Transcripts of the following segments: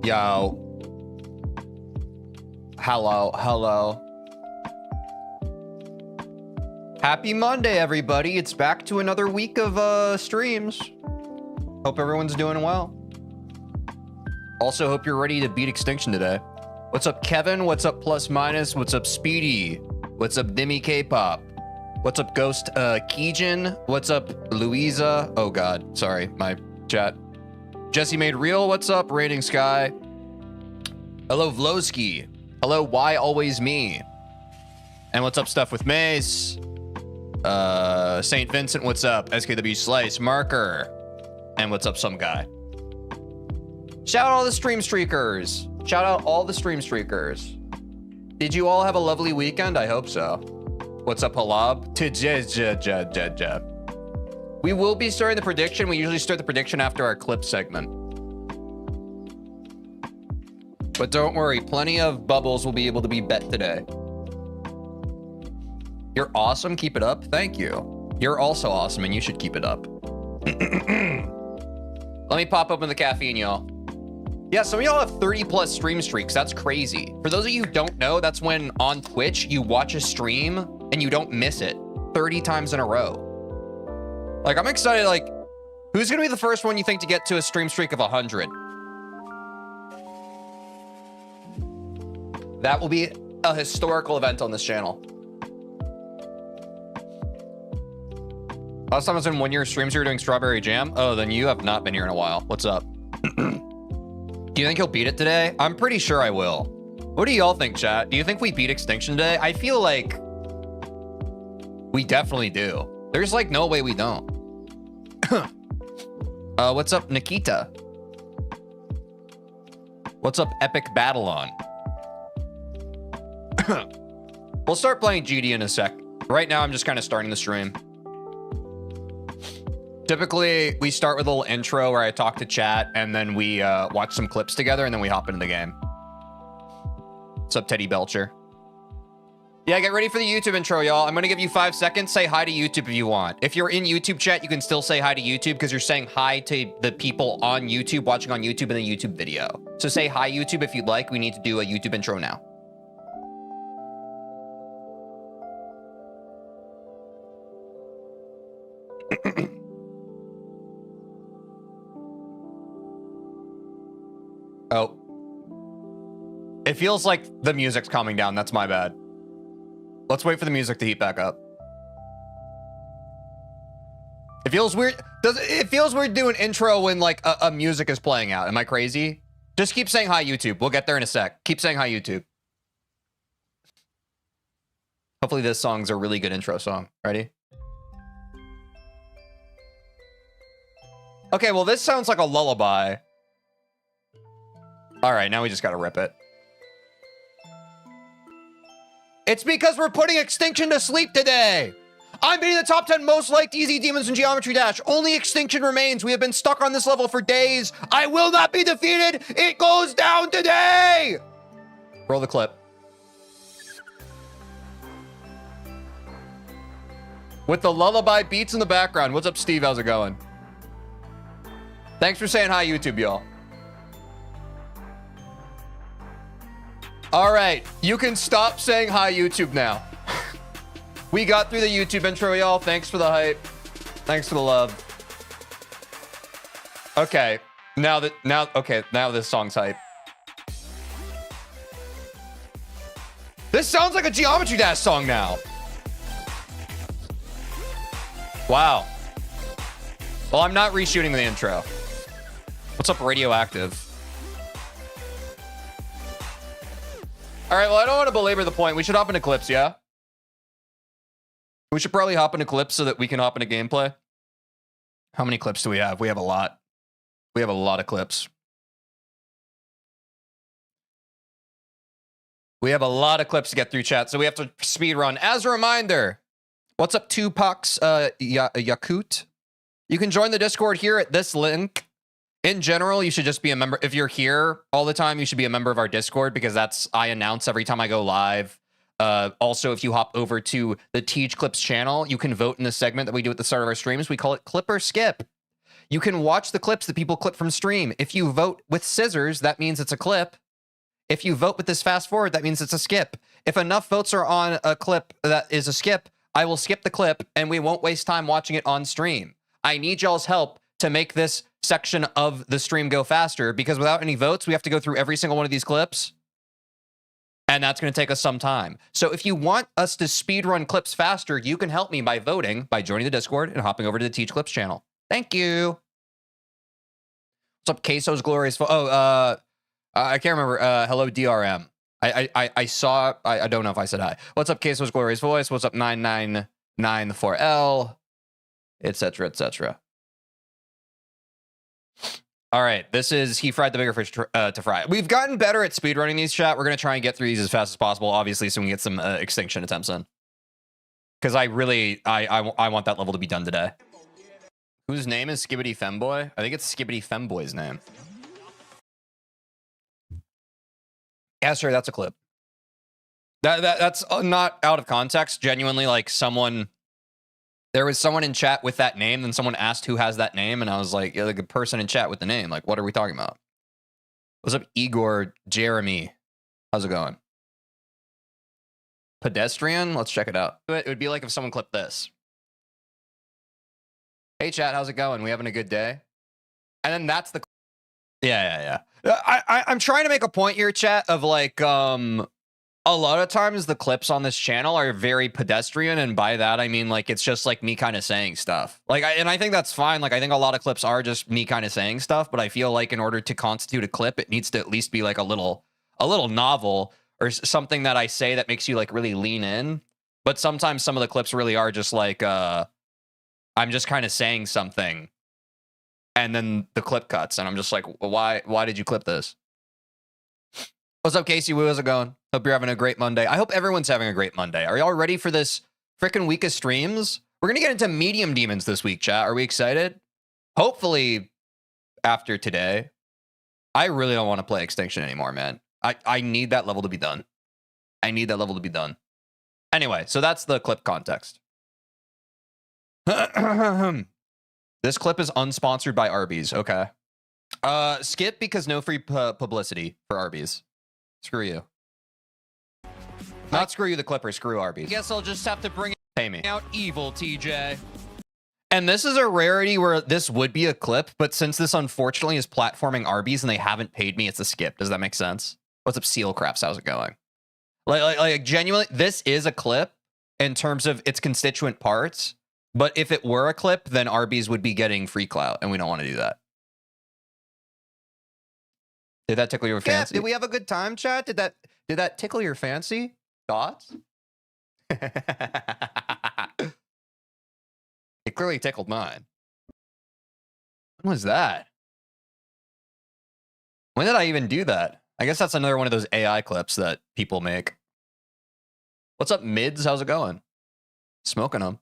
Yo. Hello. Happy Monday, everybody. It's back to another week of streams. Hope everyone's doing well. Also, hope you're ready to beat Extinction today. What's up, Kevin? What's up, Plus Minus? What's up, Speedy? What's up, Dimmy K-Pop? What's up, Ghost Keijin? What's up, Louisa? Oh, God. Sorry, my chat. Jesse Made Real. What's up, Raining Sky? Hello, Vlosky. Hello, Why Always Me? And what's up, Stuff with Mace? St. Vincent, what's up? SKW Slice, Marker. And what's up, some guy? Shout out all the stream streakers. Shout out all the stream streakers. Did you all have a lovely weekend? I hope so. What's up, Halab? We will be starting the prediction. We usually start the prediction after our clip segment. But don't worry, plenty of bubbles will be able to be bet today. You're awesome. Keep it up. Thank you. You're also awesome, and you should keep it up. Let me pop open the caffeine, y'all. Yeah, some of y'all have 30+ stream streaks. That's crazy. For those of you who don't know, that's when on Twitch, you watch a stream and you don't miss it 30 times in a row. Like, I'm excited. Like, who's going to be the first one you think to get to a stream streak of 100? That will be a historical event on this channel. Last time I was in 1 year streams, you were doing Strawberry Jam. Oh, then you have not been here in a while. What's up? Do you think he'll beat it today? I'm pretty sure I will. What do y'all think, chat? Do you think we beat Extinction today? I feel like we definitely do. There's like no way we don't. What's up, Nikita? What's up, Epic Battlon? We'll start playing GD in a sec. Right now, I'm just kind of starting the stream. Typically, we start with a little intro where I talk to chat, and then we watch some clips together, and then we hop into the game. What's up, Teddy Belcher? Yeah, get ready for the YouTube intro, y'all. I'm going to give you 5 seconds. Say hi to YouTube if you want. If you're in YouTube chat, you can still say hi to YouTube because you're saying hi to the people on YouTube, watching on YouTube in the YouTube video. So say hi, YouTube, if you'd like. We need to do a YouTube intro now. Oh. It feels like the music's calming down. That's my bad. Let's wait for the music to heat back up. It feels weird. It feels weird doing intro when like a music is playing out. Am I crazy? Just keep saying hi, YouTube. We'll get there in a sec. Keep saying hi, YouTube. Hopefully this song's a really good intro song. Ready? Okay, well, this sounds like a lullaby. All right, now we just gotta rip it. It's because we're putting Extinction to sleep today. I'm beating the top 10 most liked easy demons in Geometry Dash. Only Extinction remains. We have been stuck on this level for days. I will not be defeated. It goes down today. Roll the clip. With the lullaby beats in the background. What's up, Steve? How's it going? Thanks for saying hi, YouTube, y'all. All right, you can stop saying hi, YouTube, now. We got through the YouTube intro, y'all. Thanks for the hype. Thanks for the love. Okay, now this song's hype. This sounds like a Geometry Dash song now. Wow. Well, I'm not reshooting the intro. What's up, Radioactive? All right, well, I don't want to belabor the point. We should hop into clips, yeah? We should probably hop into clips so that we can hop into gameplay. How many clips do we have? We have a lot. We have a lot of clips. We have a lot of clips to get through, chat, so we have to speed run. As a reminder, what's up, Tupac's Yakut? You can join the Discord here at this link. In general, you should just be a member. If you're here all the time, you should be a member of our Discord because I announce every time I go live. Also, if you hop over to the Teej Clips channel, you can vote in the segment that we do at the start of our streams. We call it Clip or Skip. You can watch the clips that people clip from stream. If you vote with scissors, that means it's a clip. If you vote with this fast forward, that means it's a skip. If enough votes are on a clip that is a skip, I will skip the clip and we won't waste time watching it on stream. I need y'all's help to make this section of the stream go faster, because without any votes, we have to go through every single one of these clips. And that's going to take us some time. So if you want us to speedrun clips faster, you can help me by voting, by joining the Discord and hopping over to the Teach Clips channel. Thank you. What's up, Queso's Glorious? I can't remember. Hello, DRM. I saw, I don't know if I said hi. What's up, Queso's Glorious Voice? What's up, 9994L? Etc., etc. All right, this is He Fried the Bigger Fish to Fry. We've gotten better at speedrunning these, chat. We're going to try and get through these as fast as possible, obviously, so we can get some extinction attempts in. Because I want that level to be done today. Whose name is Skibbity Femboy? I think it's Skibbity Femboy's name. Yeah, sure, that's a clip. That's not out of context. Genuinely, like, there was someone in chat with that name, then someone asked who has that name, and I was like, yeah, like a person in chat with the name. Like, what are we talking about? What's up, Igor Jeremy? How's it going? Pedestrian? Let's check it out. It would be like if someone clipped this. Hey, chat, how's it going? We having a good day? And then that's the... Yeah. I'm trying to make a point here, chat, of like, a lot of times the clips on this channel are very pedestrian, and by that I mean like it's just like me kind of saying stuff. Like, and I think that's fine. Like, I think a lot of clips are just me kind of saying stuff, but I feel like in order to constitute a clip, it needs to at least be like a little novel or something that I say that makes you like really lean in. But sometimes some of the clips really are just like I'm just kind of saying something, and then the clip cuts, and I'm just like, why did you clip this? What's up, Casey? How's it going? Hope you're having a great Monday. I hope everyone's having a great Monday. Are y'all ready for this freaking week of streams? We're going to get into medium demons this week, chat. Are we excited? Hopefully, after today. I really don't want to play Extinction anymore, man. I need that level to be done. I need that level to be done. Anyway, so that's the clip context. This clip is unsponsored by Arby's. Okay. Skip because no free publicity for Arby's. Screw you. Not screw you, the Clipper. Screw Arby's. Guess I'll just have to pay me out evil, TJ. And this is a rarity where this would be a clip, but since this unfortunately is platforming Arby's and they haven't paid me, it's a skip. Does that make sense? What's up, Seal Crafts? How's it going? Like genuinely, this is a clip in terms of its constituent parts. But if it were a clip, then Arby's would be getting free clout, and we don't want to do that. Did that tickle your fancy? Did we have a good time, chat? Did that tickle your fancy? Thoughts? It clearly tickled mine. When was that? When did I even do that? I guess that's another one of those AI clips that people make. What's up, Mids? How's it going? Smoking them.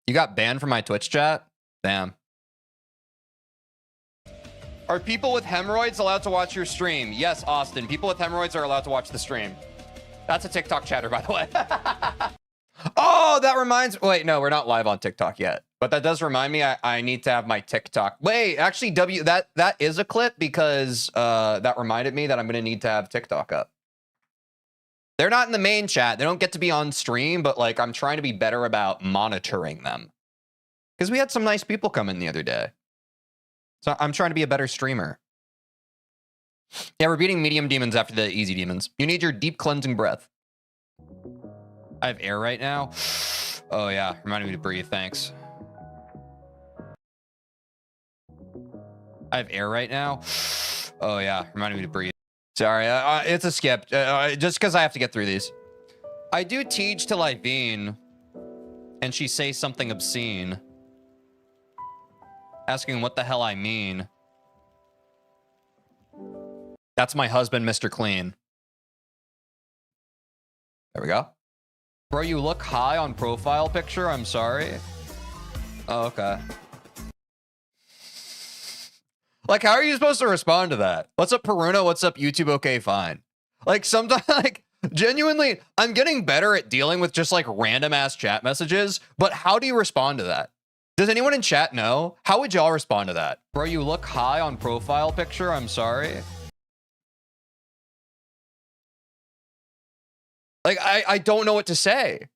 You got banned from my Twitch chat? Damn. Are people with hemorrhoids allowed to watch your stream? Yes, Austin. People with hemorrhoids are allowed to watch the stream. That's a TikTok chatter, by the way. Oh, that reminds... Wait, no, we're not live on TikTok yet. But that does remind me I need to have my TikTok... Wait, actually, that is a clip because that reminded me that I'm going to need to have TikTok up. They're not in the main chat. They don't get to be on stream, but like I'm trying to be better about monitoring them. Because we had some nice people come in the other day. So I'm trying to be a better streamer. Yeah, we're beating medium demons after the easy demons. You need your deep cleansing breath. I have air right now. Oh yeah, reminding me to breathe, thanks. I have air right now. Oh yeah, reminding me to breathe. Sorry, it's a skip. Just because I have to get through these. I do teach to TeejVeen, and she says something obscene, asking what the hell I mean. That's my husband, Mr. Clean. There we go. Bro, you look high on profile picture. I'm sorry. Oh, okay. Like, how are you supposed to respond to that? What's up, Peruna? What's up, YouTube? Okay, fine. Like, sometimes, like, Genuinely, I'm getting better at dealing with just like random ass chat messages, but how do you respond to that? Does anyone in chat know? How would y'all respond to that? Bro, you look high on profile picture, I'm sorry. Like, I don't know what to say.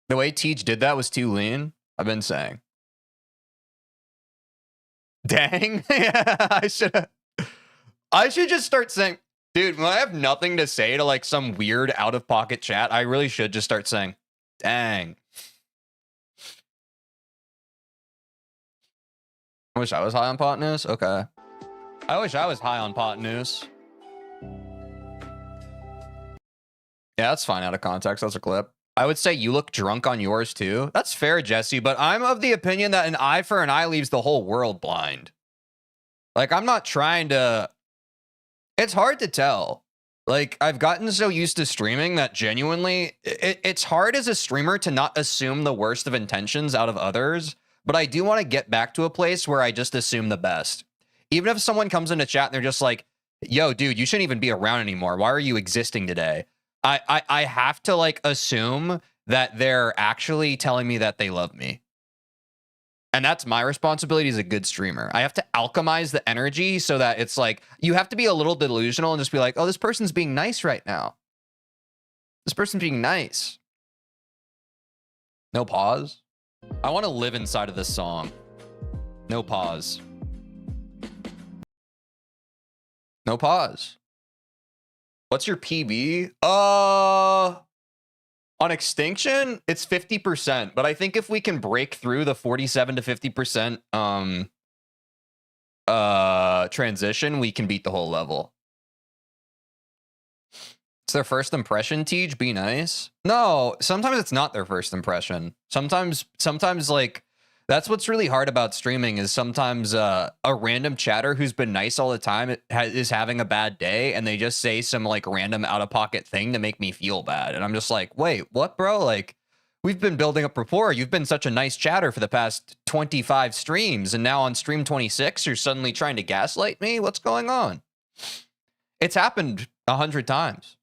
The way Teej did that was too lean, I've been saying. Dang. Yeah, I should just start saying, dude, when I have nothing to say to like some weird out of pocket chat, I really should just start saying, dang. I wish I was high on pot news. Okay. I wish I was high on pot news. Yeah, that's fine out of context. That's a clip. I would say you look drunk on yours too. That's fair, Jesse, but I'm of the opinion that an eye for an eye leaves the whole world blind. Like, I'm not trying to... It's hard to tell. Like, I've gotten so used to streaming that genuinely, it's hard as a streamer to not assume the worst of intentions out of others, but I do want to get back to a place where I just assume the best. Even if someone comes into chat and they're just like, yo, dude, you shouldn't even be around anymore. Why are you existing today? I have to like assume that they're actually telling me that they love me. And that's my responsibility as a good streamer. I have to alchemize the energy so that it's like, you have to be a little delusional and just be like, oh, this person's being nice right now. This person's being nice. No pause. I want to live inside of this song. No pause. No pause. What's your PB? On extinction, it's 50%, but I think if we can break through the 47 to 50% transition, we can beat the whole level. It's their first impression, Teej, be nice. No, sometimes it's not their first impression. Sometimes like, that's what's really hard about streaming is sometimes a random chatter who's been nice all the time is having a bad day and they just say some like random out-of-pocket thing to make me feel bad. And I'm just like, wait, what, bro? Like, we've been building up rapport. You've been such a nice chatter for the past 25 streams. And now on stream 26, you're suddenly trying to gaslight me? What's going on? It's happened 100 times.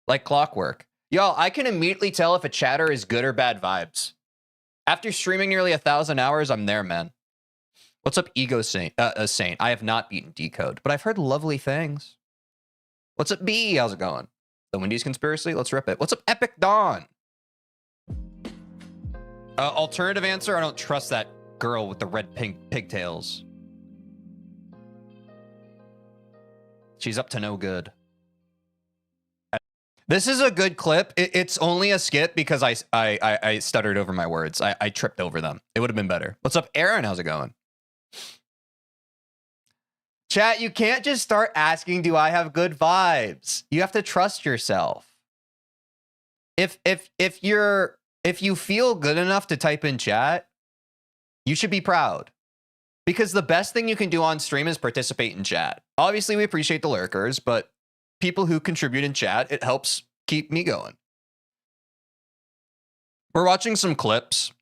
Like clockwork. Y'all, I can immediately tell if a chatter is good or bad vibes. After streaming nearly 1,000 hours, I'm there, man. What's up, Ego Saint? Saint? I have not beaten Decode, but I've heard lovely things. What's up, B? How's it going? The Wendy's conspiracy? Let's rip it. What's up, Epic Dawn? Alternative answer, I don't trust that girl with the red pink pigtails. She's up to no good. This is a good clip. It's only a skip because I stuttered over my words. I tripped over them. It would have been better. What's up, Aaron? How's it going? Chat, you can't just start asking, do I have good vibes? You have to trust yourself. If you feel good enough to type in chat, you should be proud. Because the best thing you can do on stream is participate in chat. Obviously, we appreciate the lurkers, but people who contribute in chat, it helps keep me going. We're watching some clips.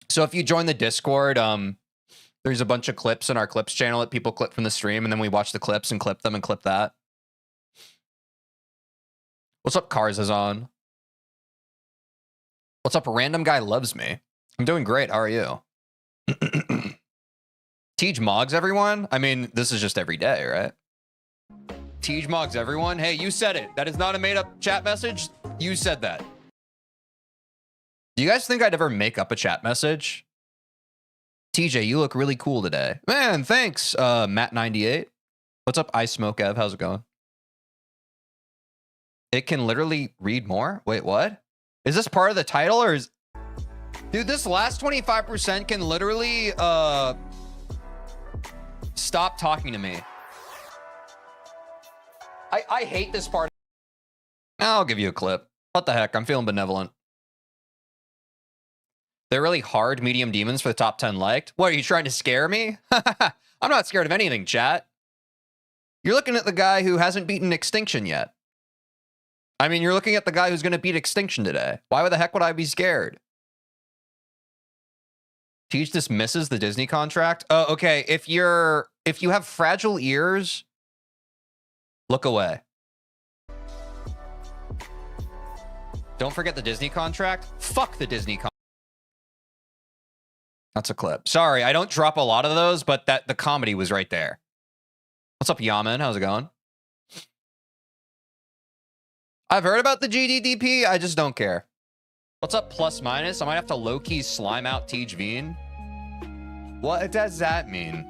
So if you join the Discord, there's a bunch of clips in our clips channel that people clip from the stream, and then we watch the clips and clip them and clip that. What's up, Cars is on? What's up, Random Guy Loves Me? I'm doing great. How are you? Teej Mogs, everyone? I mean, this is just every day, right? Teej Mogs, everyone. Hey, you said it. That is not a made-up chat message. You said that. Do you guys think I'd ever make up a chat message? TJ, you look really cool today. Man, thanks, Matt98. What's up, I Smoke Ev? How's it going? It can literally read more? Wait, what? Is this part of the title or is... Dude, this last 25% can literally, stop talking to me. I hate this part. I'll give you a clip. What the heck? I'm feeling benevolent. They're really hard medium demons for the top 10 liked. What, are you trying to scare me? I'm not scared of anything, chat. You're looking at the guy who hasn't beaten Extinction yet. I mean, you're looking at the guy who's going to beat Extinction today. Why the heck would I be scared? Teej dismisses the Disney contract. Oh, okay. If you have fragile ears, Look away. Don't forget the Disney contract. Fuck the Disney contract. That's a clip. Sorry, I don't drop a lot of those, but the comedy was right there. What's up, Yaman? How's it going? I've heard about the GDDP. I just don't care. What's up, plus minus? I might have to low-key slime out TeejVeen. What does that mean?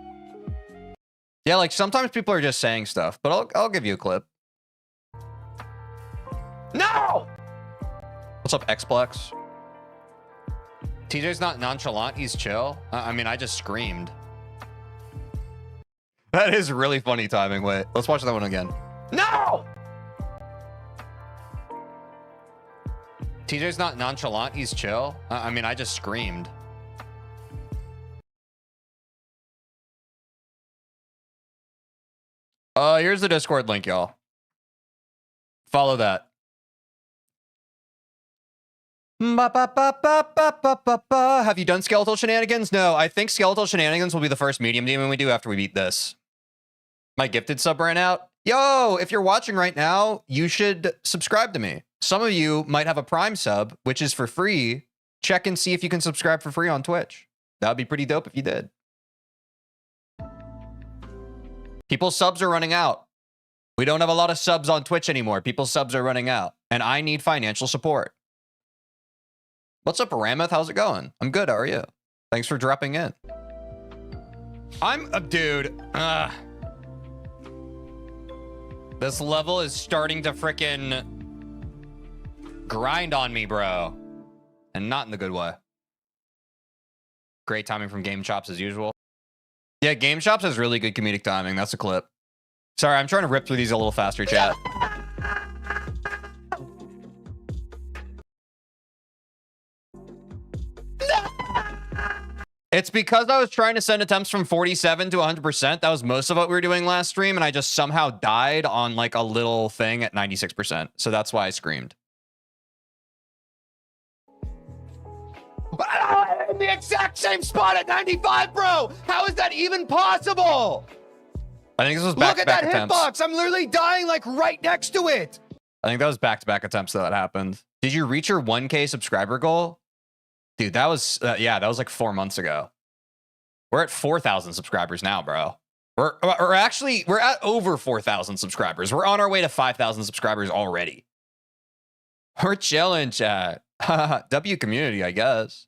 Yeah, like sometimes people are just saying stuff, but I'll give you a clip. No! What's up, Xplex? TJ's not nonchalant, he's chill. I mean, I just screamed. That is really funny timing. Wait, let's watch that one again. No! TJ's not nonchalant, he's chill. I mean, I just screamed. Here's the Discord link, y'all. Follow that. Have you done skeletal shenanigans? No, I think skeletal shenanigans will be the first medium demon we do after we beat this. My gifted sub ran out. Yo, if you're watching right now, you should subscribe to me. Some of you might have a Prime sub, which is for free. Check and see if you can subscribe for free on Twitch. That would be pretty dope if you did. People's subs are running out. We don't have a lot of subs on Twitch anymore. People's subs are running out, and I need financial support. What's up, Ramoth? How's it going? I'm good. How are you? Thanks for dropping in. Dude. This level is starting to frickin' grind on me, bro. And not in the good way. Great timing from Game Chops as usual. Yeah, Game Chops has really good comedic timing. That's a clip. Sorry, I'm trying to rip through these a little faster, chat. It's because I was trying to send attempts from 47 to 100%. That was most of what we were doing last stream, and I just somehow died on like a little thing at 96%. So that's why I screamed. But I'm in the exact same spot at 95, bro. How is that even possible? I think this was back-to-back attempts. Look at that hitbox. I'm literally dying like right next to it. I think that was back-to-back attempts that happened. Did you reach your 1K subscriber goal? Dude, that was, yeah, that was like 4 months ago. We're at 4,000 subscribers now, bro. We're at over 4,000 subscribers. We're on our way to 5,000 subscribers already. We're chilling, chat. W community, I guess.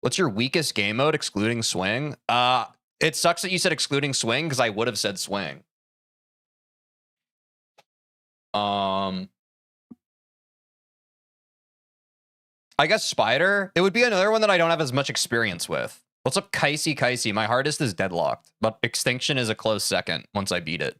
What's your weakest game mode excluding swing? It sucks that you said excluding swing because I would have said swing. I guess Spider. It would be another one that I don't have as much experience with. What's up, Kaisi? My hardest is deadlocked, but Extinction is a close second once I beat it.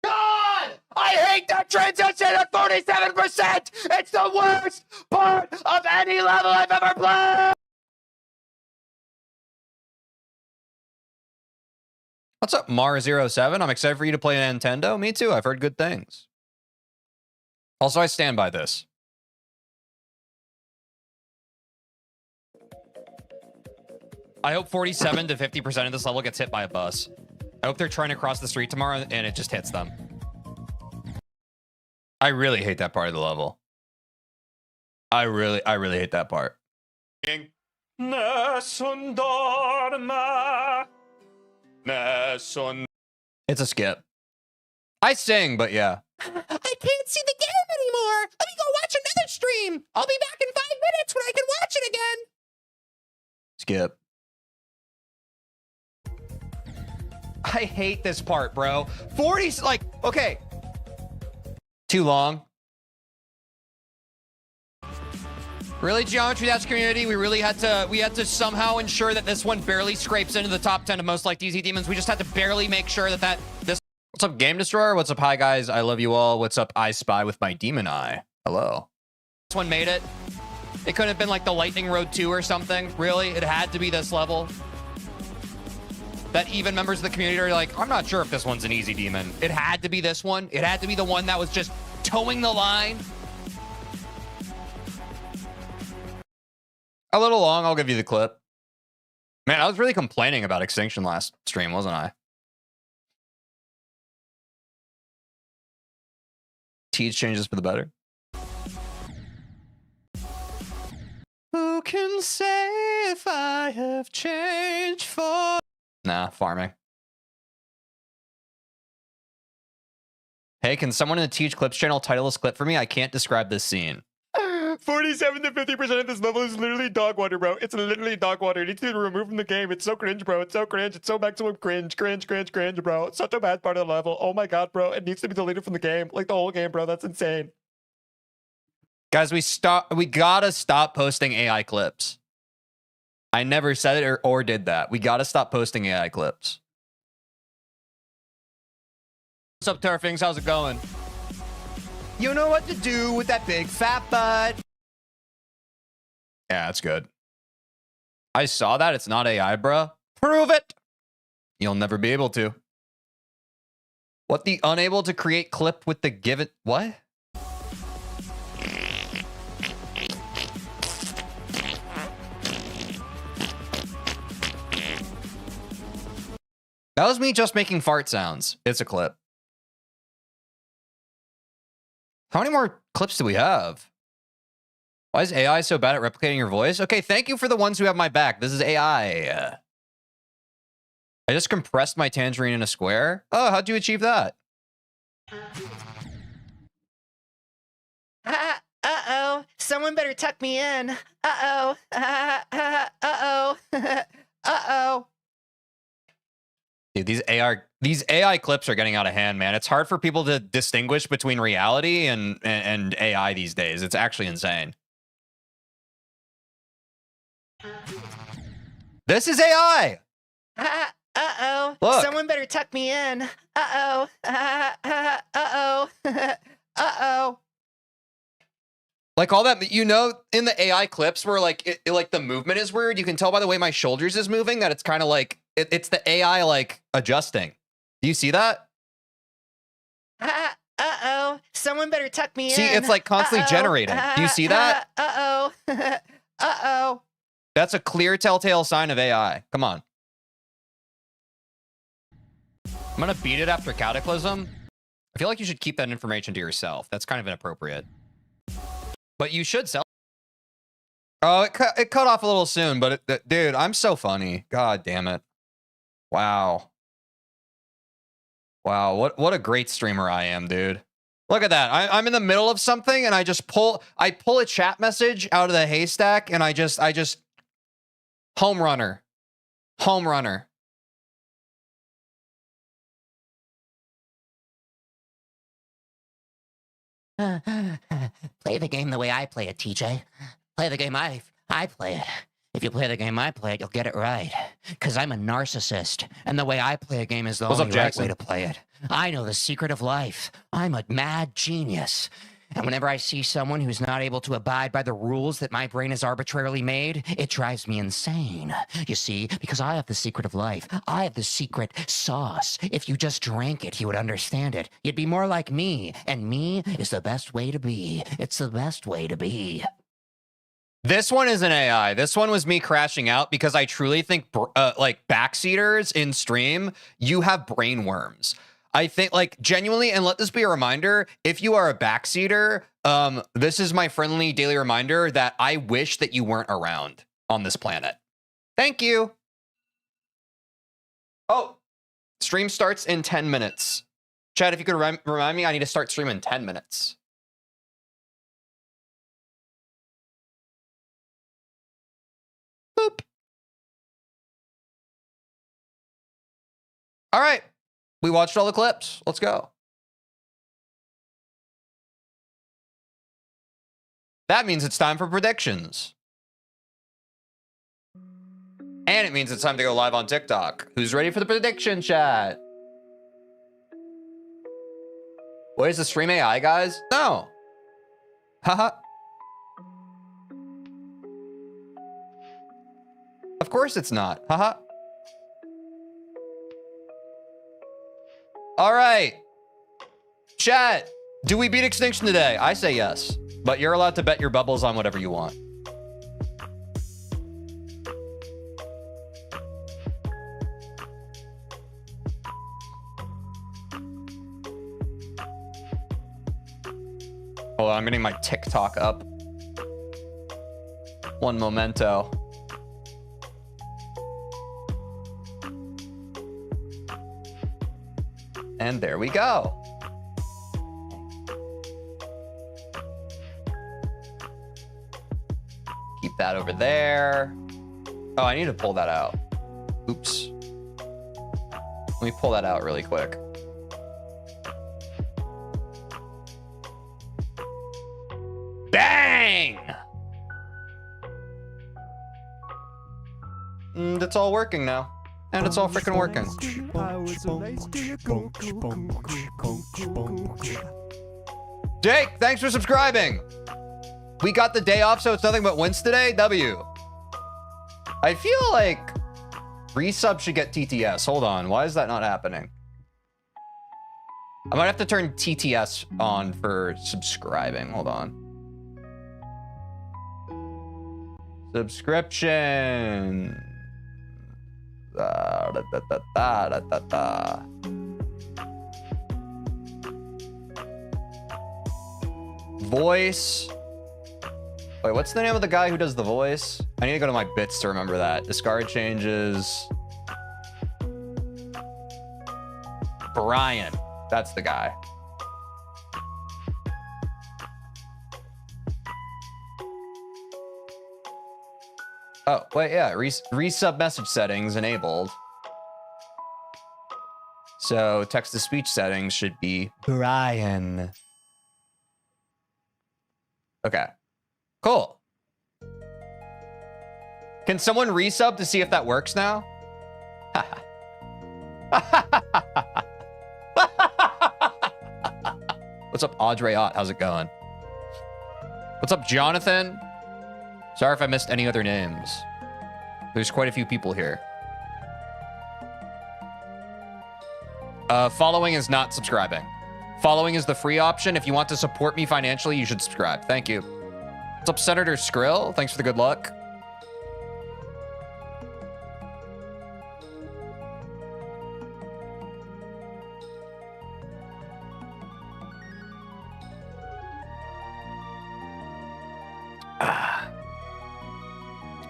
God! I hate that transition at 47%! It's the worst part of any level I've ever played! What's up, Mar07? I'm excited for you to play Nintendo. Me too. I've heard good things. Also, I stand by this. I hope 47 to 50% of this level gets hit by a bus. I hope they're trying to cross the street tomorrow and it just hits them. I really hate that part of the level. I really hate that part. It's a skip. I sing, but yeah. I can't see the game anymore. Let me go watch another stream. I'll be back in 5 minutes when I can watch it again. Skip. I hate this part, bro. 40's like, okay. Too long. Really, Geometry Dash community, we had to somehow ensure that this one barely scrapes into the top 10 of most liked easy demons. We just had to barely make sure that this. What's up, Game Destroyer? What's up, hi guys? I love you all. What's up, I Spy with my demon eye? Hello. This one made it. It couldn't have been like the Lightning Road 2 or something. Really, it had to be this level. That even members of the community are like, I'm not sure if this one's an easy demon. It had to be this one. It had to be the one that was just towing the line. A little long, I'll give you the clip. Man, I was really complaining about Extinction last stream, wasn't I? Teej changes for the better. Who can say if I have changed for... Nah, farming. Hey, can someone in the Teej Clips channel title this clip for me? I can't describe this scene. 47 to 50% of this level is literally dog water, bro. It's literally dog water. It needs to be removed from the game. It's so cringe, bro. It's so cringe. It's so maximum cringe, bro. It's such a bad part of the level. Oh my god, bro. It needs to be deleted from the game. Like the whole game, bro. That's insane. Guys, we gotta stop posting AI clips. I never said it or did that. We gotta stop posting AI clips. What's up, Turfings? How's it going? You know what to do with that big fat butt. Yeah, that's good. I saw that. It's not AI, bruh. Prove it. You'll never be able to. What, the unable to create clip with the given... What? That was me just making fart sounds. It's a clip. How many more clips do we have? Why is AI so bad at replicating your voice? Okay, thank you for the ones who have my back. This is AI. I just compressed my tangerine in a square. Oh, how'd you achieve that? Uh-oh. Someone better tuck me in. Uh-oh. Uh-oh. Uh-oh. Dude, these AI clips are getting out of hand, man. It's hard for people to distinguish between reality and AI these days. It's actually insane. This is AI. Uh-oh. Look. Someone better tuck me in. Uh-oh. Uh-oh. Uh-oh. Like all that, you know, in the AI clips where like like the movement is weird, you can tell by the way my shoulders is moving that it's kind of like it's the AI like adjusting. Do you see that? Uh-oh. Someone better tuck me in. See, it's like constantly generating. Do you see that? Uh-oh. Uh-oh. That's a clear telltale sign of AI. Come on. I'm gonna beat it after Cataclysm. I feel like you should keep that information to yourself. That's kind of inappropriate. But you should sell. Oh, it cut off a little soon, but dude, I'm so funny. God damn it. Wow. Wow, what a great streamer I am, dude. Look at that. I'm in the middle of something and I pull a chat message out of the haystack and I just home runner. Home runner. Play the game the way I play it, TJ. Play the game I play it. If you play the game I play it, you'll get it right. Because I'm a narcissist, and the way I play a game is the only right way to play it. I know the secret of life. I'm a mad genius. And whenever I see someone who's not able to abide by the rules that my brain has arbitrarily made, it drives me insane. You see, because I have the secret of life. I have the secret sauce. If you just drank it, you would understand it. You'd be more like me, and me is the best way to be. It's the best way to be. This one is an AI. This one was me crashing out because I truly think like backseaters in stream, you have brain worms. I think like genuinely, and let this be a reminder, if you are a backseater, this is my friendly daily reminder that I wish that you weren't around on this planet. Thank you. Oh, stream starts in 10 minutes. Chad, if you could remind me, I need to start streaming in 10 minutes. Boop. All right. We watched all the clips. Let's go. That means it's time for predictions. And it means it's time to go live on TikTok. Who's ready for the prediction chat? What is the stream AI, guys? No. Haha. Of course it's not. Haha. All right. Chat, do we beat Extinction today? I say yes, but you're allowed to bet your bubbles on whatever you want. Hold on, I'm getting my TikTok up. One momento. And there we go. Keep that over there. Oh, I need to pull that out. Oops. Let me pull that out really quick. Bang! It's all working now. And it's all freaking working. Jake, thanks for subscribing. We got the day off, so it's nothing but wins today. W. I feel like resub should get TTS. Hold on. Why is that not happening? I might have to turn TTS on for subscribing. Hold on. Subscription. Voice. Wait, what's the name of the guy who does the voice? I need to go to my bits to remember that. Discard changes. Brian. That's the guy. Oh, wait, yeah. Resub message settings enabled. So text-to-speech settings should be Brian. Okay. Cool. Can someone resub to see if that works now? What's up, Audrey Ott? How's it going? What's up, Jonathan? Sorry if I missed any other names. There's quite a few people here. Following is not subscribing. Following is the free option. If you want to support me financially, you should subscribe. Thank you. What's up, Senator Skrill? Thanks for the good luck.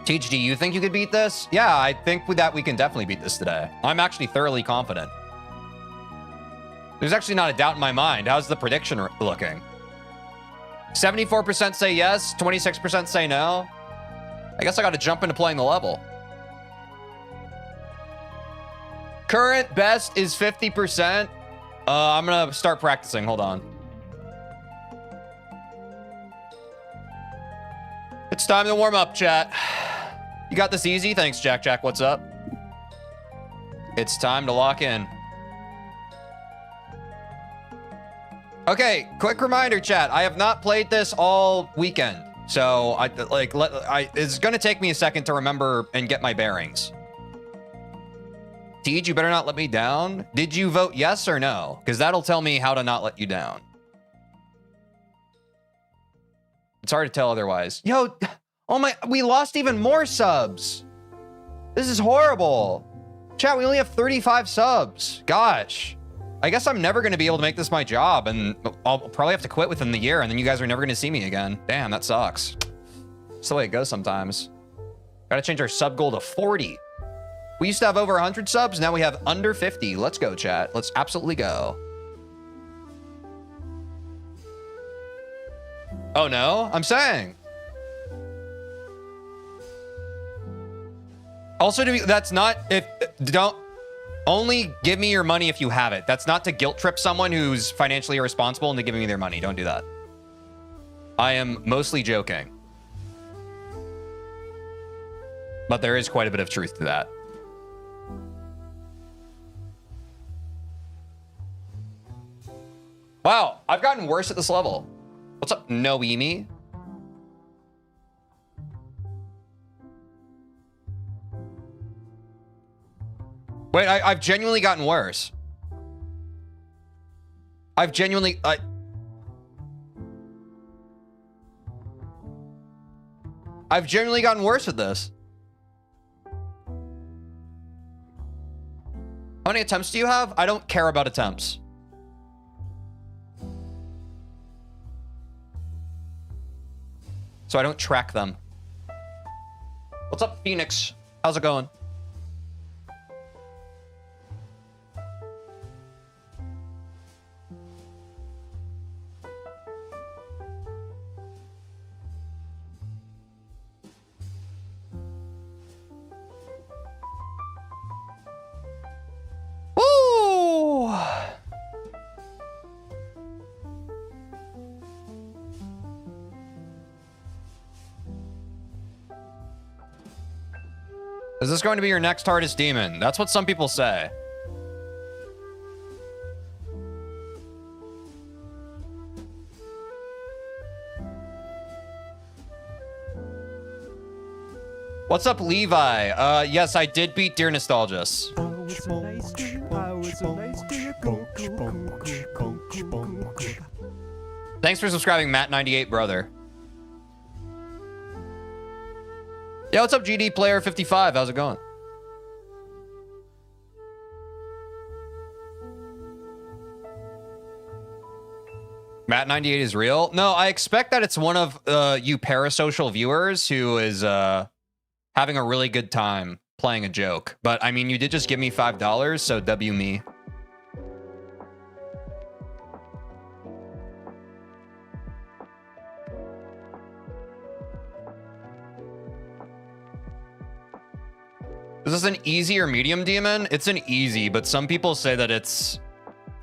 Teej, do you think you could beat this? Yeah, I think that we can definitely beat this today. I'm actually thoroughly confident. There's actually not a doubt in my mind. How's the prediction looking? 74% say yes, 26% say no. I guess I got to jump into playing the level. Current best is 50%. I'm going to start practicing. Hold on. It's time to warm up, chat. You got this easy? Thanks, Jack Jack. What's up? It's time to lock in. Okay, quick reminder, chat. I have not played this all weekend. So, it's going to take me a second to remember and get my bearings. Teej, you better not let me down. Did you vote yes or no? Because that'll tell me how to not let you down. It's hard to tell otherwise. Yo, oh my, we lost even more subs. This is horrible. Chat, we only have 35 subs. Gosh. I guess I'm never going to be able to make this my job, and I'll probably have to quit within the year, and then you guys are never going to see me again. Damn, that sucks. That's the way it goes sometimes. Gotta change our sub goal to 40. We used to have over 100 subs, now we have under 50. Let's go, chat. Let's absolutely go. Oh no, I'm saying. Also, that's not, don't, only give me your money if you have it. That's not to guilt trip someone who's financially irresponsible into giving me their money. Don't do that. I am mostly joking. But there is quite a bit of truth to that. Wow, I've gotten worse at this level. What's up, Noemi? Wait, I've genuinely gotten worse. I've genuinely... I've genuinely gotten worse at this. How many attempts do you have? I don't care about attempts. so I don't track them. What's up, Phoenix? How's it going? Woo! Is this going to be your next hardest demon? That's what some people say. What's up, Levi? Yes, I did beat Dear Nostalgius. Thanks for subscribing, Matt98, brother. Yeah, what's up, GD Player 55? How's it going? Matt98 is real? No, I expect that it's one of you parasocial viewers who is having a really good time playing a joke. But, I mean, you did just give me $5, so W me. Is this an easy or medium demon? It's an easy, but some people say that it's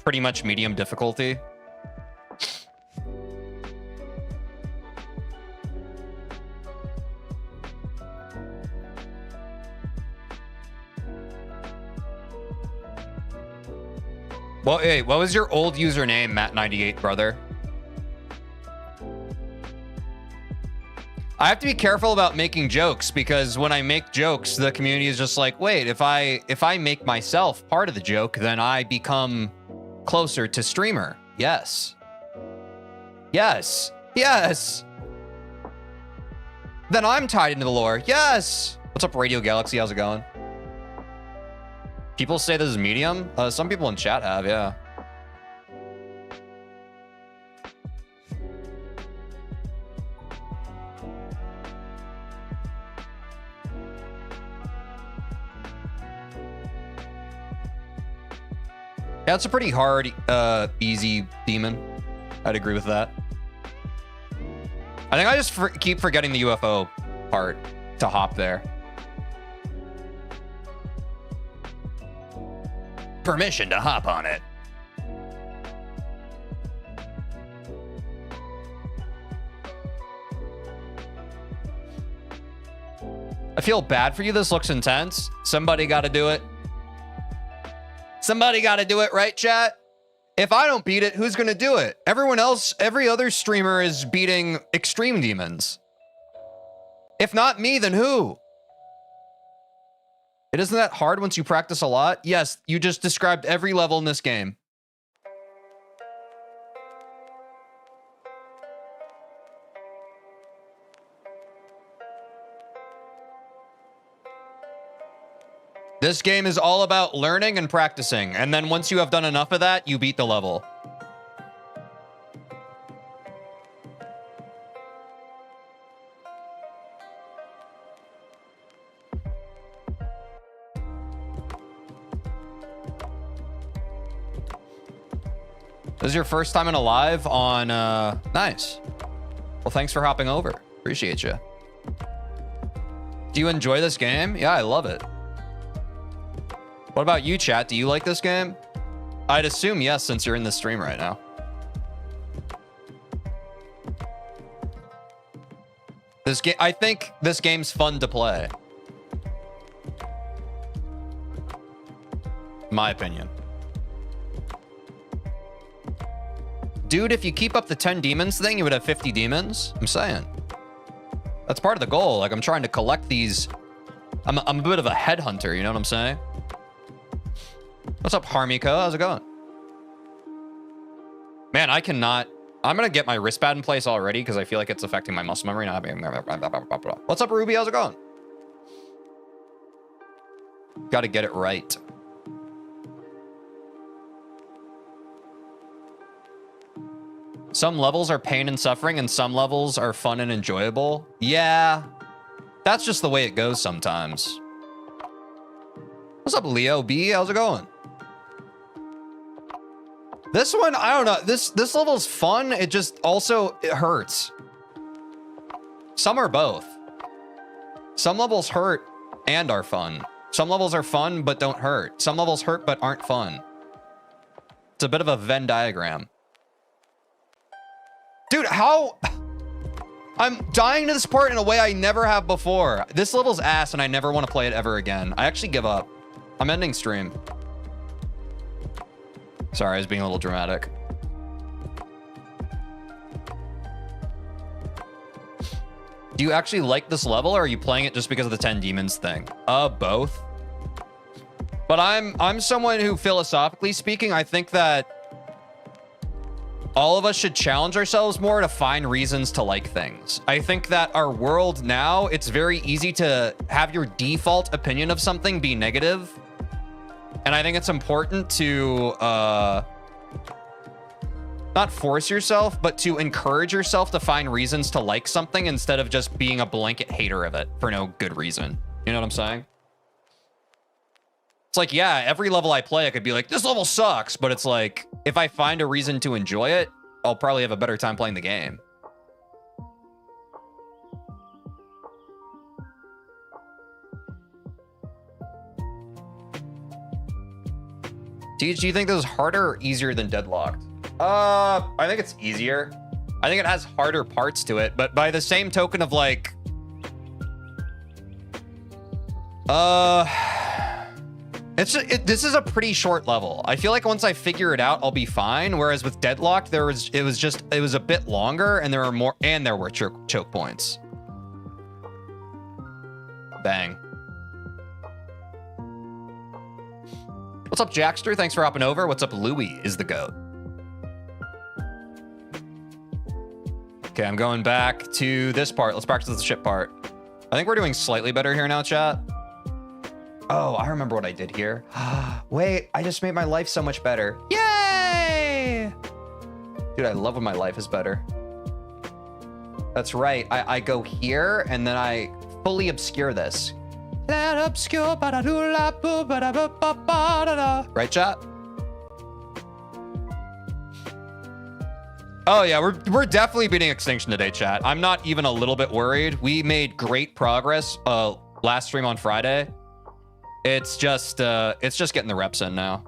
pretty much medium difficulty. Well, hey, what was your old username, Matt98, brother? I have to be careful about making jokes because when I make jokes, the community is just like, wait, if I make myself part of the joke, then I become closer to streamer. Yes. Yes. Yes. Then I'm tied into the lore. Yes. What's up, Radio Galaxy? How's it going? People say this is medium. Some people in chat have, yeah. Yeah, it's a pretty hard, easy demon. I'd agree with that. I think I just keep forgetting the UFO part to hop there. Permission to hop on it. I feel bad for you. This looks intense. Somebody got to do it. Somebody got to do it, right, chat? If I don't beat it, who's going to do it? Everyone else, every other streamer is beating extreme demons. If not me, then who? It isn't that hard once you practice a lot. Yes, you just described every level in this game. This game is all about learning and practicing, and then once you have done enough of that, you beat the level. This is your first time in a live on, nice. Well, thanks for hopping over. Appreciate you. Do you enjoy this game? Yeah, I love it. What about you, chat? Do you like this game? I'd assume yes, since you're in the stream right now. This game, I think this game's fun to play. My opinion. Dude, if you keep up the 10 demons thing, you would have 50 demons. I'm saying. That's part of the goal. Like, I'm trying to collect these. I'm a bit of a headhunter, you know what I'm saying? What's up, Harmiko? How's it going? Man, I cannot. I'm going to get my wristpad in place already because I feel like it's affecting my muscle memory. What's up, Ruby? How's it going? Got to get it right. Some levels are pain and suffering, and some levels are fun and enjoyable. Yeah, that's just the way it goes sometimes. What's up, Leo B? How's it going? This one, I don't know. This level's fun. It just also, it hurts. Some are both. Some levels hurt and are fun. Some levels are fun but don't hurt. Some levels hurt but aren't fun. It's a bit of a Venn diagram. Dude, how... I'm dying to this part in a way I never have before. This level's ass and I never want to play it ever again. I actually give up. I'm ending stream. Sorry, I was being a little dramatic. Do you actually like this level, or are you playing it just because of the 10 demons thing? Both. But I'm someone who, philosophically speaking, I think that all of us should challenge ourselves more to find reasons to like things. I think that our world now, it's very easy to have your default opinion of something be negative. And I think it's important to not force yourself, but to encourage yourself to find reasons to like something instead of just being a blanket hater of it for no good reason. You know what I'm saying? It's like, yeah, every level I play, I could be like, this level sucks. But it's like, if I find a reason to enjoy it, I'll probably have a better time playing the game. Teej, do you think this is harder or easier than Deadlocked? I think it's easier. I think it has harder parts to it, but by the same token of like, this is a pretty short level. I feel like once I figure it out, I'll be fine. Whereas with Deadlocked, it was a bit longer, and there were choke points. Bang. What's up, Jackster? Thanks for hopping over. What's up, Louie is the GOAT. Okay, I'm going back to this part. Let's practice the ship part. I think we're doing slightly better here now, chat. Oh, I remember what I did here. Wait, I just made my life so much better. Yay! Dude, I love when my life is better. That's right. I go here, and then I fully obscure this. Right, chat? Oh yeah, we're definitely beating Extinction today, chat. I'm not even a little bit worried. We made great progress last stream on Friday. It's just getting the reps in now.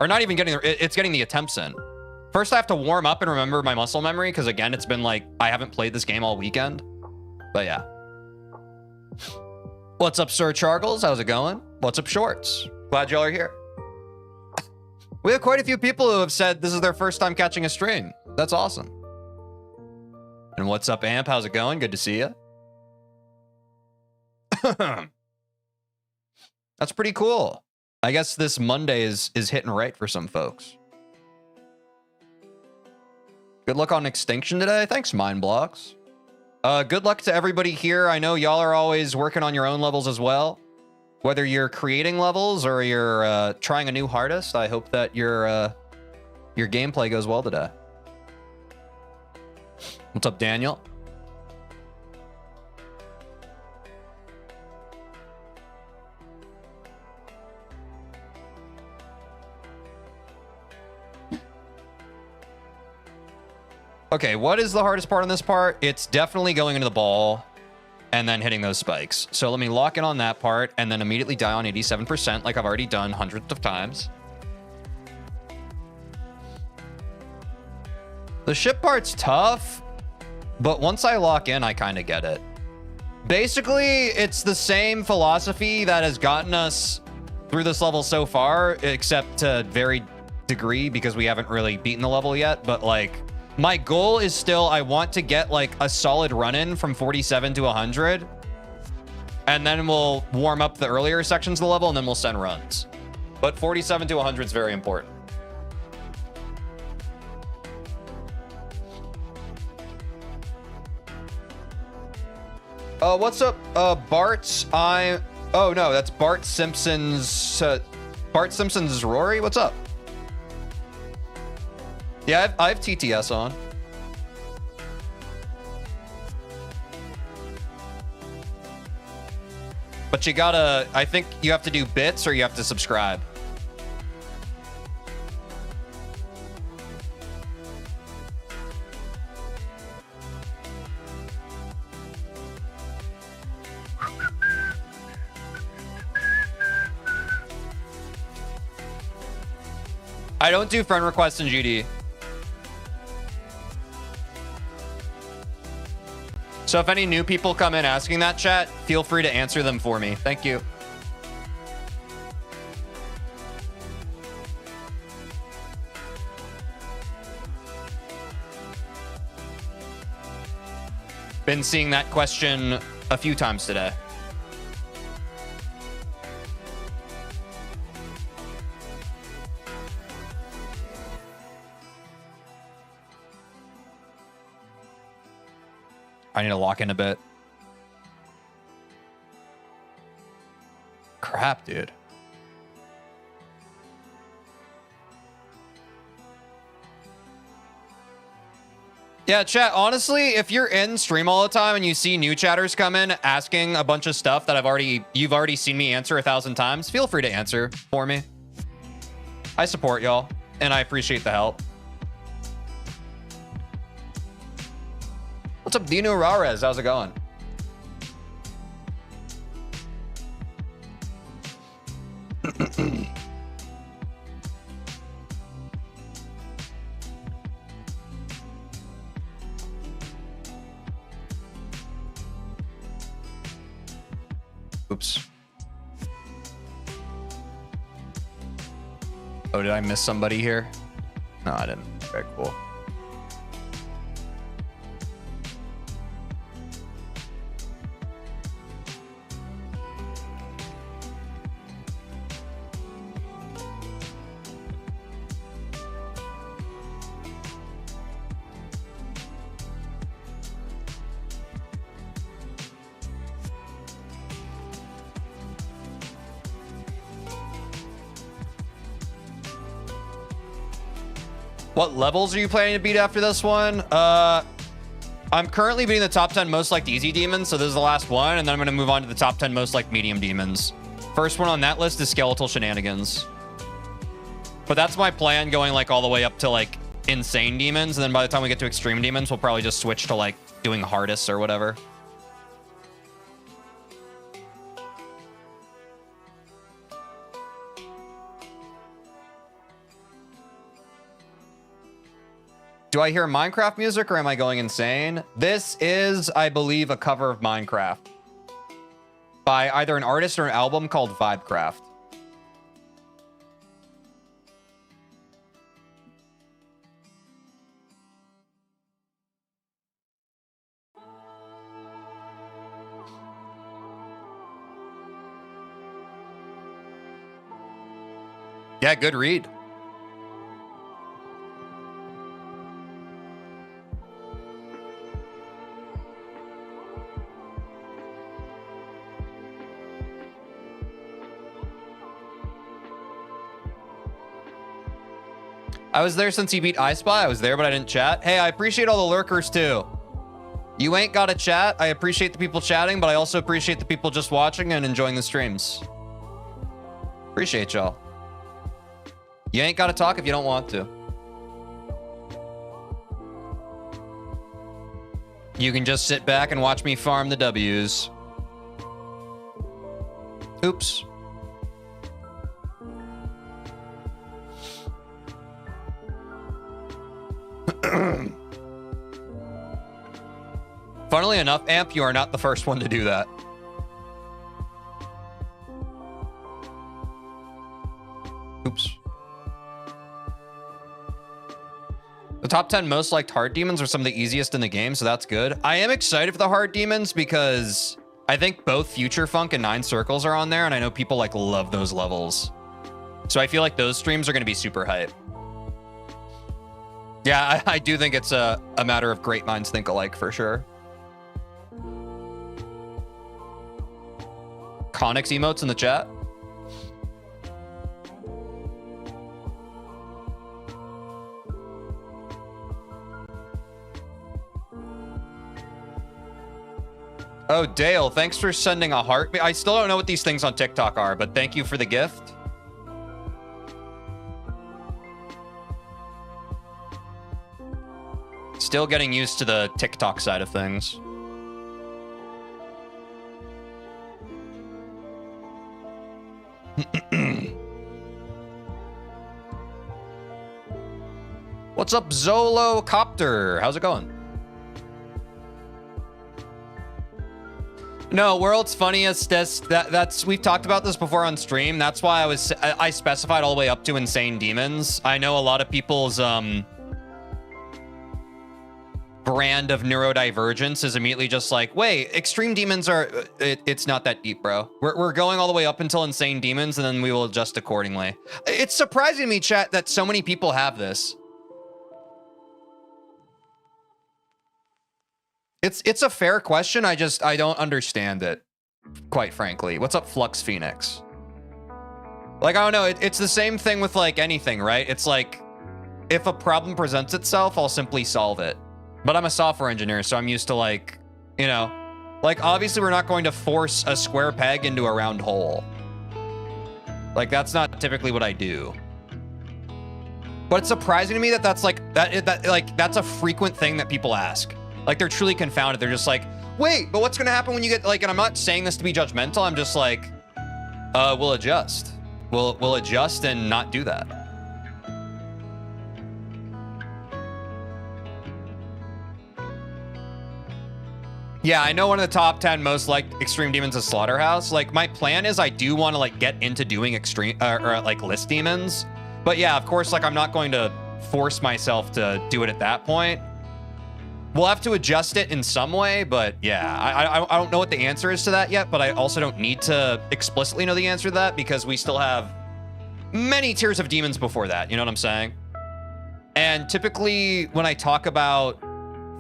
Or not even getting it's getting the attempts in. First I have to warm up and remember my muscle memory, because again, it's been like I haven't played this game all weekend. But yeah. What's up, Sir Chargles? How's it going? What's up, Shorts? Glad y'all are here. We have quite a few people who have said this is their first time catching a stream. That's awesome. And what's up, Amp? How's it going? Good to see you. That's pretty cool. I guess this Monday is hitting right for some folks. Good luck on Extinction today. Thanks, Mind Blocks. Good luck to everybody here. I know y'all are always working on your own levels as well. Whether you're creating levels or you're trying a new hardest, I hope that your gameplay goes well today. What's up, Daniel? Okay, what is the hardest part on this part? It's definitely going into the ball and then hitting those spikes. So let me lock in on that part and then immediately die on 87% like I've already done hundreds of times. The ship part's tough, but once I lock in, I kind of get it. Basically, it's the same philosophy that has gotten us through this level so far, except to a varied degree because we haven't really beaten the level yet, but like, my goal is still, I want to get like a solid run-in from 47 to 100. And then we'll warm up the earlier sections of the level and then we'll send runs. But 47 to 100 is very important. What's up, Bart's? Oh no, that's Bart Simpson's, Bart Simpson's Rory. What's up? Yeah, I have TTS on. But you gotta, I think you have to do bits or you have to subscribe. I don't do friend requests in GD. So if any new people come in asking that, chat, feel free to answer them for me. Thank you. Been seeing that question a few times today. I need to lock in a bit. Crap, dude. Yeah, chat, honestly, if you're in stream all the time and you see new chatters come in asking a bunch of stuff that you've already seen me answer 1,000 times, feel free to answer for me. I support y'all, and I appreciate the help. What's up, Dino Rares? How's it going? Oops. Oh, did I miss somebody here? No, I didn't. Very cool. What levels are you planning to beat after this one? I'm currently beating the top 10 most liked easy demons, so this is the last one, and then I'm going to move on to the top 10 most liked medium demons. First one on that list is Skeletal Shenanigans. But that's my plan, going like all the way up to like insane demons, and then by the time we get to extreme demons, we'll probably just switch to like doing hardest or whatever. Do I hear Minecraft music or am I going insane? This is, I believe, a cover of Minecraft by either an artist or an album called Vibecraft. Yeah, good read. I was there since he beat I Spy. I was there, but I didn't chat. Hey, I appreciate all the lurkers too. You ain't got to chat. I appreciate the people chatting, but I also appreciate the people just watching and enjoying the streams. Appreciate y'all. You ain't got to talk if you don't want to. You can just sit back and watch me farm the W's. Oops. Funnily enough, Amp, you are not the first one to do that. Oops. The top 10 most liked hard demons are some of the easiest in the game, so that's good. I am excited for the hard demons because I think both Future Funk and 9 Circles are on there, and I know people like love those levels. So I feel like those streams are going to be super hype. Yeah, I do think it's a matter of great minds think alike for sure. Conics emotes in the chat. Oh, Dale, thanks for sending a heart. I still don't know what these things on TikTok are, but thank you for the gift. Still getting used to the TikTok side of things. What's up, Zolo Copter? How's it going? No, world's funniest. That's we've talked about this before on stream. That's why I specified all the way up to insane demons. I know a lot of people's brand of neurodivergence is immediately just like, wait, extreme demons are it's not that deep, bro. We're going all the way up until insane demons, and then we will adjust accordingly. It's surprising to me, chat, that so many people have this. It's a fair question. I don't understand it, quite frankly. What's up, Flux Phoenix? Like, I don't know. It's the same thing with like anything, right? It's like, if a problem presents itself, I'll simply solve it. But I'm a software engineer, so I'm used to like, you know, like obviously we're not going to force a square peg into a round hole. Like that's not typically what I do. But it's surprising to me that that's like that's a frequent thing that people ask. Like they're truly confounded. They're just like, wait, but what's gonna happen when you get like, and I'm not saying this to be judgmental. I'm just like, we'll adjust. We'll adjust and not do that. Yeah, I know one of the top 10 most liked extreme demons is Slaughterhouse. Like my plan is I do want to like get into doing extreme or like list demons. But yeah, of course, like I'm not going to force myself to do it at that point. We'll have to adjust it in some way, but yeah, I don't know what the answer is to that yet, but I also don't need to explicitly know the answer to that because we still have many tiers of demons before that, you know what I'm saying? And typically when I talk about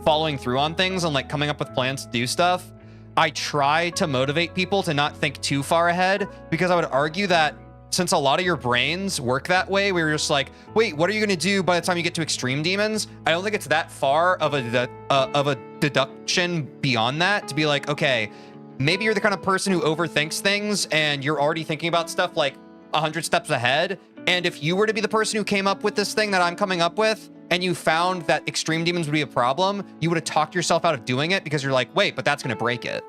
following through on things and like coming up with plans to do stuff, I try to motivate people to not think too far ahead because I would argue that since a lot of your brains work that way, we were just like, wait, what are you going to do by the time you get to extreme demons? I don't think it's that far of a deduction beyond that to be like, okay, maybe you're the kind of person who overthinks things and you're already thinking about stuff like 100 steps ahead. And if you were to be the person who came up with this thing that I'm coming up with and you found that extreme demons would be a problem, you would have talked yourself out of doing it because you're like, wait, but that's going to break it.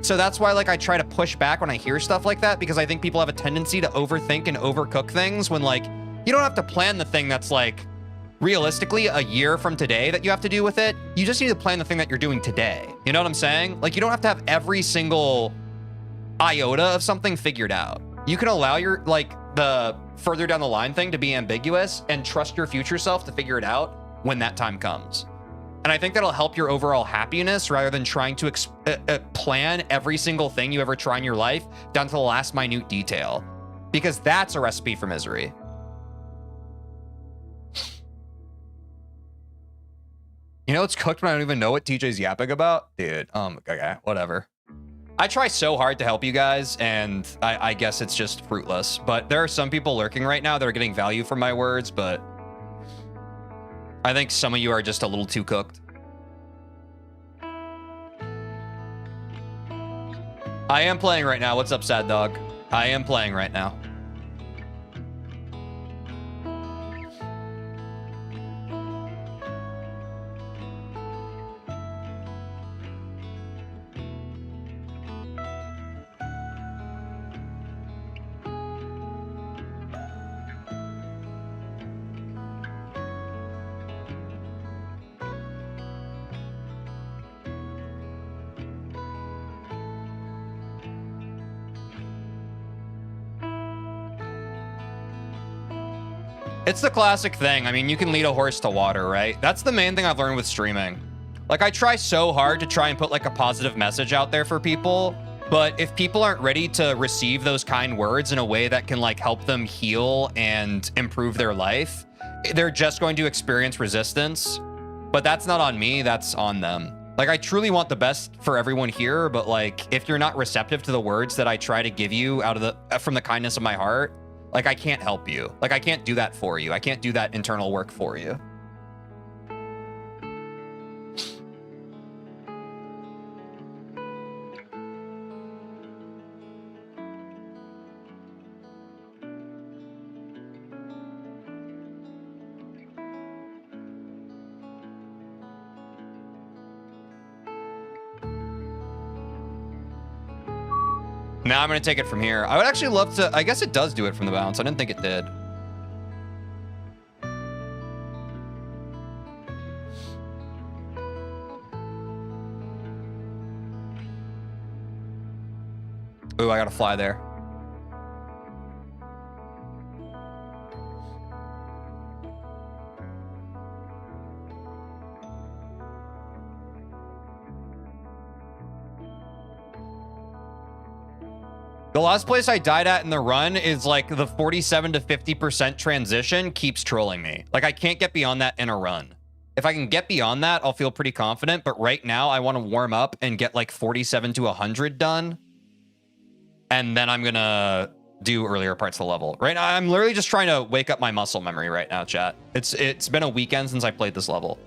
So that's why like I try to push back when I hear stuff like that because I think people have a tendency to overthink and overcook things when like you don't have to plan the thing that's like realistically a year from today that you have to do with it. You just need to plan the thing that you're doing today. You know what I'm saying? Like you don't have to have every single iota of something figured out. You can allow your like the further down the line thing to be ambiguous and trust your future self to figure it out when that time comes. And I think that'll help your overall happiness rather than trying to plan every single thing you ever try in your life down to the last minute detail, because that's a recipe for misery. You know, it's cooked when I don't even know what TJ's yapping about. Dude, okay, whatever. I try so hard to help you guys, and I guess it's just fruitless. But there are some people lurking right now that are getting value from my words, but I think some of you are just a little too cooked. I am playing right now. What's up, Sad Dog? I am playing right now. It's the classic thing. I mean, you can lead a horse to water, right? That's the main thing I've learned with streaming. Like, I try so hard to try and put like a positive message out there for people, but if people aren't ready to receive those kind words in a way that can like help them heal and improve their life, they're just going to experience resistance. But that's not on me, that's on them. Like, I truly want the best for everyone here, but like, if you're not receptive to the words that I try to give you out of from the kindness of my heart, like, I can't help you. Like, I can't do that for you. I can't do that internal work for you. Now I'm going to take it from here. I would actually love to... I guess it does do it from the bounce. I didn't think it did. Ooh, I got to fly there. The last place I died at in the run is like the 47 to 50% transition keeps trolling me. Like I can't get beyond that in a run. If I can get beyond that, I'll feel pretty confident. But right now I want to warm up and get like 47 to 100 done. And then I'm going to do earlier parts of the level. Right now, I'm literally just trying to wake up my muscle memory right now, chat. It's been a weekend since I played this level.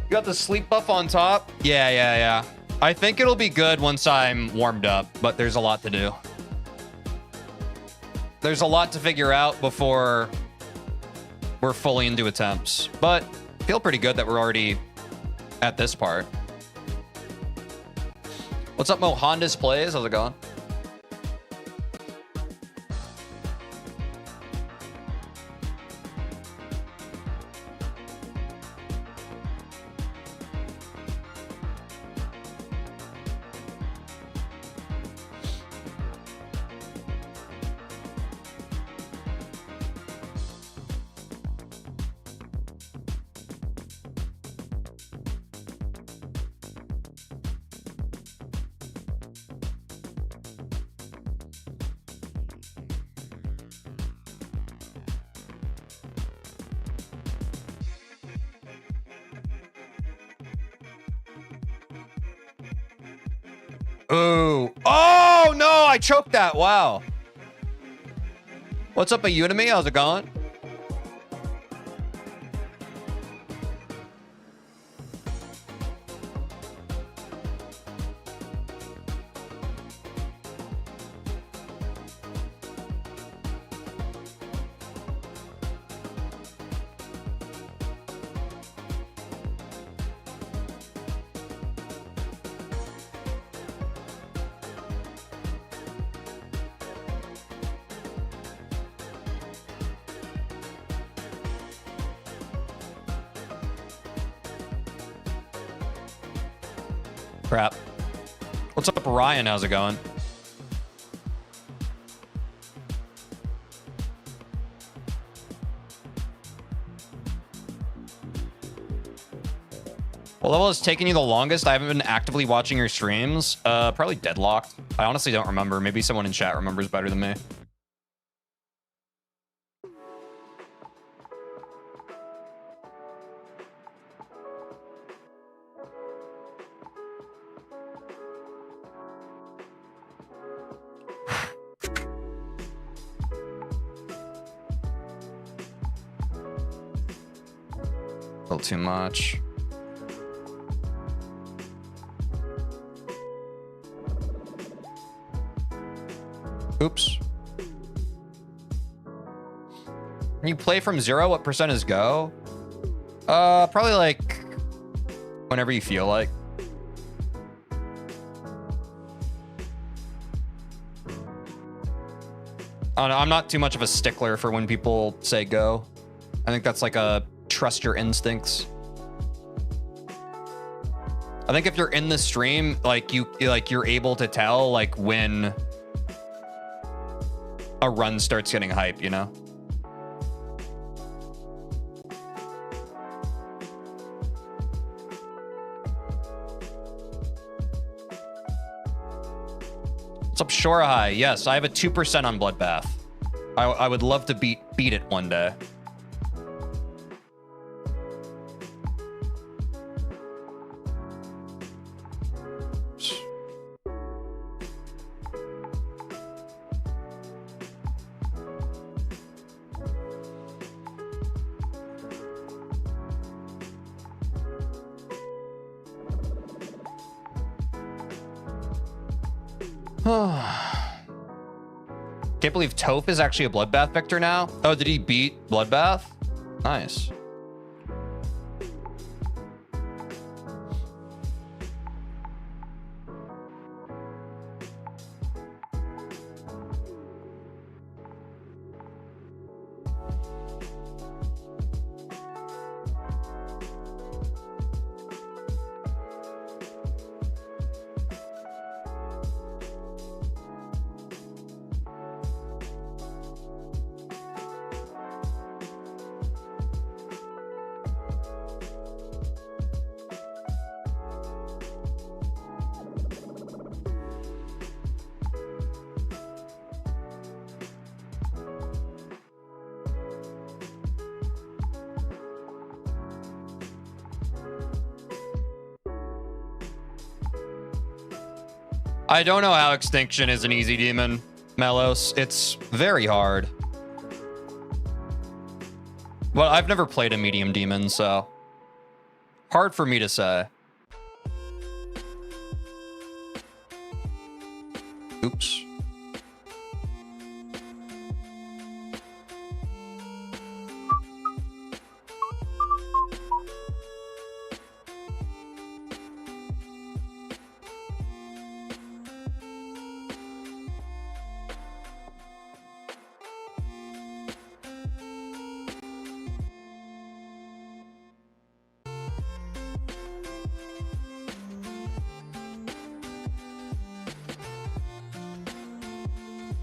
You got the sleep buff on top? Yeah. I think it'll be good once I'm warmed up, but there's a lot to do. There's a lot to figure out before we're fully into attempts, but feel pretty good that we're already at this part. What's up, Mo Honda's Plays? How's it going? Ooh. Oh, no, I choked that. Wow. What's up, a Unimi? How's it going? Crap. What's up, Ryan? How's it going? What level is taking you the longest? I haven't been actively watching your streams. Probably Deadlocked. I honestly don't remember. Maybe someone in chat remembers better than me. A little too much. Oops. Can you play from 0? What percent is go? Probably like whenever you feel like. I don't know, I'm not too much of a stickler for when people say go. I think that's like a trust your instincts. I think if you're in the stream, like you're able to tell like when a run starts getting hype, you know? What's up, Shorahai? Yes, I have a 2% on Bloodbath. I would love to beat it one day. Can't believe Toph is actually a Bloodbath victor now. Oh, did he beat Bloodbath? Nice. I don't know how Extinction is an easy demon, Melos. It's very hard. Well, I've never played a medium demon, so hard for me to say. Oops.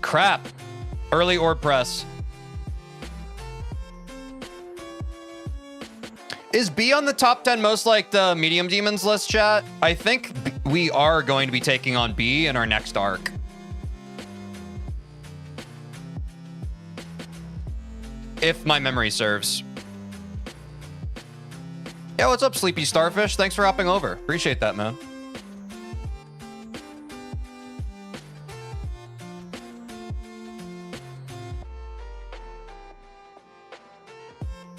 Crap. Early orb press. Is B on the top 10 most like the medium demons list, chat? I think we are going to be taking on B in our next arc. If my memory serves. Yeah, what's up, Sleepy Starfish? Thanks for hopping over. Appreciate that, man.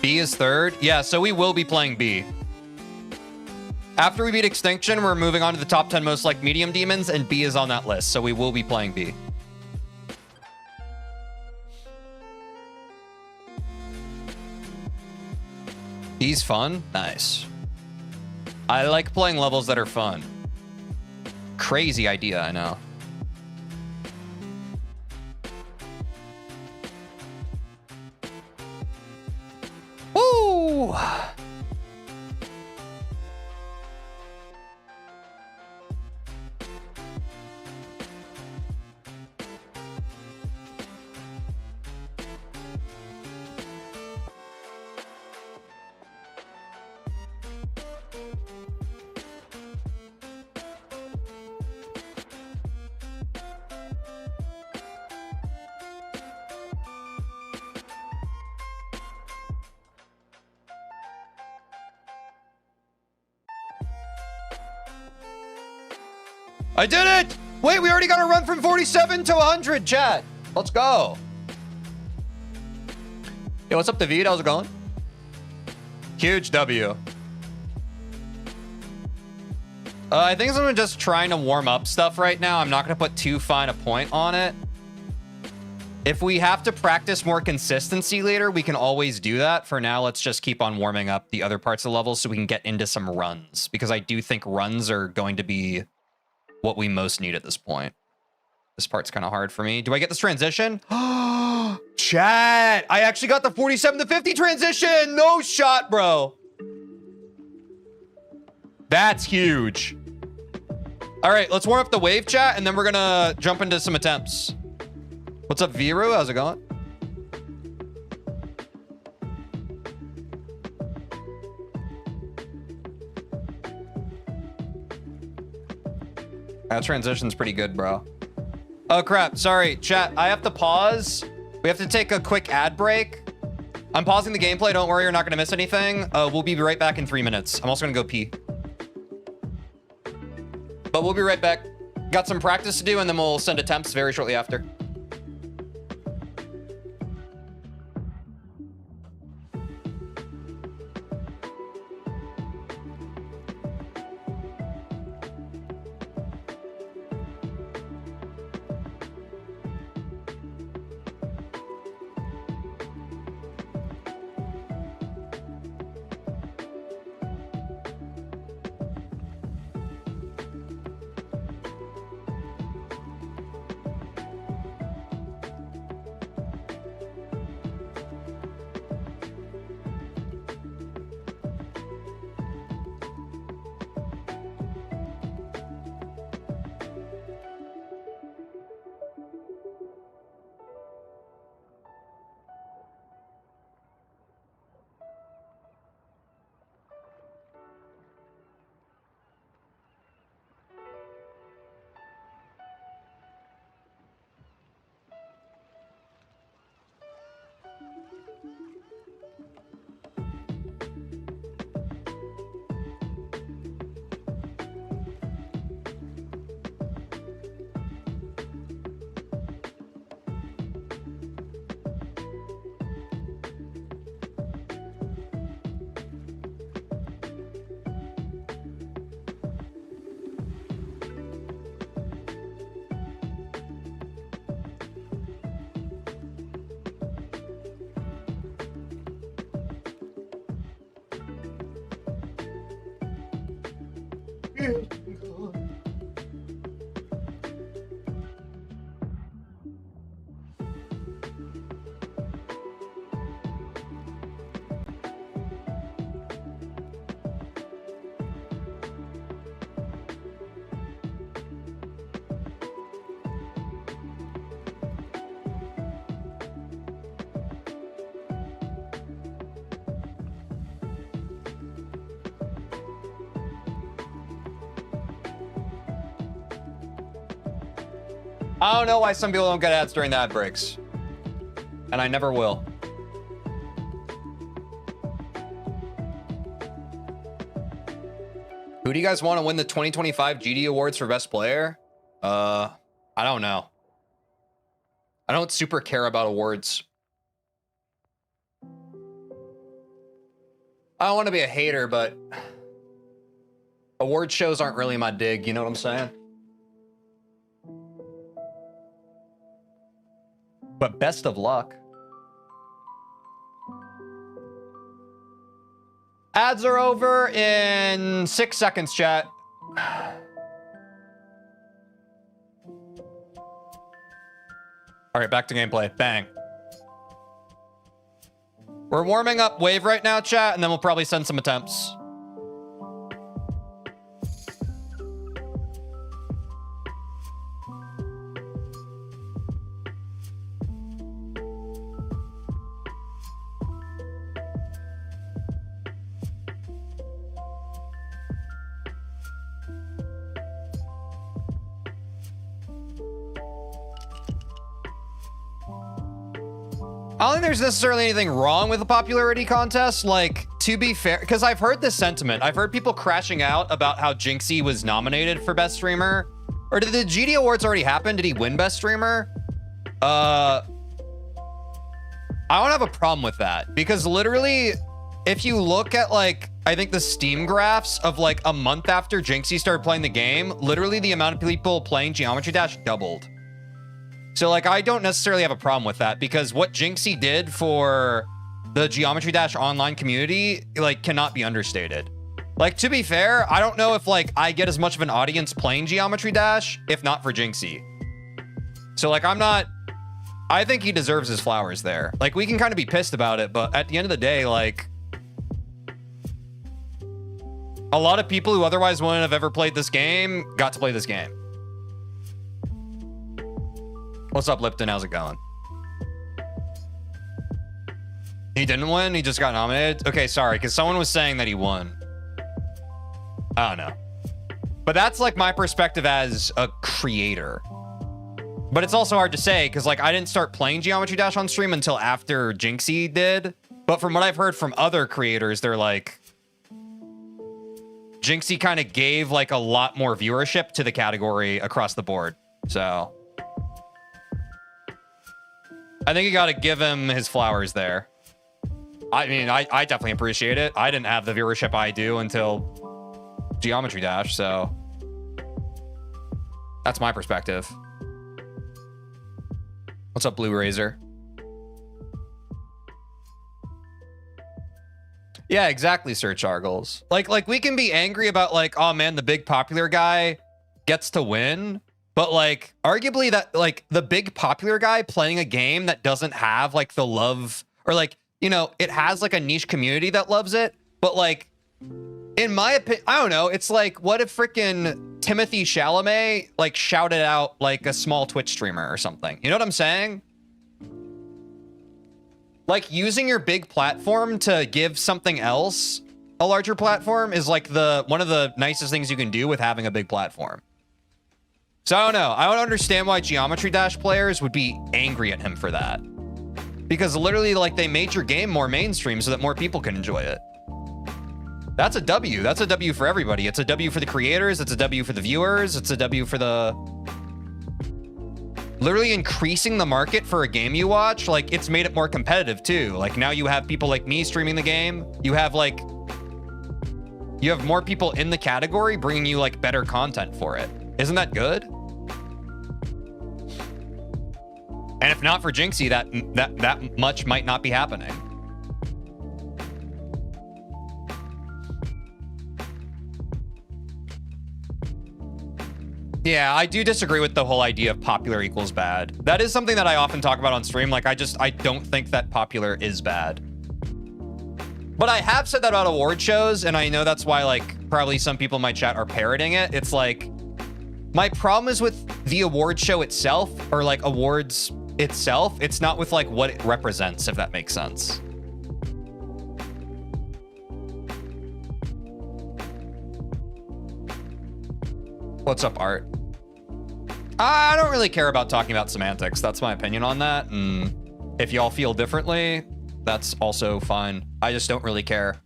B is third? Yeah, so we will be playing B. After we beat Extinction, we're moving on to the top 10 most like medium demons, and B is on that list, so we will be playing B. B's fun? Nice. I like playing levels that are fun. Crazy idea, I know. Woo! I did it! Wait, we already got a run from 47 to 100, chat. Let's go. Yo, what's up, David? How's it going? Huge W. I think I'm just trying to warm up stuff right now. I'm not going to put too fine a point on it. If we have to practice more consistency later, we can always do that. For now, let's just keep on warming up the other parts of the level so we can get into some runs. Because I do think runs are going to be what we most need at this point. This part's kind of hard for me. Do I get this transition? Chat! I actually got the 47 to 50 transition! No shot, bro! That's huge. All right, let's warm up the wave, chat, and then we're gonna jump into some attempts. What's up, Viru? How's it going? That transition's pretty good, bro. Oh, crap. Sorry, chat. I have to pause. We have to take a quick ad break. I'm pausing the gameplay. Don't worry, you're not going to miss anything. We'll be right back in 3 minutes. I'm also going to go pee. But we'll be right back. Got some practice to do, and then we'll send attempts very shortly after. I don't know why some people don't get ads during the ad breaks. And I never will. Who do you guys want to win the 2025 GD Awards for Best Player? I don't know. I don't super care about awards. I don't want to be a hater, but award shows aren't really my dig, you know what I'm saying? But best of luck. Ads are over in 6 seconds, chat. All right, back to gameplay. Bang. We're warming up wave right now, chat, and then we'll probably send some attempts. I don't think there's necessarily anything wrong with a popularity contest. Like, to be fair, because I've heard this sentiment. I've heard people crashing out about how Jinxie was nominated for Best Streamer. Or did the GD Awards already happen? Did he win Best Streamer? I don't have a problem with that. Because literally, if you look at, like, I think the Steam graphs of, like, a month after Jinxie started playing the game, literally the amount of people playing Geometry Dash doubled. So, like, I don't necessarily have a problem with that because what Jinxie did for the Geometry Dash online community, like, cannot be understated. Like, to be fair, I don't know if, like, I get as much of an audience playing Geometry Dash if not for Jinxie. So, like, I think he deserves his flowers there. Like, we can kind of be pissed about it, but at the end of the day, like, a lot of people who otherwise wouldn't have ever played this game got to play this game. What's up, Lipton? How's it going? He didn't win? He just got nominated? Okay, sorry, because someone was saying that he won. I don't know. But that's, like, my perspective as a creator. But it's also hard to say, because, like, I didn't start playing Geometry Dash on stream until after Jinxie did. But from what I've heard from other creators, they're like... Jinxie kind of gave, like, a lot more viewership to the category across the board. So... I think you got to give him his flowers there. I mean, I definitely appreciate it. I didn't have the viewership I do until Geometry Dash, so that's my perspective. What's up, Blue Razor? Yeah, exactly, Sir Chargles. Like we can be angry about, like, oh man, the big popular guy gets to win. But, like, arguably that, like, the big popular guy playing a game that doesn't have, like, the love, or, like, you know, it has, like, a niche community that loves it. But, like, in my opinion, I don't know. It's like, what if freaking Timothy Chalamet, like, shouted out, like, a small Twitch streamer or something? You know what I'm saying? Like, using your big platform to give something else a larger platform is, like, one of the nicest things you can do with having a big platform. So I don't know. I don't understand why Geometry Dash players would be angry at him for that. Because literally, like, they made your game more mainstream so that more people can enjoy it. That's a W. That's a W for everybody. It's a W for the creators. It's a W for the viewers. It's a W for the... Literally increasing the market for a game you watch. Like, it's made it more competitive, too. Like, now you have people like me streaming the game. You have, like... You have more people in the category bringing you, like, better content for it. Isn't that good? And if not for Jinxie, that much might not be happening. Yeah, I do disagree with the whole idea of popular equals bad. That is something that I often talk about on stream. Like, I don't think that popular is bad. But I have said that about award shows, and I know that's why, like, probably some people in my chat are parroting it. It's like, my problem is with the award show itself, or like awards itself. It's not with like what it represents, if that makes sense. What's up, Art? I don't really care about talking about semantics. That's my opinion on that. And if y'all feel differently, that's also fine. I just don't really care.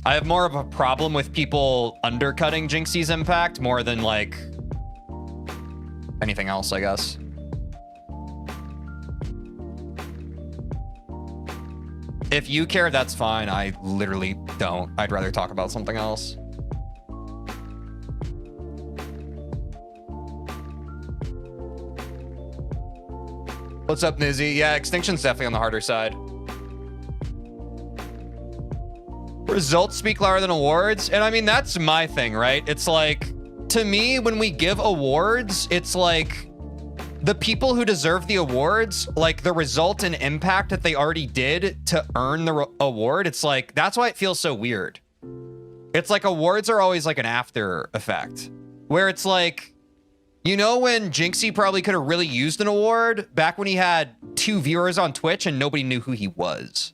I have more of a problem with people undercutting Jinxie's impact more than like anything else, I guess. If you care, that's fine. I literally don't. I'd rather talk about something else. What's up, Nizzy? Yeah, Extinction's definitely on the harder side. Results speak louder than awards. And I mean, that's my thing, right? It's like, to me, when we give awards, it's like the people who deserve the awards, like the result and impact that they already did to earn the award. It's like, that's why it feels so weird. It's like awards are always like an after effect where it's like, you know, when Jinxie probably could have really used an award back when he had 2 viewers on Twitch and nobody knew who he was.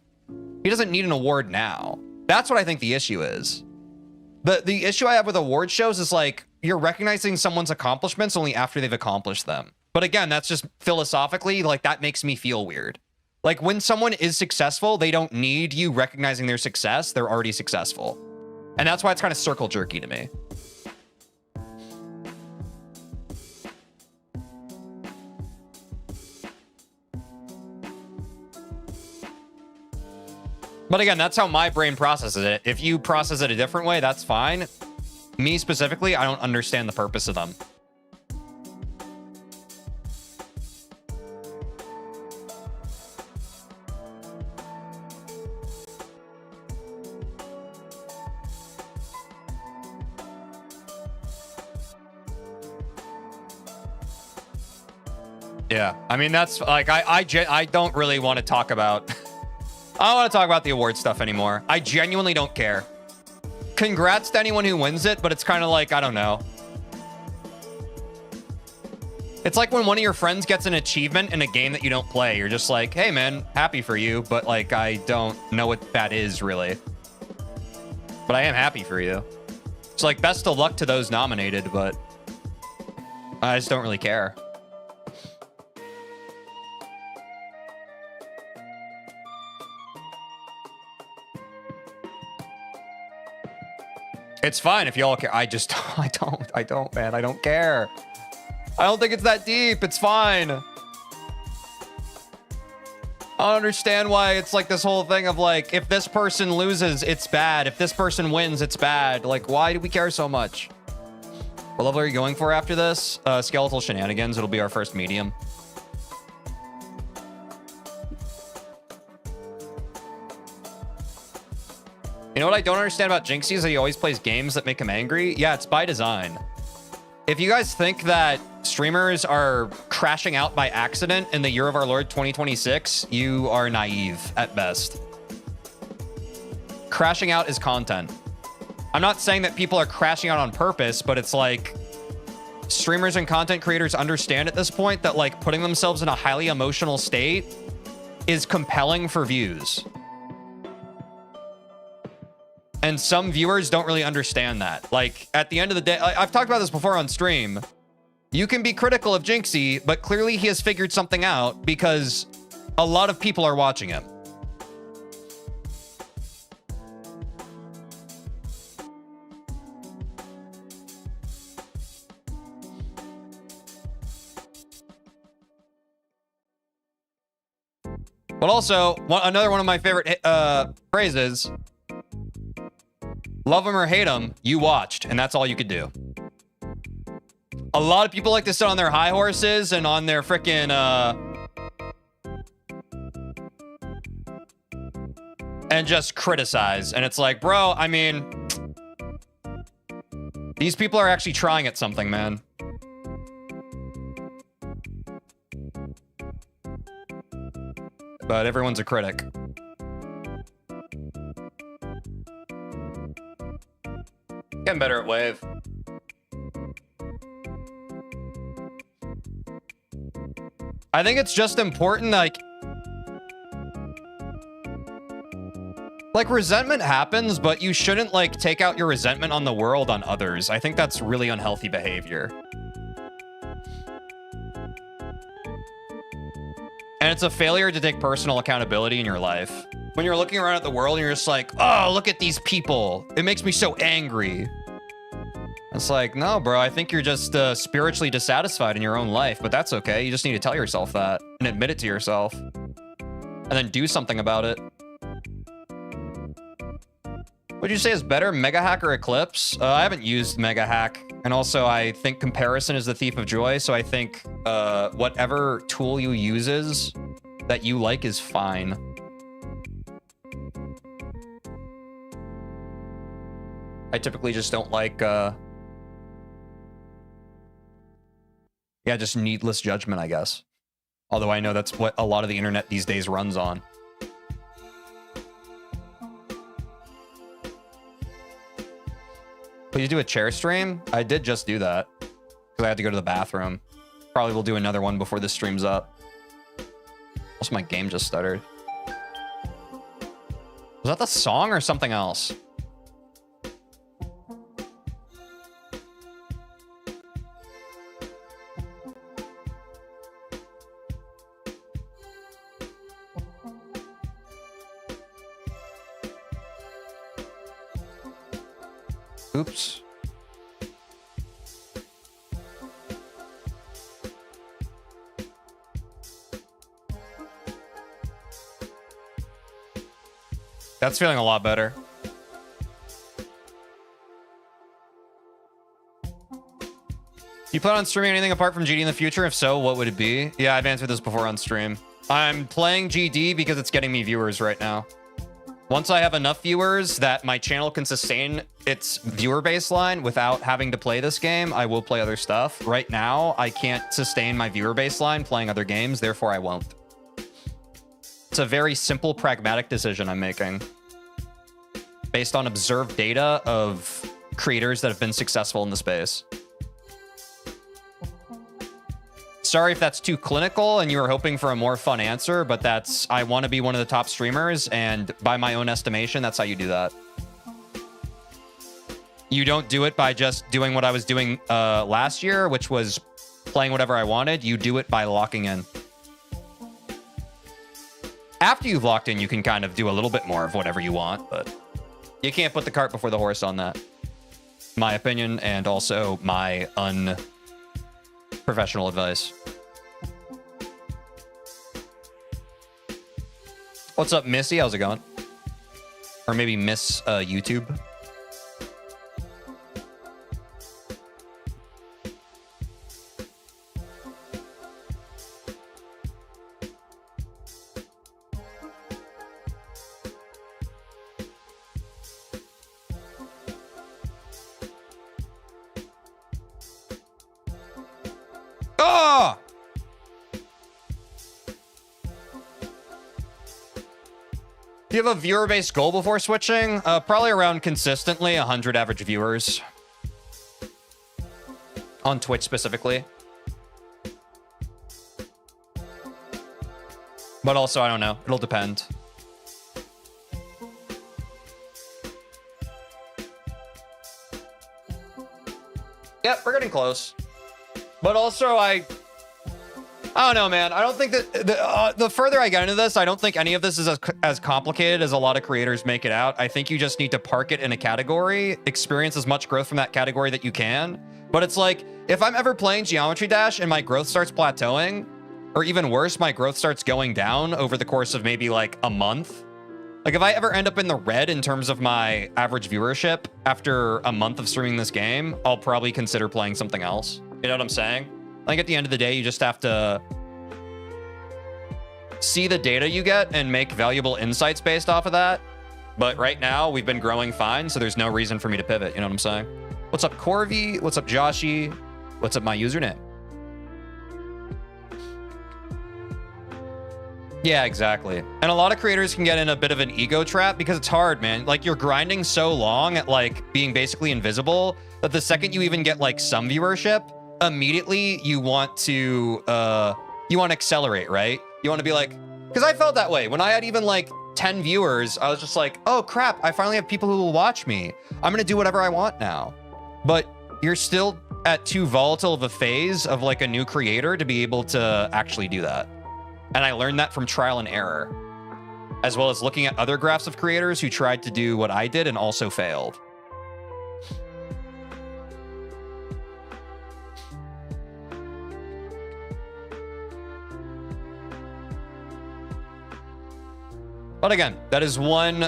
He doesn't need an award now. That's what I think the issue is. The issue I have with award shows is like, you're recognizing someone's accomplishments only after they've accomplished them. But again, that's just philosophically, like that makes me feel weird. Like when someone is successful, they don't need you recognizing their success. They're already successful. And that's why it's kind of circle jerky to me. But again, that's how my brain processes it. If you process it a different way, that's fine. Me specifically, I don't understand the purpose of them. Yeah, I mean, that's like, I don't really want to talk about... I don't want to talk about the award stuff anymore. I genuinely don't care. Congrats to anyone who wins it, but it's kind of like, I don't know. It's like when one of your friends gets an achievement in a game that you don't play. You're just like, hey man, happy for you, but like, I don't know what that is really. But I am happy for you. It's like, best of luck to those nominated, but I just don't really care. It's fine if y'all care. I don't, man. I don't care. I don't think it's that deep. It's fine. I don't understand why it's like this whole thing of like, if this person loses, it's bad. If this person wins, it's bad. Like, why do we care so much? What level are you going for after this? Skeletal Shenanigans. It'll be our first medium. You know what I don't understand about Jinxie is that he always plays games that make him angry. Yeah, it's by design. If you guys think that streamers are crashing out by accident in the year of our Lord 2026, you are naive at best. Crashing out is content. I'm not saying that people are crashing out on purpose, but it's like streamers and content creators understand at this point that like putting themselves in a highly emotional state is compelling for views. And some viewers don't really understand that. Like, at the end of the day, I've talked about this before on stream. You can be critical of Jinxie, but clearly he has figured something out because a lot of people are watching him. But also, another one of my favorite phrases... Love him or hate him, you watched, and that's all you could do. A lot of people like to sit on their high horses and on their frickin' and just criticize. And it's like, bro, I mean, These people are actually trying at something, man. But everyone's a critic. Getting better at wave. I think it's just important, like resentment happens, but you shouldn't like take out your resentment on the world on others. I think that's really unhealthy behavior. And it's a failure to take personal accountability in your life. When you're looking around at the world and you're just like, oh, look at these people. It makes me so angry. It's like, no, bro, I think you're just spiritually dissatisfied in your own life, but that's okay. You just need to tell yourself that and admit it to yourself and then do something about it. Would you say is better, Mega Hack or Eclipse? I haven't used Mega Hack. And also, I think comparison is the thief of joy. So I think whatever tool you uses that you like is fine. I typically just don't like, yeah, just needless judgment, I guess. Although I know that's what a lot of the internet these days runs on. Will you do a chair stream? I did just do that because I had to go to the bathroom. Probably will do another one before this stream's up. Also, my game just stuttered. Was that the song or something else? Oops. That's feeling a lot better. You plan on streaming anything apart from GD in the future? If so, what would it be? Yeah, I've answered this before on stream. I'm playing GD because it's getting me viewers right now. Once I have enough viewers that my channel can sustain its viewer baseline without having to play this game, I will play other stuff. Right now, I can't sustain my viewer baseline playing other games, therefore I won't. It's a very simple, pragmatic decision I'm making based on observed data of creators that have been successful in the space. Sorry if that's too clinical and you were hoping for a more fun answer, but that's, I want to be one of the top streamers, and by my own estimation, that's how you do that. You don't do it by just doing what I was doing last year, which was playing whatever I wanted. You do it by locking in. After you've locked in, you can kind of do a little bit more of whatever you want, but you can't put the cart before the horse on that. My opinion, and also my unprofessional advice. What's up, Missy? How's it going? Or maybe Miss YouTube. Oh! Do you have a viewer-based goal before switching? Probably around consistently 100 average viewers. On Twitch specifically. But also, I don't know. It'll depend. Yep, we're getting close. But also, I don't know, man. I don't think that the further I get into this, I don't think any of this is as complicated as a lot of creators make it out. I think you just need to park it in a category, experience as much growth from that category that you can. But it's like, if I'm ever playing Geometry Dash and my growth starts plateauing, or even worse, my growth starts going down over the course of maybe like a month. Like if I ever end up in the red in terms of my average viewership after a month of streaming this game, I'll probably consider playing something else. You know what I'm saying? I think at the end of the day, you just have to see the data you get and make valuable insights based off of that. But right now, we've been growing fine, so there's no reason for me to pivot. You know what I'm saying? What's up, Corvy? What's up, Joshy? What's up, my username? Yeah, exactly. And a lot of creators can get in a bit of an ego trap because it's hard, man. Like, you're grinding so long at, like, being basically invisible that the second you even get, like, some viewership, immediately you want to accelerate, right? You want to be like, because I felt that way. When I had even, like, 10 viewers, I was just like, oh, crap, I finally have people who will watch me. I'm going to do whatever I want now. But you're still at too volatile of a phase of, like, a new creator to be able to actually do that. And I learned that from trial and error, as well as looking at other graphs of creators who tried to do what I did and also failed. But again, that is one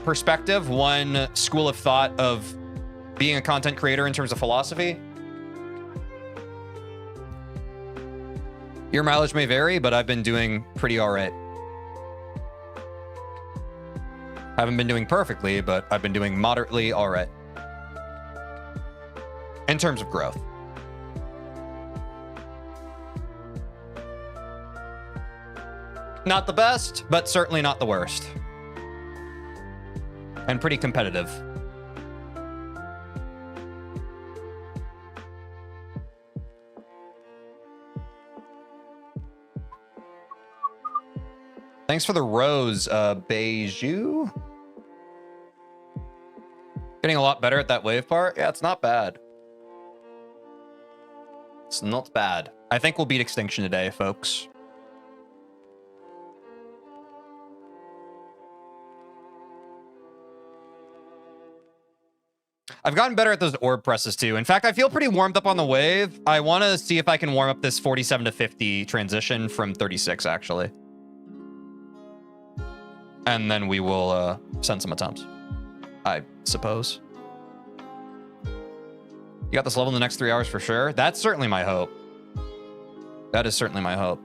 perspective, one school of thought of being a content creator in terms of philosophy. Your mileage may vary, but I've been doing pretty all right. Haven't been doing perfectly, but I've been doing moderately all right. In terms of growth. Not the best, but certainly not the worst. And pretty competitive. Thanks for the rose, Beiju. Getting a lot better at that wave part. Yeah, it's not bad. It's not bad. I think we'll beat Extinction today, folks. I've gotten better at those orb presses too. In fact, I feel pretty warmed up on the wave. I want to see if I can warm up this 47 to 50 transition from 36, actually. And then we will send some attempts, I suppose. You got this level in the next 3 hours for sure. That's certainly my hope. That is certainly my hope.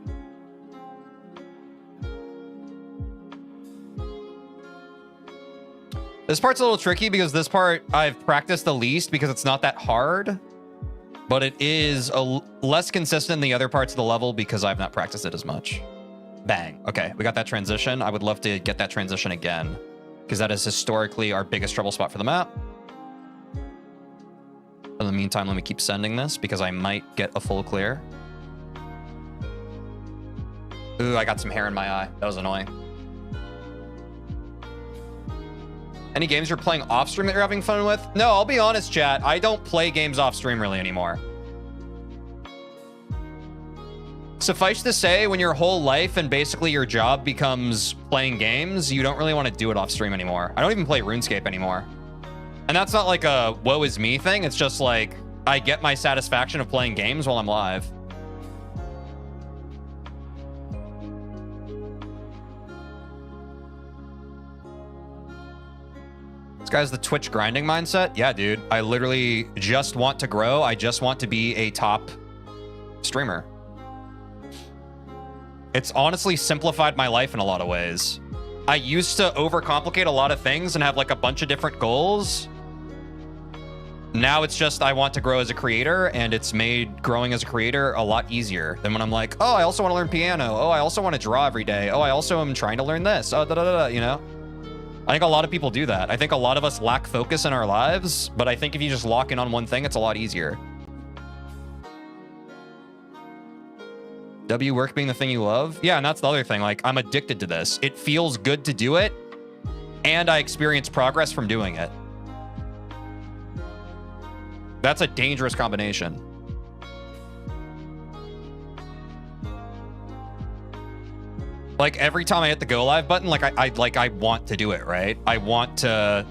This part's a little tricky because this part I've practiced the least because it's not that hard, but it is less consistent than the other parts of the level because I've not practiced it as much. Bang. Okay, we got that transition. I would love to get that transition again because that is historically our biggest trouble spot for the map. In the meantime, let me keep sending this because I might get a full clear. Ooh, I got some hair in my eye. That was annoying. Any games you're playing off stream that you're having fun with? No, I'll be honest, chat. I don't play games off stream really anymore. Suffice to say, when your whole life and basically your job becomes playing games, you don't really want to do it off stream anymore. I don't even play RuneScape anymore. And that's not like a woe is me thing. It's just like I get my satisfaction of playing games while I'm live. This guy's the Twitch grinding mindset. Yeah, dude. I literally just want to grow. I just want to be a top streamer. It's honestly simplified my life in a lot of ways. I used to overcomplicate a lot of things and have like a bunch of different goals. Now it's just I want to grow as a creator, and it's made growing as a creator a lot easier than when I'm like, oh, I also want to learn piano. Oh, I also want to draw every day. Oh, I also am trying to learn this. Oh, you know? I think a lot of people do that. I think a lot of us lack focus in our lives, but I think if you just lock in on one thing, it's a lot easier. W work being the thing you love? Yeah, and that's the other thing. Like, I'm addicted to this. It feels good to do it, and I experience progress from doing it. That's a dangerous combination. Like, every time I hit the go live button, like I want to do it, right? I want to.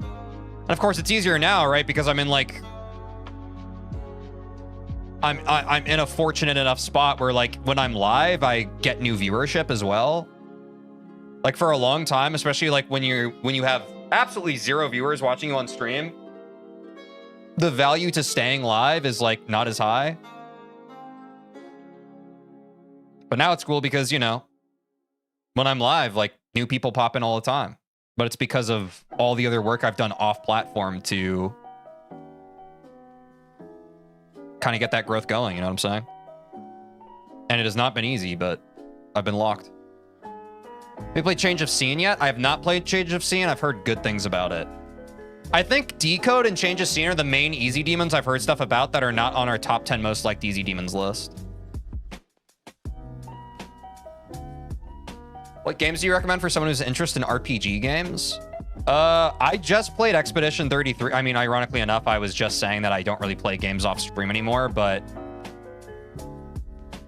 And of course, it's easier now, right? Because I'm in like I'm in a fortunate enough spot where like when I'm live, I get new viewership as well. Like for a long time, especially like when you have absolutely zero viewers watching you on stream, the value to staying live is like not as high. But now it's cool because, you know, when I'm live, like new people pop in all the time. But it's because of all the other work I've done off platform to kind of get that growth going, you know what I'm saying? And it has not been easy, but I've been locked. Have you played Change of Scene yet? I have not played Change of Scene. I've heard good things about it. I think Decode and Change of Scene are the main easy demons I've heard stuff about that are not on our top 10 most liked easy demons list. What games do you recommend for someone who's interested in RPG games? I just played Expedition 33. I mean, ironically enough, I was just saying that I don't really play games off stream anymore, but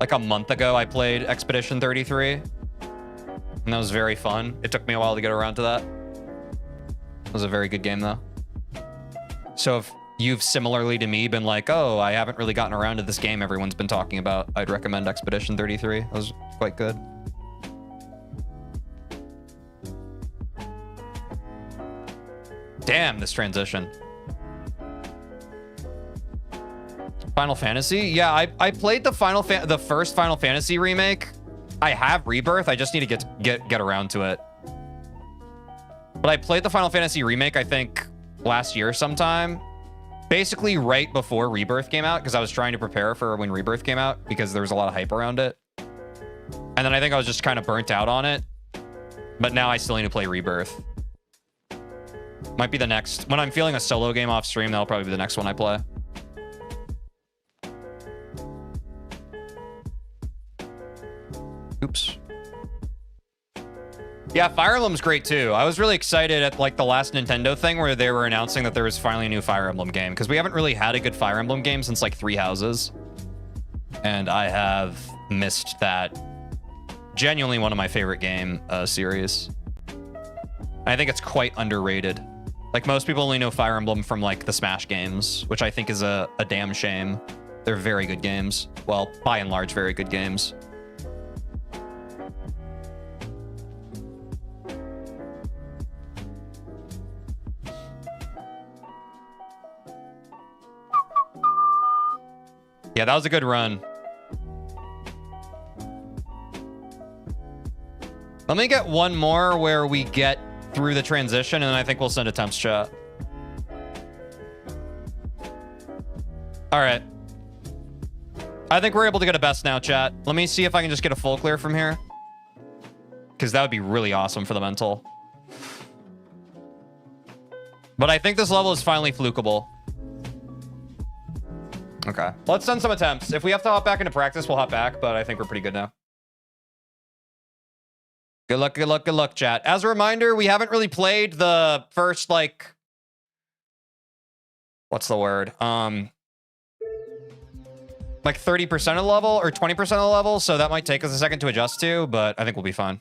like a month ago, I played Expedition 33, and that was very fun. It took me a while to get around to that. It was a very good game, though. So if you've similarly to me been like, oh, I haven't really gotten around to this game everyone's been talking about, I'd recommend Expedition 33. It was quite good. Damn, this transition. Final Fantasy? Yeah, I played the first Final Fantasy remake. I have Rebirth. I just need to get around to it. But I played the Final Fantasy remake, I think, last year sometime. Basically right before Rebirth came out, because I was trying to prepare for when Rebirth came out, because there was a lot of hype around it. And then I think I was just kind of burnt out on it. But now I still need to play Rebirth. Might be the next. When I'm feeling a solo game off stream, that'll probably be the next one I play. Oops. Yeah, Fire Emblem's great too. I was really excited at like the last Nintendo thing where they were announcing that there was finally a new Fire Emblem game, because we haven't really had a good Fire Emblem game since like Three Houses. And I have missed that. Genuinely one of my favorite game series. I think it's quite underrated. Like, most people only know Fire Emblem from, like, the Smash games, which I think is a damn shame. They're very good games. Well, by and large, very good games. Yeah, that was a good run. Let me get one more where we get through the transition, and then I think we'll send attempts chat. All right. I think we're able to get a best now, chat. Let me see if I can just get a full clear from here, because that would be really awesome for the mental. But I think this level is finally flukable. Okay. Let's send some attempts. If we have to hop back into practice, we'll hop back, but I think we're pretty good now. Good luck, good luck, good luck, chat. As a reminder, we haven't really played the first, like... What's the word? Like 30% of the level or 20% of the level, so that might take us a second to adjust to, but I think we'll be fine.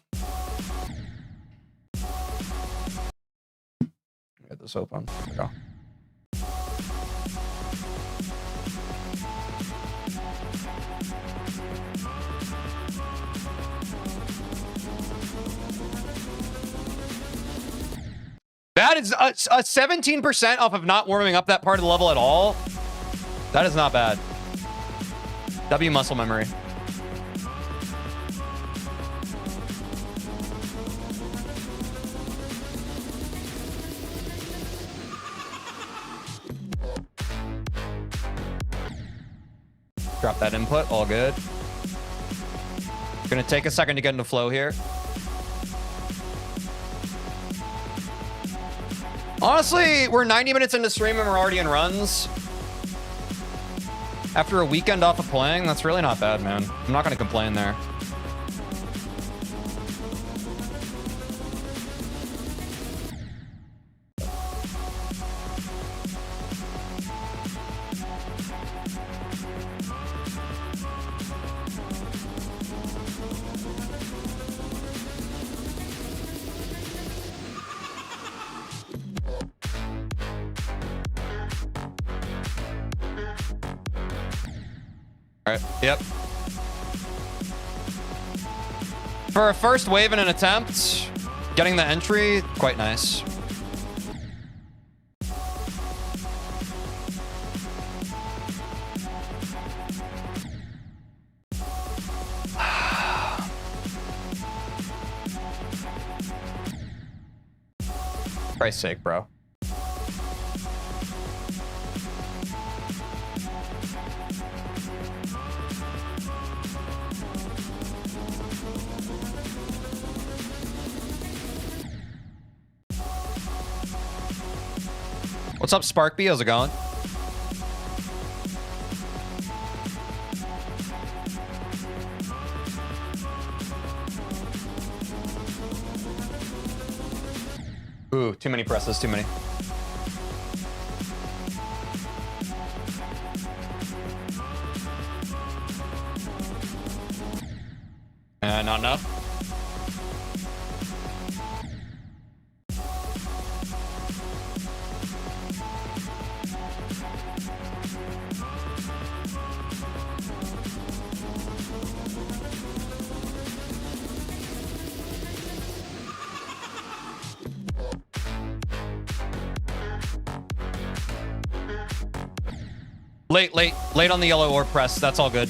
Get this open. There we go. That is a 17% off of not warming up that part of the level at all. That is not bad. W muscle memory. Drop that input, all good. Gonna take a second to get into flow here. Honestly, we're 90 minutes into stream and we're already in runs. After a weekend off of playing, that's really not bad, man. I'm not gonna complain there. All right, yep. For a first wave in an attempt, getting the entry, quite nice. Christ's sake, bro. What's up, Sparkby? How's it going? Ooh, too many presses, too many. Not enough. Late on the yellow orb press. That's all good.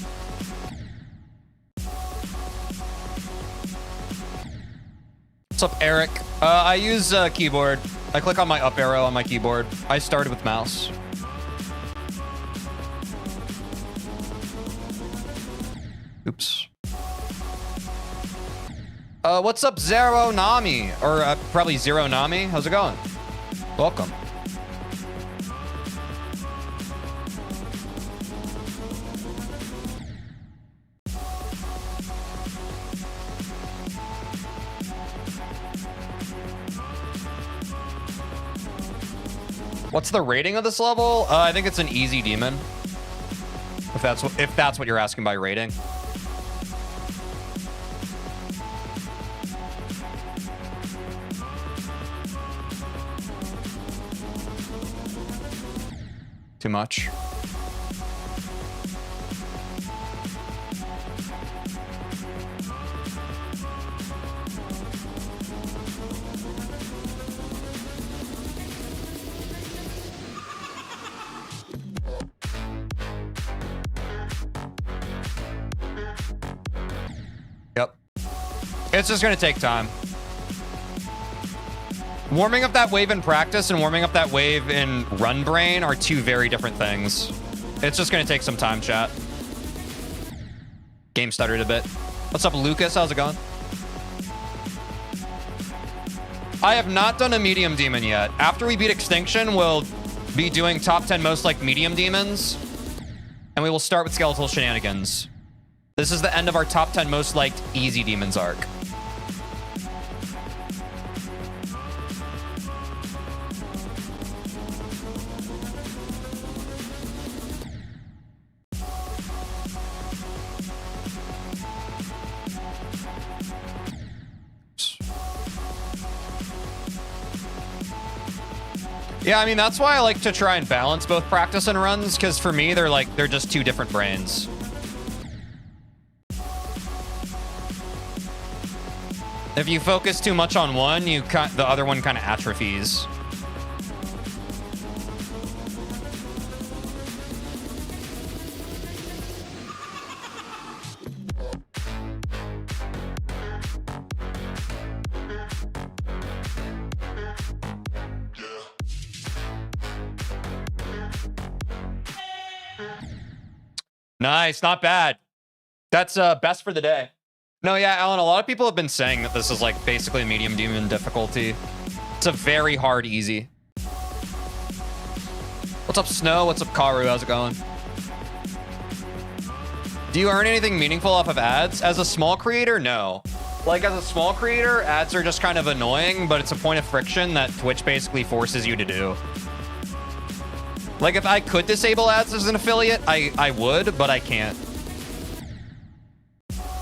What's up, Eric? I use keyboard. I click on my up arrow on my keyboard. I started with mouse. Oops. What's up, Zero Nami? Or probably Zero Nami. How's it going? Welcome. What's the rating of this level? I think it's an easy demon. If that's what you're asking by rating. Too much. Yep. It's just going to take time. Warming up that wave in practice and warming up that wave in Run Brain are two very different things. It's just going to take some time, chat. Game stuttered a bit. What's up, Lucas? How's it going? I have not done a medium demon yet. After we beat Extinction, we'll be doing top 10 most liked medium demons. And we will start with Skeletal Shenanigans. This is the end of our top 10 most liked easy demons arc. Yeah, I mean, that's why I like to try and balance both practice and runs, because for me, they're just two different brains. If you focus too much on one, the other one kind of atrophies. Nice, not bad. That's best for the day. No, yeah, Alan, a lot of people have been saying that this is like basically medium demon difficulty. It's a very hard easy. What's up, Snow? What's up, Karu? How's it going? Do you earn anything meaningful off of ads? As a small creator, no. Like, as a small creator, ads are just kind of annoying, but it's a point of friction that Twitch basically forces you to do. Like, if I could disable ads as an affiliate, I would, but I can't.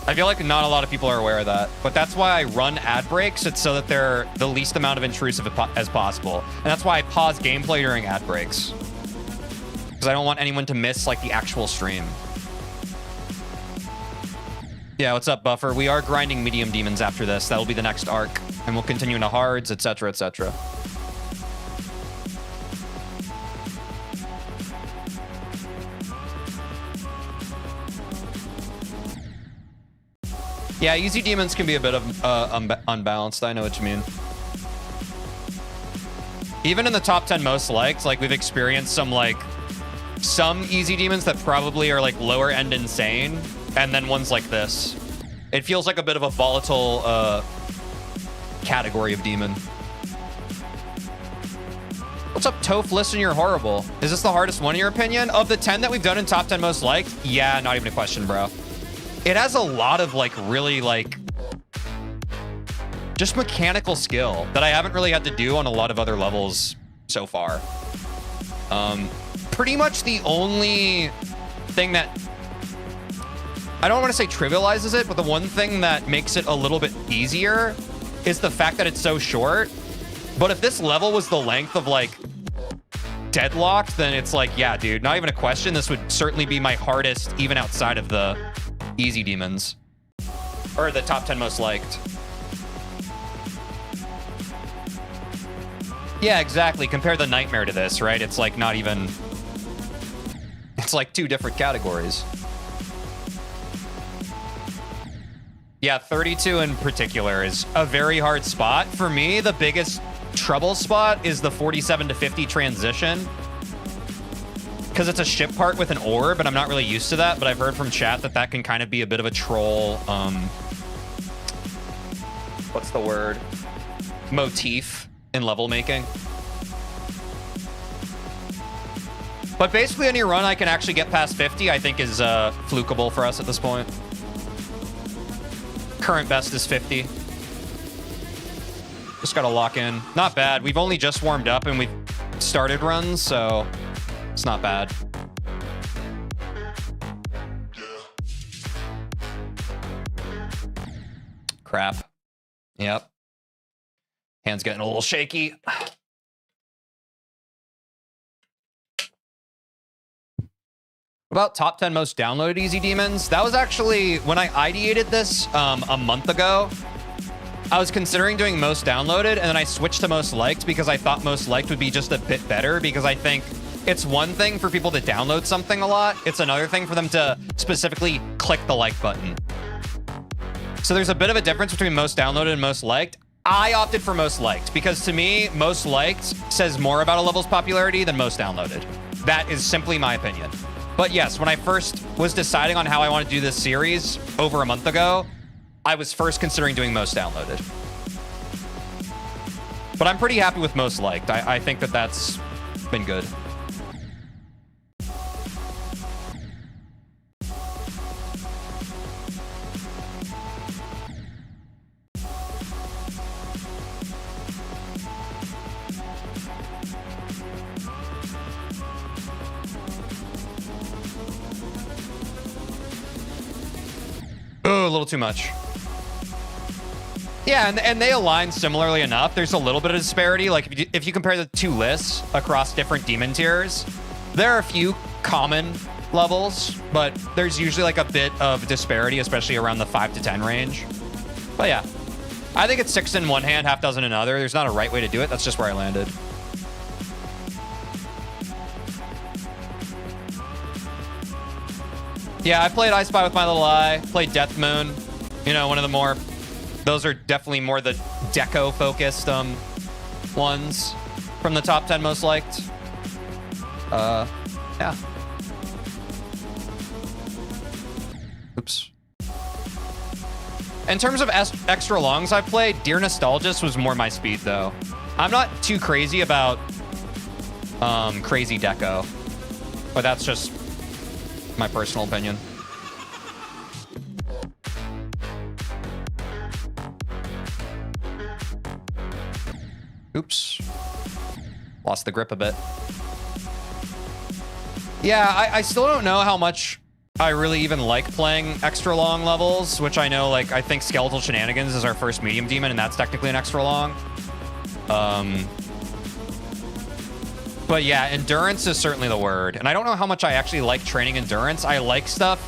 I feel like not a lot of people are aware of that, but that's why I run ad breaks. It's so that they're the least amount of intrusive as possible. And that's why I pause gameplay during ad breaks. Because I don't want anyone to miss, like, the actual stream. Yeah, what's up, Buffer? We are grinding medium demons after this. That'll be the next arc. And we'll continue into hards, etc., etc. Yeah, easy demons can be a bit of unbalanced. I know what you mean. Even in the top 10 most liked, like, we've experienced some easy demons that probably are like lower end insane, and then ones like this. It feels like a bit of a volatile category of demon. What's up, Toph? Listen, you're horrible. Is this the hardest one in your opinion? Of the 10 that we've done in top 10 most liked? Yeah, not even a question, bro. It has a lot of like really like just mechanical skill that I haven't really had to do on a lot of other levels so far. Pretty much the only thing that, I don't want to say trivializes it, but the one thing that makes it a little bit easier is the fact that it's so short. But if this level was the length of like Deadlocked, then it's like, yeah, dude, not even a question. This would certainly be my hardest, even outside of the easy demons. Or the top 10 most liked. Yeah, exactly. Compare the Nightmare to this, right? It's like not even... It's like two different categories. Yeah, 32 in particular is a very hard spot. For me, the biggest trouble spot is the 47 to 50 transition. Because it's a ship part with an orb, and I'm not really used to that, but I've heard from chat that that can kind of be a bit of a troll, what's the word? Motif in level making. But basically any run I can actually get past 50, I think is flukable for us at this point. Current best is 50. Just gotta lock in. Not bad. We've only just warmed up and we've started runs, so it's not bad. Crap. Yep. Hand's getting a little shaky. About top 10 most downloaded easy demons. That was actually when I ideated this a month ago. I was considering doing most downloaded, and then I switched to most liked because I thought most liked would be just a bit better, because I think it's one thing for people to download something a lot. It's another thing for them to specifically click the like button. So there's a bit of a difference between most downloaded and most liked. I opted for most liked because to me, most liked says more about a level's popularity than most downloaded. That is simply my opinion. But yes, when I first was deciding on how I want to do this series over a month ago, I was first considering doing most downloaded. But I'm pretty happy with most liked. I think that that's been good. Oh, a little too much. Yeah, and they align similarly enough. There's a little bit of disparity. Like, if you compare the two lists across different demon tiers, there are a few common levels, but there's usually like a bit of disparity, especially around the 5 to 10 range. But yeah, I think it's 6 in one hand, half dozen in another. There's not a right way to do it. That's just where I landed. Yeah, I played I Spy with My Little Eye, played Death Moon. You know, one of the more, those are definitely more the deco-focused ones from the top 10 most liked. Yeah. Oops. In terms of extra longs I've played, Dear Nostalgist was more my speed, though. I'm not too crazy about crazy deco, but that's just my personal opinion. Oops. Lost the grip a bit. Yeah, I still don't know how much I really even like playing extra long levels, which I know, like, I think Skeletal Shenanigans is our first medium demon, and that's technically an extra long. But yeah, endurance is certainly the word. And I don't know how much I actually like training endurance. I like stuff.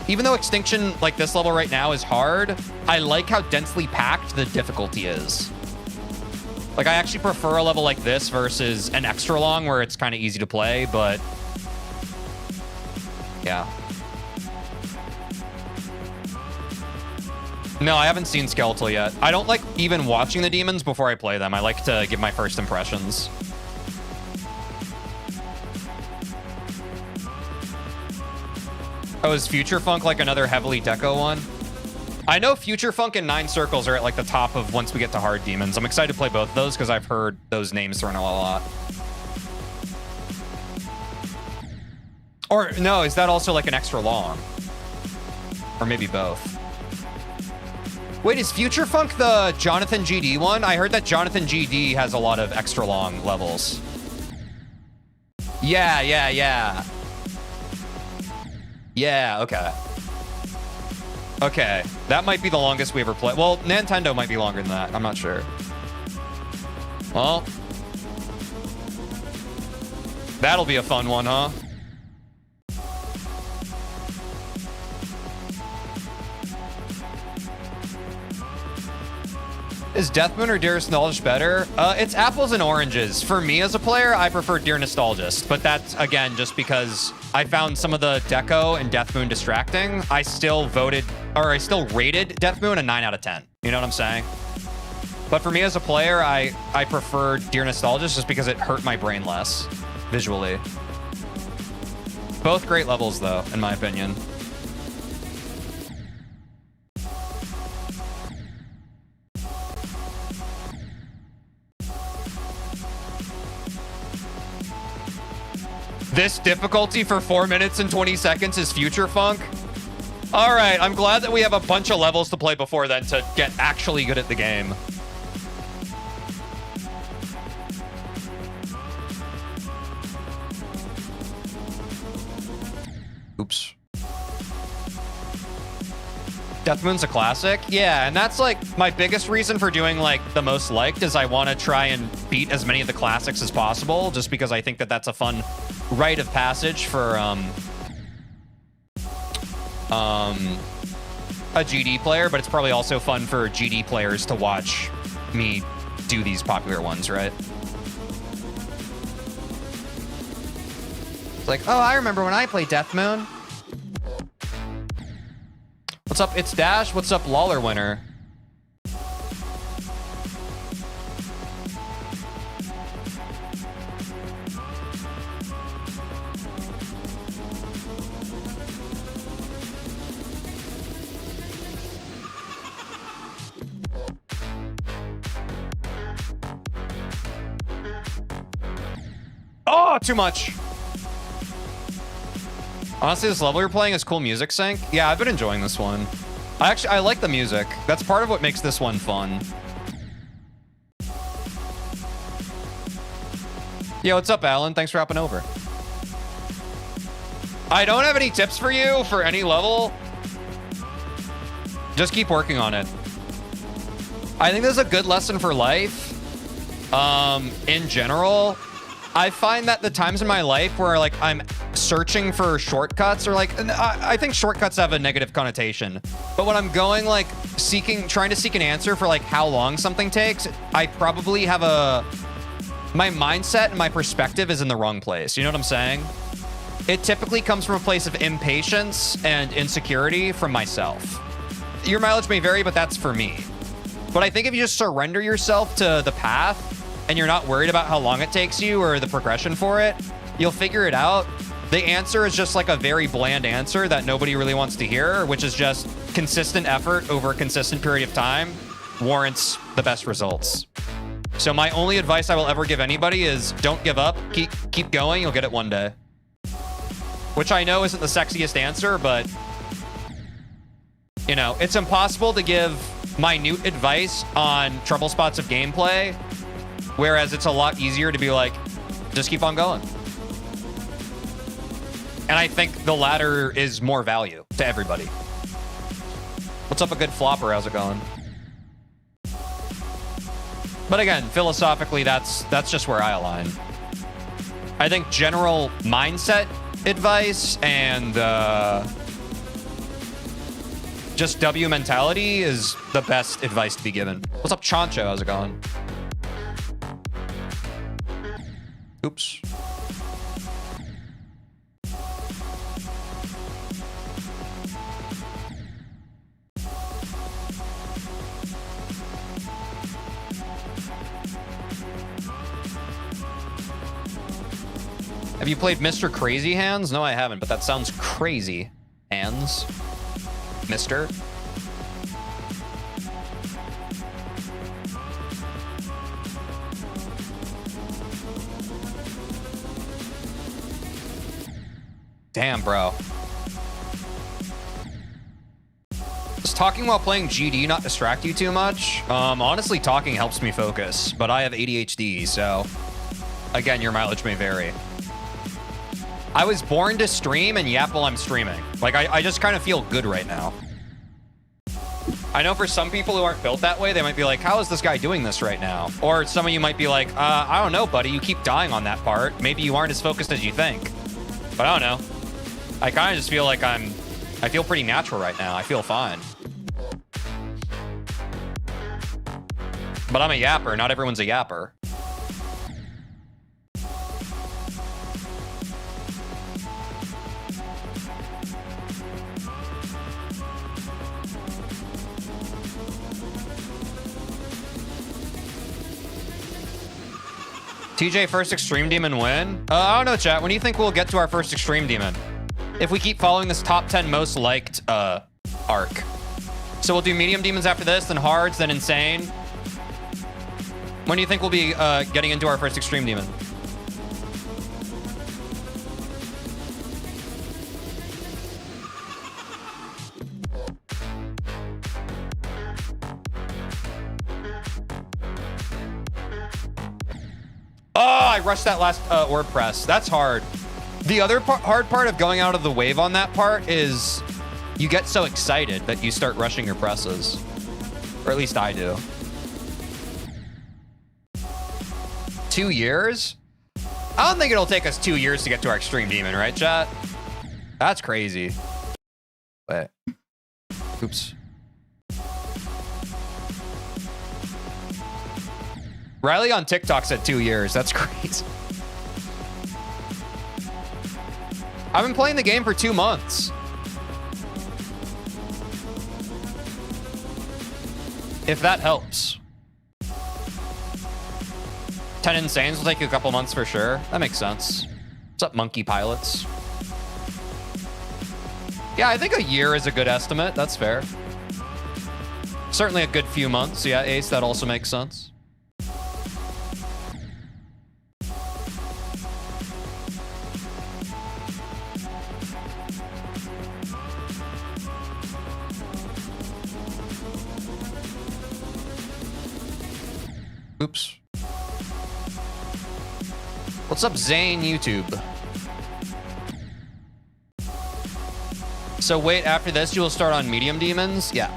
Even though Extinction, like this level right now, is hard, I like how densely packed the difficulty is. Like, I actually prefer a level like this versus an extra long where it's kind of easy to play, but yeah. No, I haven't seen Skeletal yet. I don't like even watching the demons before I play them. I like to give my first impressions. Oh, is Future Funk like another heavily deco one? I know Future Funk and Nine Circles are at like the top of once we get to hard demons. I'm excited to play both of those because I've heard those names thrown out a lot. Or no, is that also like an extra long? Or maybe both. Wait, is Future Funk the Jonathan GD one? I heard that Jonathan GD has a lot of extra long levels. Yeah. Yeah, okay. Okay, that might be the longest we ever played. Well, Nintendo might be longer than that. I'm not sure. Well, that'll be a fun one, huh? Is Deathmoon or Dear Nostalgist better? It's apples and oranges. For me as a player, I prefer Dear Nostalgist, but that's, again, just because I found some of the deco and Deathmoon distracting. I still rated Deathmoon a 9 out of 10. You know what I'm saying? But for me as a player, I prefer Dear Nostalgist just because it hurt my brain less visually. Both great levels, though, in my opinion. This difficulty for 4 minutes and 20 seconds is Future Funk. All right, I'm glad that we have a bunch of levels to play before then to get actually good at the game. Oops. Deathmoon's a classic. Yeah, and that's like my biggest reason for doing like the most liked is I want to try and beat as many of the classics as possible, just because I think that that's a fun rite of passage for a GD player, but it's probably also fun for GD players to watch me do these popular ones, right? It's like, oh, I remember when I played Deathmoon. What's up, It's Dash? What's up, Lawler Winner? Oh, too much. Honestly, this level you're playing is cool music sync. Yeah, I've been enjoying this one. I like the music. That's part of what makes this one fun. Yo, what's up, Alan? Thanks for hopping over. I don't have any tips for you for any level. Just keep working on it. I think this is a good lesson for life. In general, I find that the times in my life where like I'm searching for shortcuts, or like, I think shortcuts have a negative connotation, but when I'm going like trying to seek an answer for like how long something takes, I probably have my mindset and my perspective is in the wrong place. You know what I'm saying? It typically comes from a place of impatience and insecurity from myself. Your mileage may vary, but that's for me. But I think if you just surrender yourself to the path and you're not worried about how long it takes you or the progression for it, you'll figure it out. The answer is just like a very bland answer that nobody really wants to hear, which is just consistent effort over a consistent period of time warrants the best results. So my only advice I will ever give anybody is don't give up. Keep going. You'll get it one day. Which I know isn't the sexiest answer, but you know, it's impossible to give minute advice on trouble spots of gameplay, whereas it's a lot easier to be like, just keep on going. And I think the latter is more value to everybody. What's up, a good flopper? How's it going? But again, philosophically, that's just where I align. I think general mindset advice and just W mentality is the best advice to be given. What's up, Chancho? How's it going? Oops. Have you played Mr. Crazy Hands? No, I haven't, but that sounds crazy. Hands? Mister? Damn, bro. Does talking while playing GD not distract you too much? Honestly, talking helps me focus, but I have ADHD, so again, your mileage may vary. I was born to stream and yap while I'm streaming. Like, I just kind of feel good right now. I know for some people who aren't built that way, they might be like, how is this guy doing this right now? Or some of you might be like, I don't know, buddy. You keep dying on that part. Maybe you aren't as focused as you think. But I don't know. I kind of just feel like I feel pretty natural right now. I feel fine. But I'm a yapper. Not everyone's a yapper. TJ, first Extreme Demon win? I don't know, chat. When do you think we'll get to our first Extreme Demon? If we keep following this top 10 most liked arc. So we'll do medium demons after this, then hards, then insane. When do you think we'll be getting into our first Extreme Demon? Oh, I rushed that last orb press. That's hard. The other hard part of going out of the wave on that part is you get so excited that you start rushing your presses. Or at least I do. 2 years? I don't think it'll take us 2 years to get to our Extreme Demon, right, chat? That's crazy. Wait. Oops. Riley on TikTok said 2 years. That's crazy. I've been playing the game for 2 months. If that helps. 10 Insanes will take you a couple months for sure. That makes sense. What's up, Monkey Pilots? Yeah, I think a year is a good estimate. That's fair. Certainly a good few months. Yeah, Ace, that also makes sense. Oops. What's up, Zane YouTube? So wait, after this, you will start on medium demons? Yeah.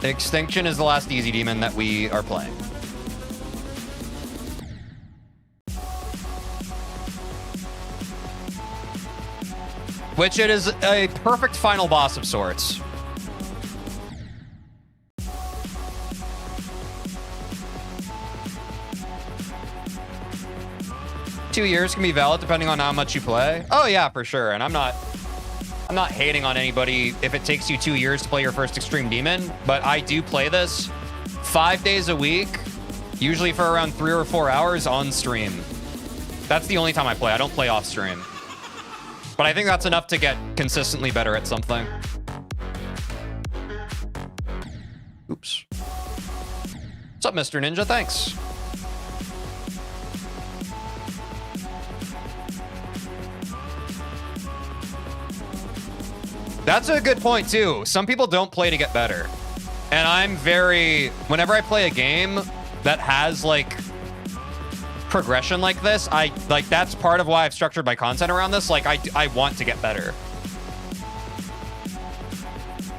Extinction is the last easy demon that we are playing. Which it is a perfect final boss of sorts. $2 years can be valid depending on how much you play. Oh yeah, for sure. And I'm not hating on anybody if it takes you 2 years to play your first Extreme Demon, but I do play this 5 days a week, usually for around 3 or 4 hours on stream. That's the only time I play. I don't play off stream. But I think that's enough to get consistently better at something. Oops. What's up, Mr. Ninja? Thanks. That's a good point, too. Some people don't play to get better. And I'm whenever I play a game that has, like, progression like this, that's part of why I've structured my content around this. Like, I want to get better.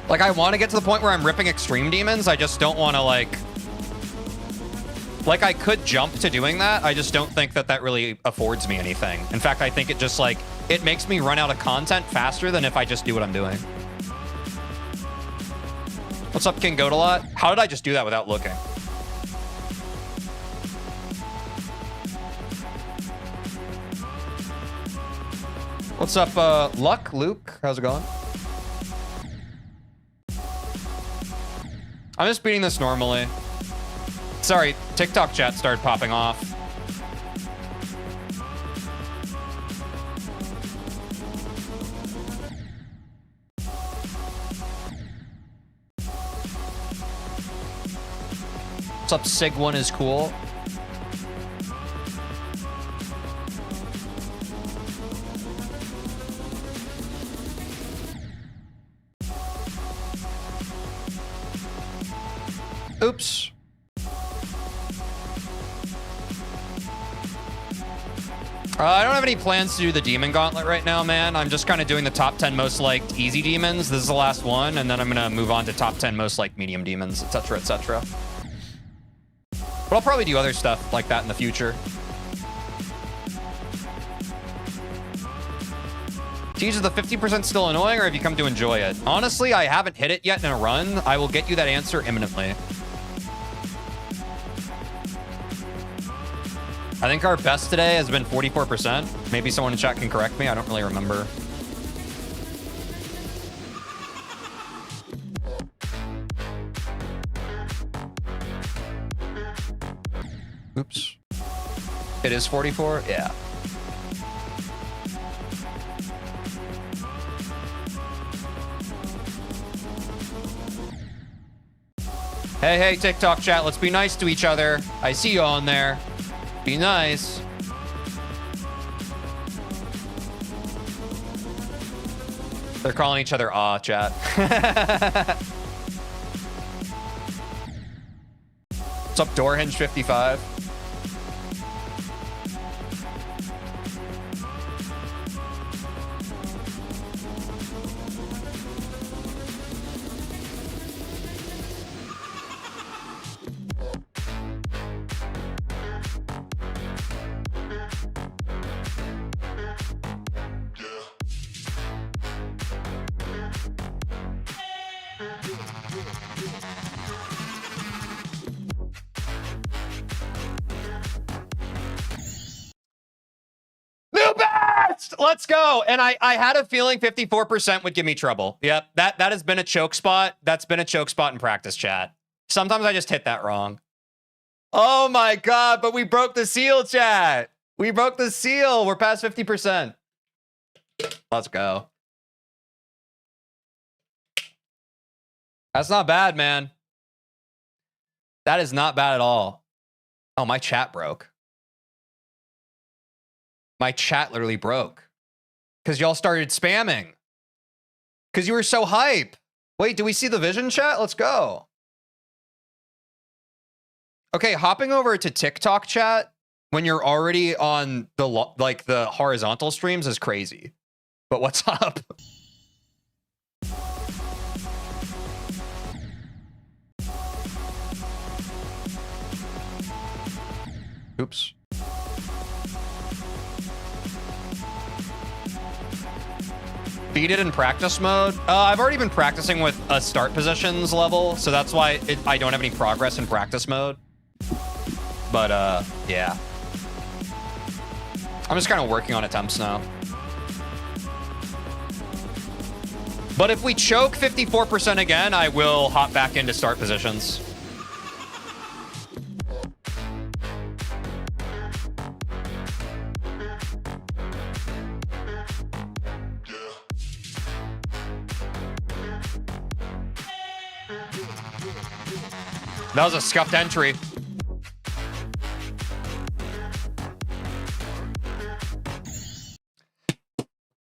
Like, I want to get to the point where I'm ripping Extreme Demons. I just don't want to, like, I could jump to doing that. I just don't think that that really affords me anything. In fact, I think it just, like, it makes me run out of content faster than if I just do what I'm doing. What's up, King Goat-A-Lot? How did I just do that without looking? What's up, Luck? Luke? How's it going? I'm just beating this normally. Sorry, TikTok chat started popping off. What's up, Sig1 is cool. Oops. I don't have any plans to do the Demon Gauntlet right now, man. I'm just kind of doing the top 10 most liked easy demons. This is the last one, and then I'm going to move on to top 10 most liked medium demons, etc., etc. But I'll probably do other stuff like that in the future. Tease, is the 50% still annoying, or have you come to enjoy it? Honestly, I haven't hit it yet in a run. I will get you that answer imminently. I think our best today has been 44%. Maybe someone in chat can correct me. I don't really remember. Oops. It is 44? Yeah. Hey, hey, TikTok chat. Let's be nice to each other. I see you on there. Be nice. They're calling each other aw, chat. What's up, Doorhinge55? Let's go. And I had a feeling 54% would give me trouble. Yep, that has been a choke spot. That's been a choke spot in practice, chat. Sometimes I just hit that wrong. Oh my God, but we broke the seal, chat. We broke the seal. We're past 50%. Let's go. That's not bad, man. That is not bad at all. Oh, my chat broke. My chat literally broke. Because y'all started spamming. Because you were so hype. Wait, do we see the vision, chat? Let's go. Okay, hopping over to TikTok chat when you're already on the horizontal streams is crazy. But what's up? Oops. Beat it in practice mode. I've already been practicing with a start positions level, so that's why I don't have any progress in practice mode. But yeah. I'm just kind of working on attempts now. But if we choke 54% again, I will hop back into start positions. That was a scuffed entry.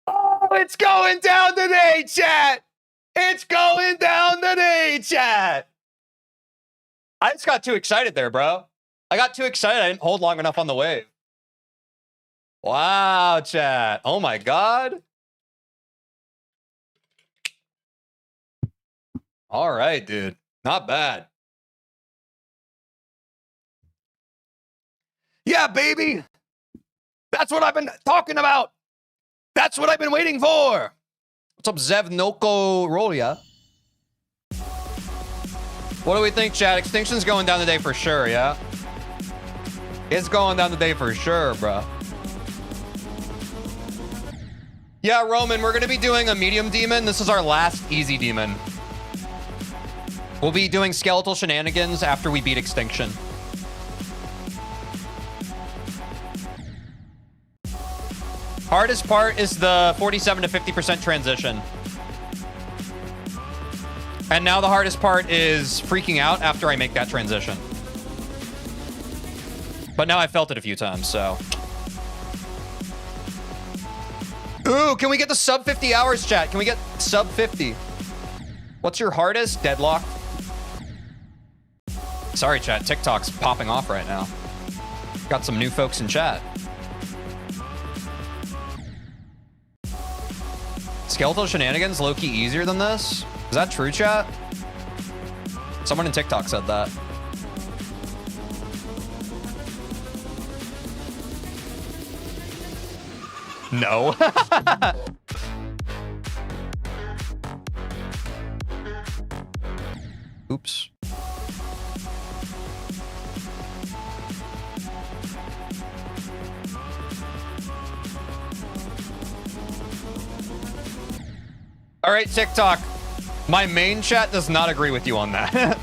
Oh, it's going down today, chat. It's going down today, chat. I just got too excited there, bro. I got too excited. I didn't hold long enough on the wave. Wow, chat. Oh my God. All right, dude. Not bad. Yeah, baby. That's what I've been talking about. That's what I've been waiting for. What's up, Zev Noko Rolia? What do we think, chat? Extinction's going down today for sure, yeah? It's going down today for sure, bro. Yeah, Roman, we're going to be doing a medium demon. This is our last easy demon. We'll be doing skeletal shenanigans after we beat Extinction. Hardest part is the 47 to 50% transition. And now the hardest part is freaking out after I make that transition. But now I felt it a few times, so. Ooh, can we get the sub 50 hours, chat? Can we get sub 50? What's your hardest? Deadlock. Sorry, chat. TikTok's popping off right now. Got some new folks in chat. Skeletal shenanigans low-key easier than this? Is that true, chat? Someone in TikTok said that. No. Oops. All right, TikTok. My main chat does not agree with you on that.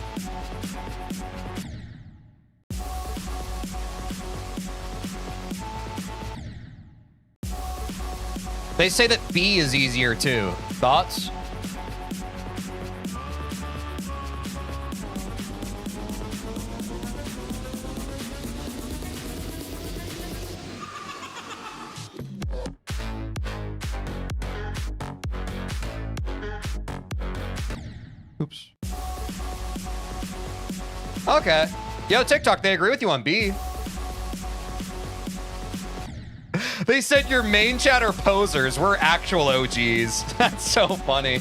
They say that B is easier too. Thoughts? Oops. Okay. Yo, TikTok, they agree with you on B. They said your main chat are posers. We're actual OGs. That's so funny.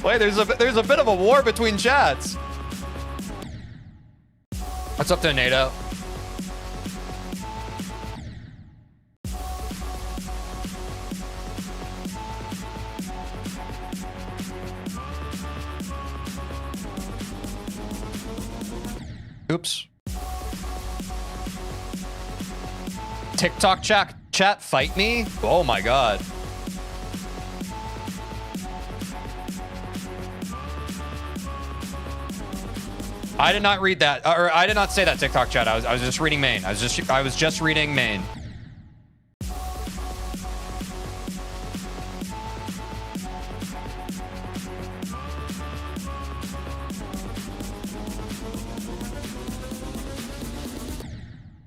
Wait, there's a bit of a war between chats. What's up to NATO? Oops. TikTok chat fight me? Oh my god. I did not read that, or I did not say that, TikTok chat. I was just reading main. I was just reading main.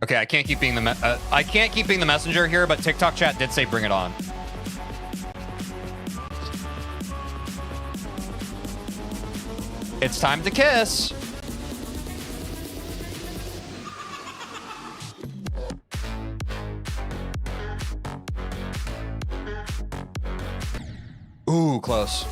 Okay, I can't keep being the messenger here, but TikTok chat did say bring it on. It's time to kiss. Ooh, close.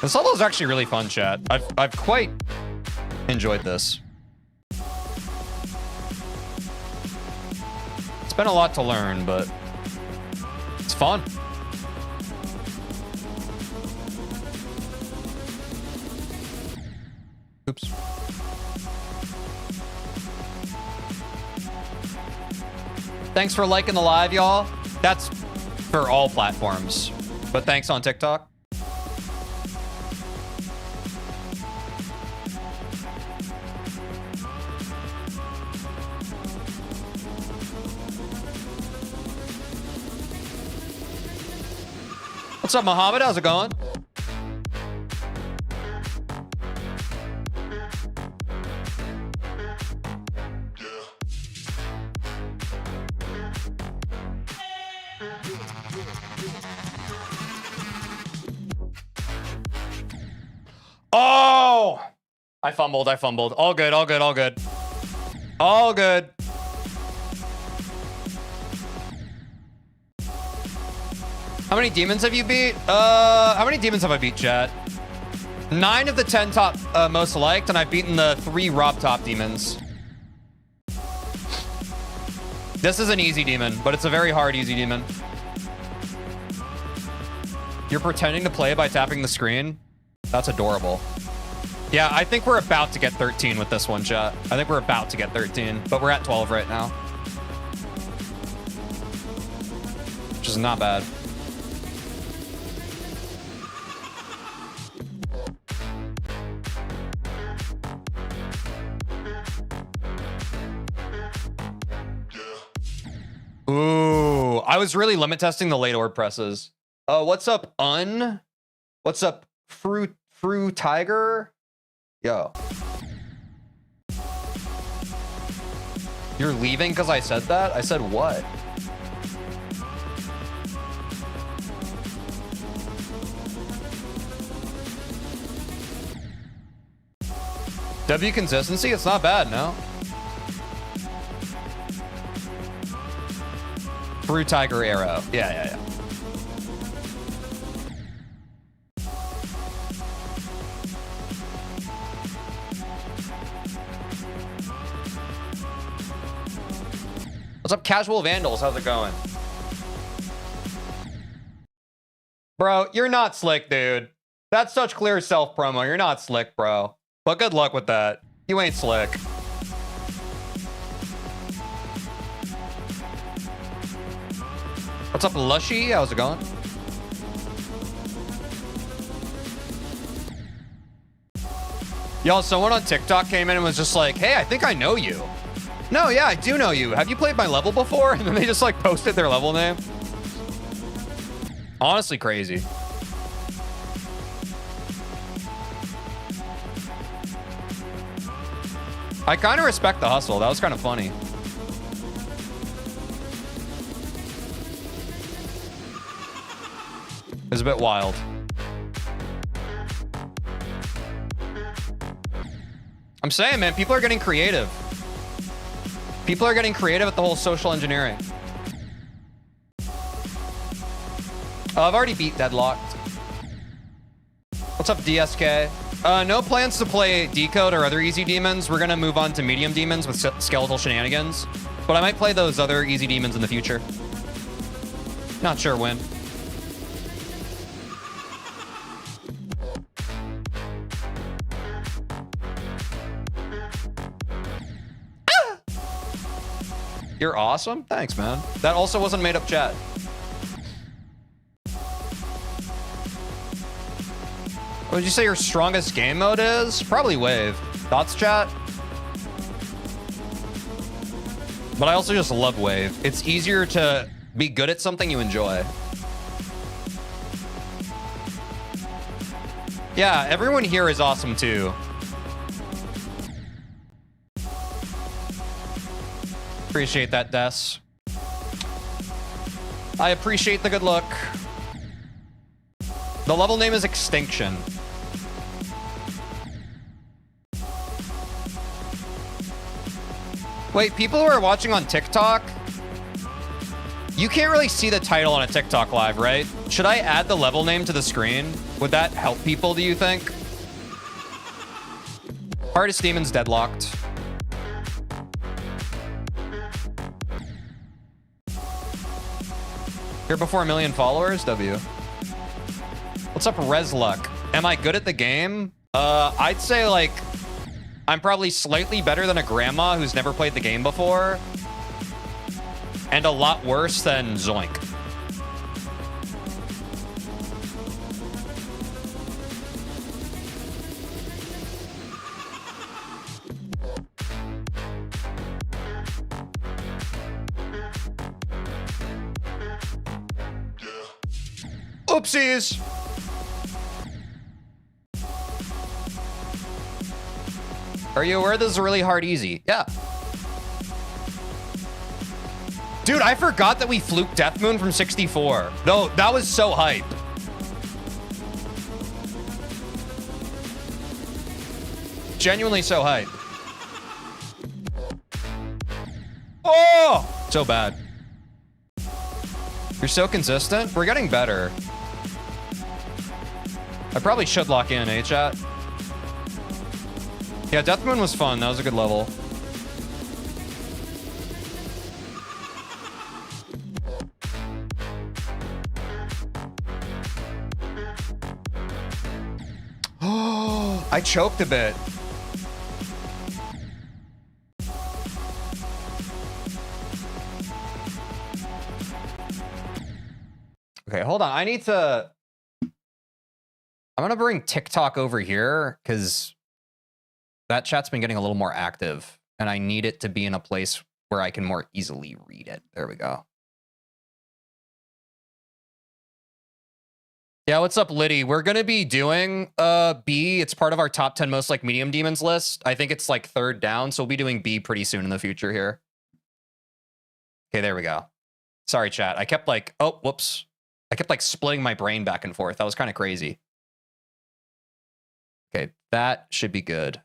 This level is actually really fun, chat. I've quite enjoyed this. It's been a lot to learn, but it's fun. Oops. Thanks for liking the live, y'all. That's for all platforms, but thanks on TikTok. What's up, Mohammed? How's it going? Oh! I fumbled. All good. All good. How many demons have you beat? How many demons have I beat, chat? 9 of the 10 top most liked, and I've beaten the 3 Rob top demons. This is an easy demon, but it's a very hard easy demon. You're pretending to play by tapping the screen? That's adorable. Yeah, I think we're about to get 13 with this one, chat. I think we're about to get 13, but we're at 12 right now. Which is not bad. Ooh, I was really limit testing the late orb presses. What's up, What's up, Fruit Tiger? Yo. You're leaving because I said that? I said what? W consistency? It's not bad, no? Fruit Tiger Arrow. Yeah. What's up, Casual Vandals? How's it going? Bro, you're not slick, dude. That's such clear self-promo. You're not slick, bro. But good luck with that. You ain't slick. What's up, Lushy? How's it going? Y'all, someone on TikTok came in and was just like, hey, I think I know you. No, yeah, I do know you. Have you played my level before? And then they just like posted their level name. Honestly, crazy. I kind of respect the hustle. That was kind of funny. It was a bit wild. I'm saying, man, people are getting creative. People are getting creative at the whole social engineering. I've already beat Deadlocked. What's up, DSK? No plans to play Decode or other easy demons. We're gonna move on to medium demons with skeletal shenanigans. But I might play those other easy demons in the future. Not sure when. You're awesome. Thanks, man. That also wasn't made up chat. What would you say your strongest game mode is? Probably Wave. Thoughts, chat? But I also just love Wave. It's easier to be good at something you enjoy. Yeah, everyone here is awesome too. Appreciate that, Des. I appreciate the good look. The level name is Extinction. Wait, people who are watching on TikTok, you can't really see the title on a TikTok live, right? Should I add the level name to the screen? Would that help people, do you think? Hardest Demons Deadlocked. Here before 1 million followers? W. What's up, Resluck? Am I good at the game? I'd say, like, I'm probably slightly better than a grandma who's never played the game before. And a lot worse than Zoink. Oopsies! Are you aware this is really hard easy? Yeah. Dude, I forgot that we fluked Death Moon from 64. No, that was so hype. Genuinely so hype. Oh! So bad. You're so consistent. We're getting better. I probably should lock in, eh, chat? Yeah, Death Moon was fun. That was a good level. Oh, I choked a bit. Okay, hold on. I need to... I'm going to bring TikTok over here because that chat's been getting a little more active and I need it to be in a place where I can more easily read it. There we go. Yeah, what's up, Liddy? We're gonna be doing B. It's part of our top 10 most like medium demons list. I think it's like third down, so we'll be doing B pretty soon in the future here. Okay, there we go. Sorry, chat. I kept like, oh, whoops. I kept like splitting my brain back and forth. That was kind of crazy. Okay, that should be good.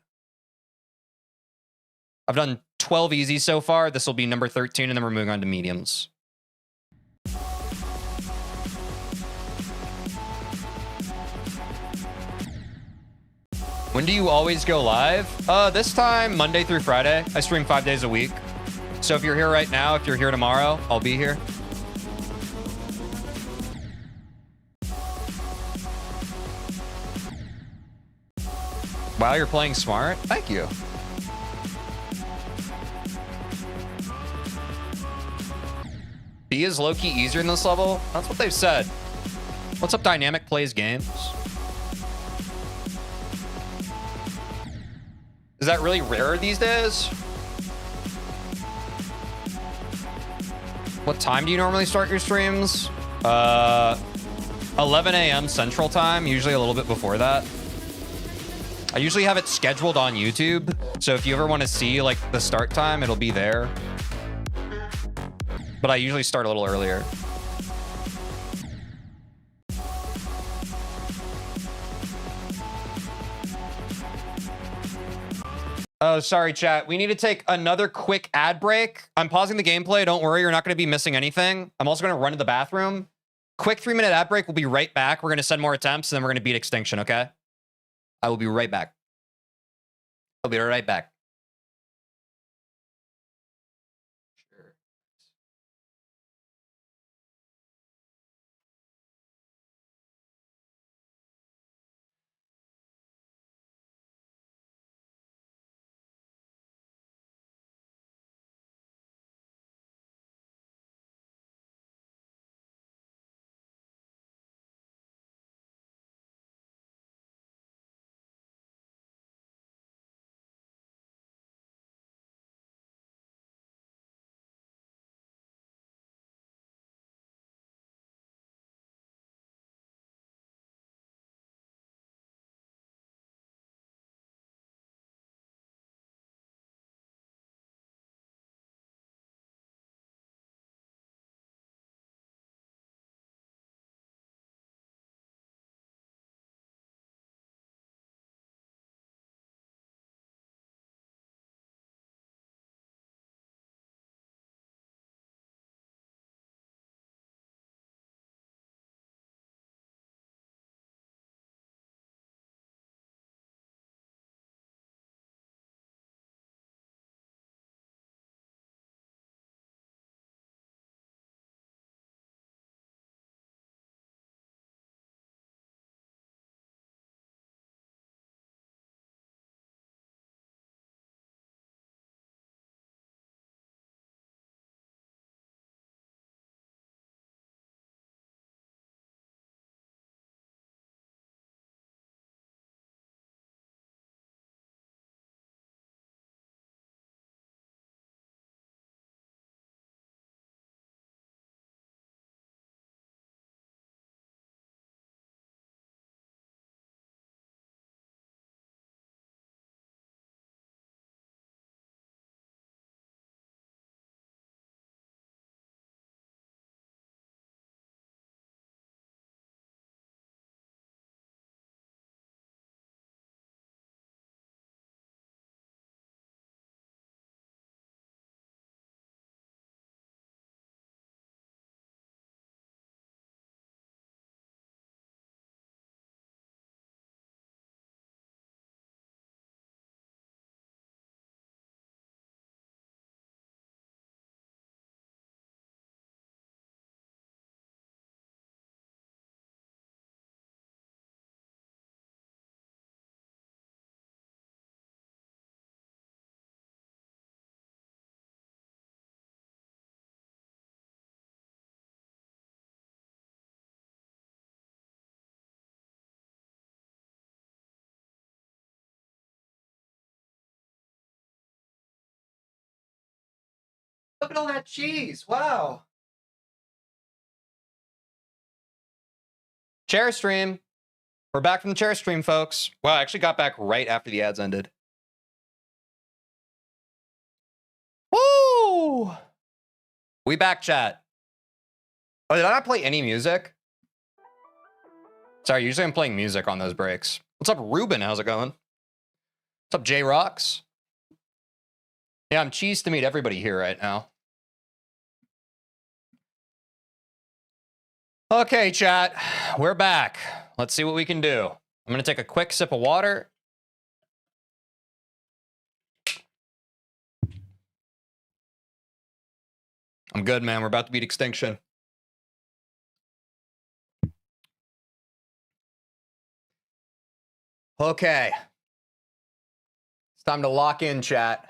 I've done 12 easy so far. This will be number 13, and then we're moving on to mediums. When do you always go live? This time, Monday through Friday. I stream 5 days a week. So if you're here right now, if you're here tomorrow, I'll be here. Wow, you're playing smart? Thank you. B is low-key easier in this level? That's what they've said. What's up, Dynamic Plays Games? Is that really rare these days? What time do you normally start your streams? 11 a.m. Central Time, usually a little bit before that. I usually have it scheduled on YouTube, so if you ever want to see like the start time, it'll be there. But I usually start a little earlier. Oh, sorry, chat. We need to take another quick ad break. I'm pausing the gameplay. Don't worry, you're not going to be missing anything. I'm also going to run to the bathroom. Quick 3-minute ad break. We'll be right back. We're going to send more attempts, and then we're going to beat Extinction, okay? I will be right back. I'll be right back. Sure. Look at all that cheese. Wow. Chair stream. We're back from the chair stream, folks. Wow, I actually got back right after the ads ended. Woo! We back, chat. Oh, did I not play any music? Sorry, usually I'm playing music on those breaks. What's up, Ruben? How's it going? What's up, J-Rocks? Yeah, I'm cheesed to meet everybody here right now. Okay, chat. We're back. Let's see what we can do. I'm going to take a quick sip of water. I'm good, man. We're about to beat Extinction. Okay. It's time to lock in, chat.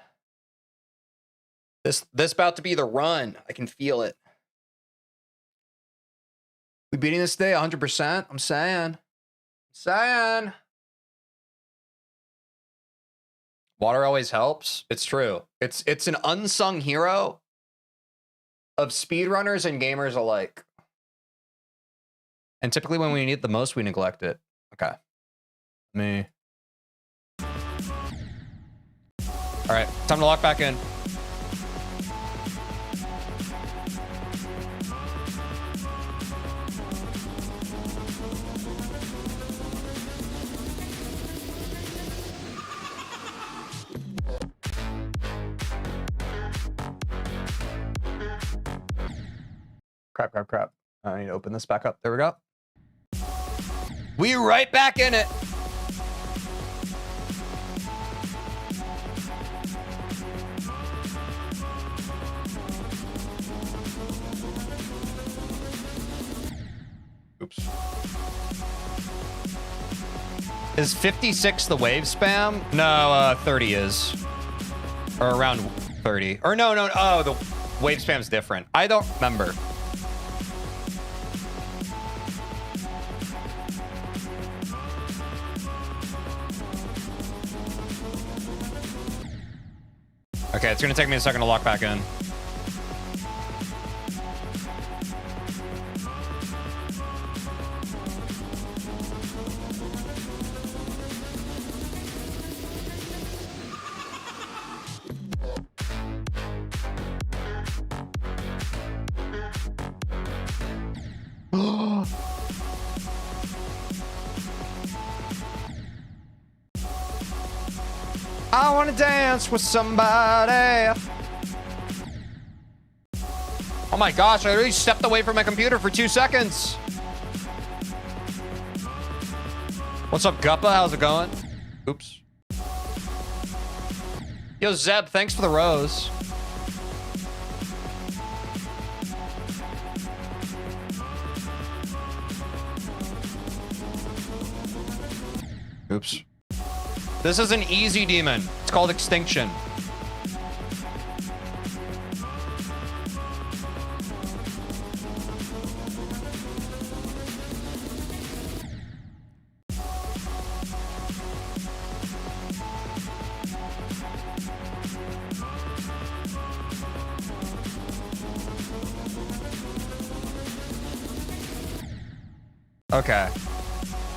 This about to be the run. I can feel it. We beating this day 100%? I'm saying. Water always helps. It's true. It's an unsung hero of speedrunners and gamers alike. And typically when we need it the most, we neglect it. Okay. Me. All right, time to lock back in. Crap. I need to open this back up. There we go. We right back in it. Oops. Is 56 the wave spam? No, 30 is. Or around 30. Or no. Oh, the wave spam's different. I don't remember. Okay, it's gonna take me a second to lock back in. I wanna dance with somebody. Oh my gosh, I really stepped away from my computer for 2 seconds. What's up, Guppa? How's it going? Oops. Yo, Zeb, thanks for the rose. Oops. This is an easy demon. It's called Extinction. Okay.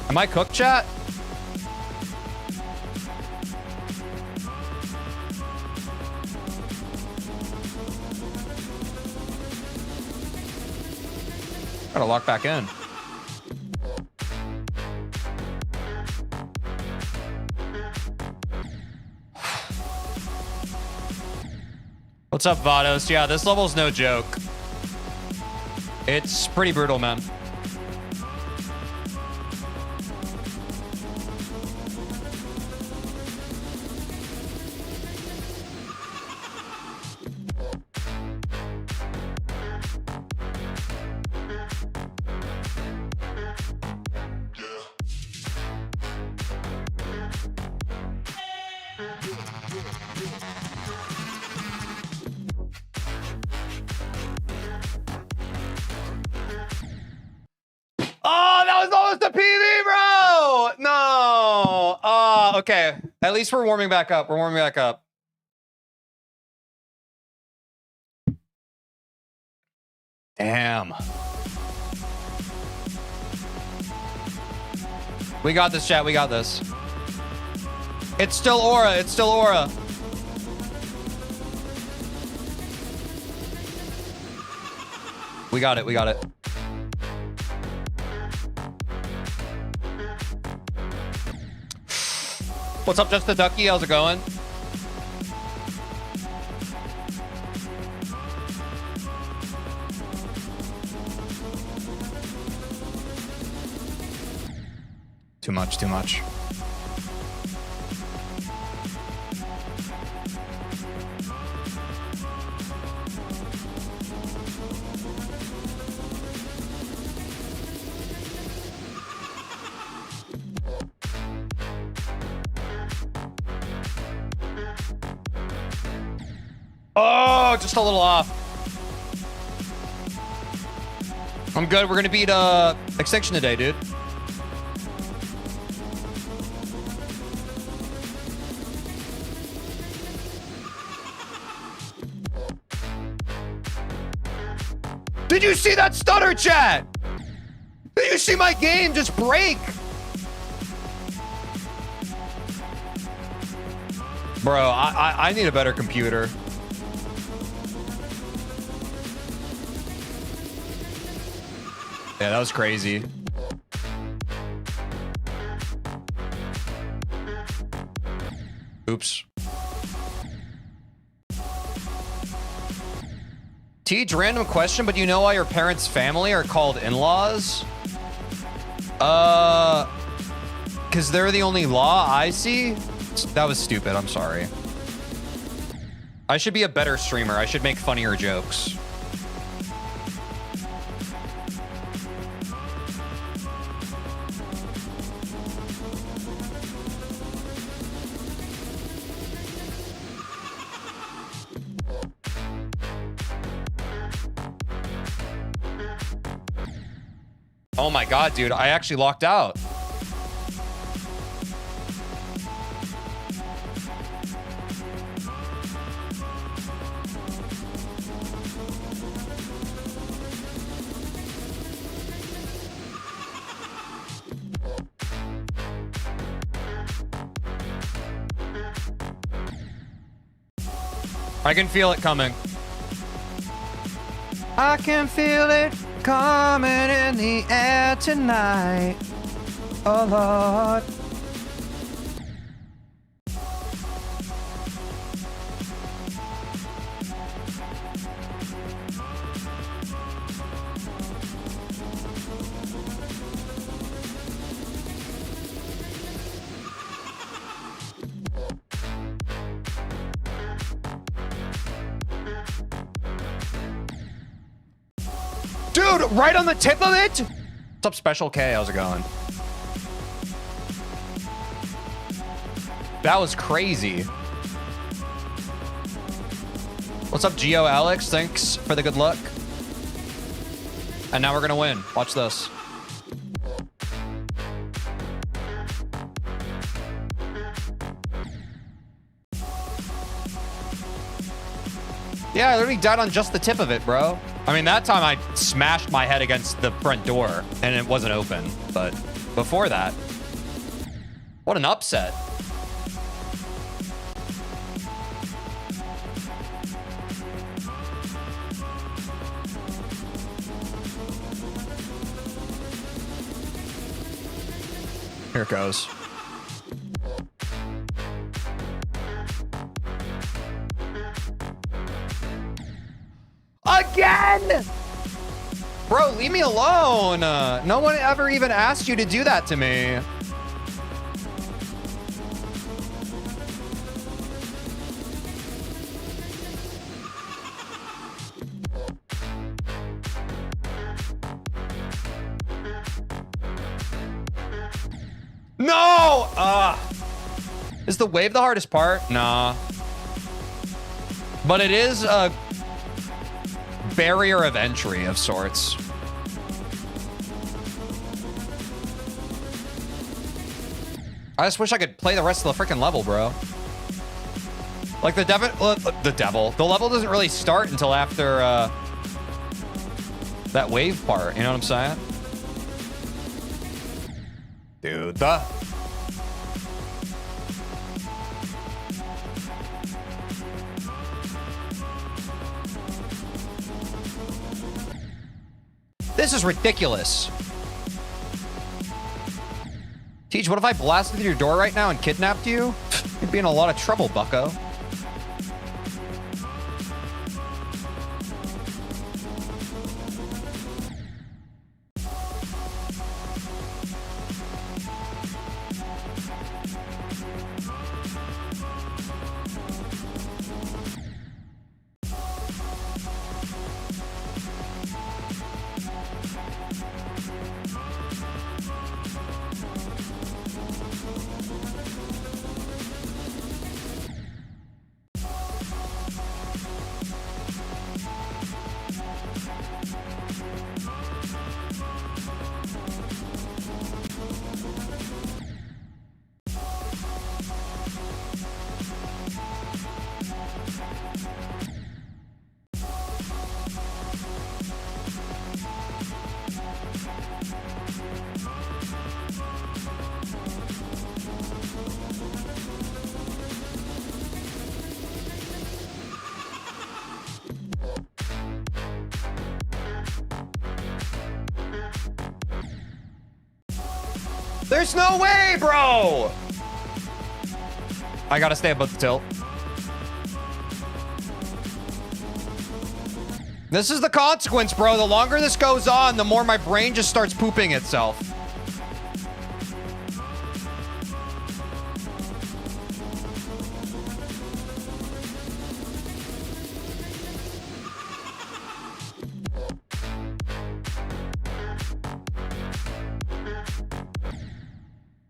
Am I cooked, chat? Gotta lock back in. What's up, Vados? Yeah, this level's no joke. It's pretty brutal, man. Okay. At least we're warming back up. We're warming back up. Damn. We got this, chat. We got this. It's still Aura. It's still Aura. We got it. We got it. What's up, Just the Ducky? How's it going? Too much, too much. Oh, just a little off. I'm good. We're gonna beat Extinction today, dude. Did you see that stutter, chat? Did you see my game just break? Bro, I need a better computer. Yeah, that was crazy. Oops. Teej, random question, but you know why your parents' family are called in-laws? Because they're the only law I see? That was stupid, I'm sorry. I should be a better streamer. I should make funnier jokes. Oh my god, dude, I actually locked out. I can feel it coming. I can feel it coming in the air tonight. Oh Lord. Dude, right on the tip of it? What's up, Special K? How's it going? That was crazy. What's up, Geo Alex? Thanks for the good luck. And now we're gonna win. Watch this. Yeah, I literally died on just the tip of it, bro. I mean, that time I smashed my head against the front door and it wasn't open. But before that, what an upset. Here it goes. Again! Bro, leave me alone. No one ever even asked you to do that to me. No! Is the wave the hardest part? Nah. But it is a barrier of entry of sorts. I just wish I could play the rest of the freaking level, bro. Like the level doesn't really start until after that wave part, you know what I'm saying? Dude, this is ridiculous. Teej, what if I blasted through your door right now and kidnapped you? You'd be in a lot of trouble, bucko. There's no way, bro! I gotta stay above the tilt. This is the consequence, bro. The longer this goes on, the more my brain just starts pooping itself.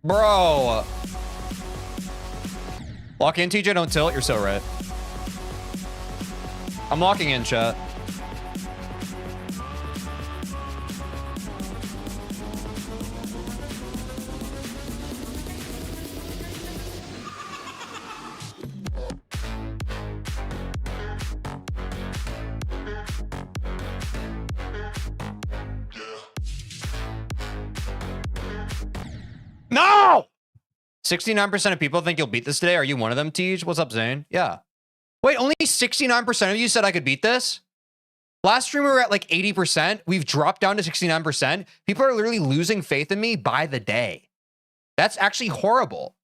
Bro. Lock in, TJ, don't tilt. You're so right. I'm locking in, chat. No! 69% of people think you'll beat this today. Are you one of them, Tej? What's up, Zane? Yeah. Wait, only 69% of you said I could beat this? Last stream we were at like 80%. We've dropped down to 69%. People are literally losing faith in me by the day. That's actually horrible.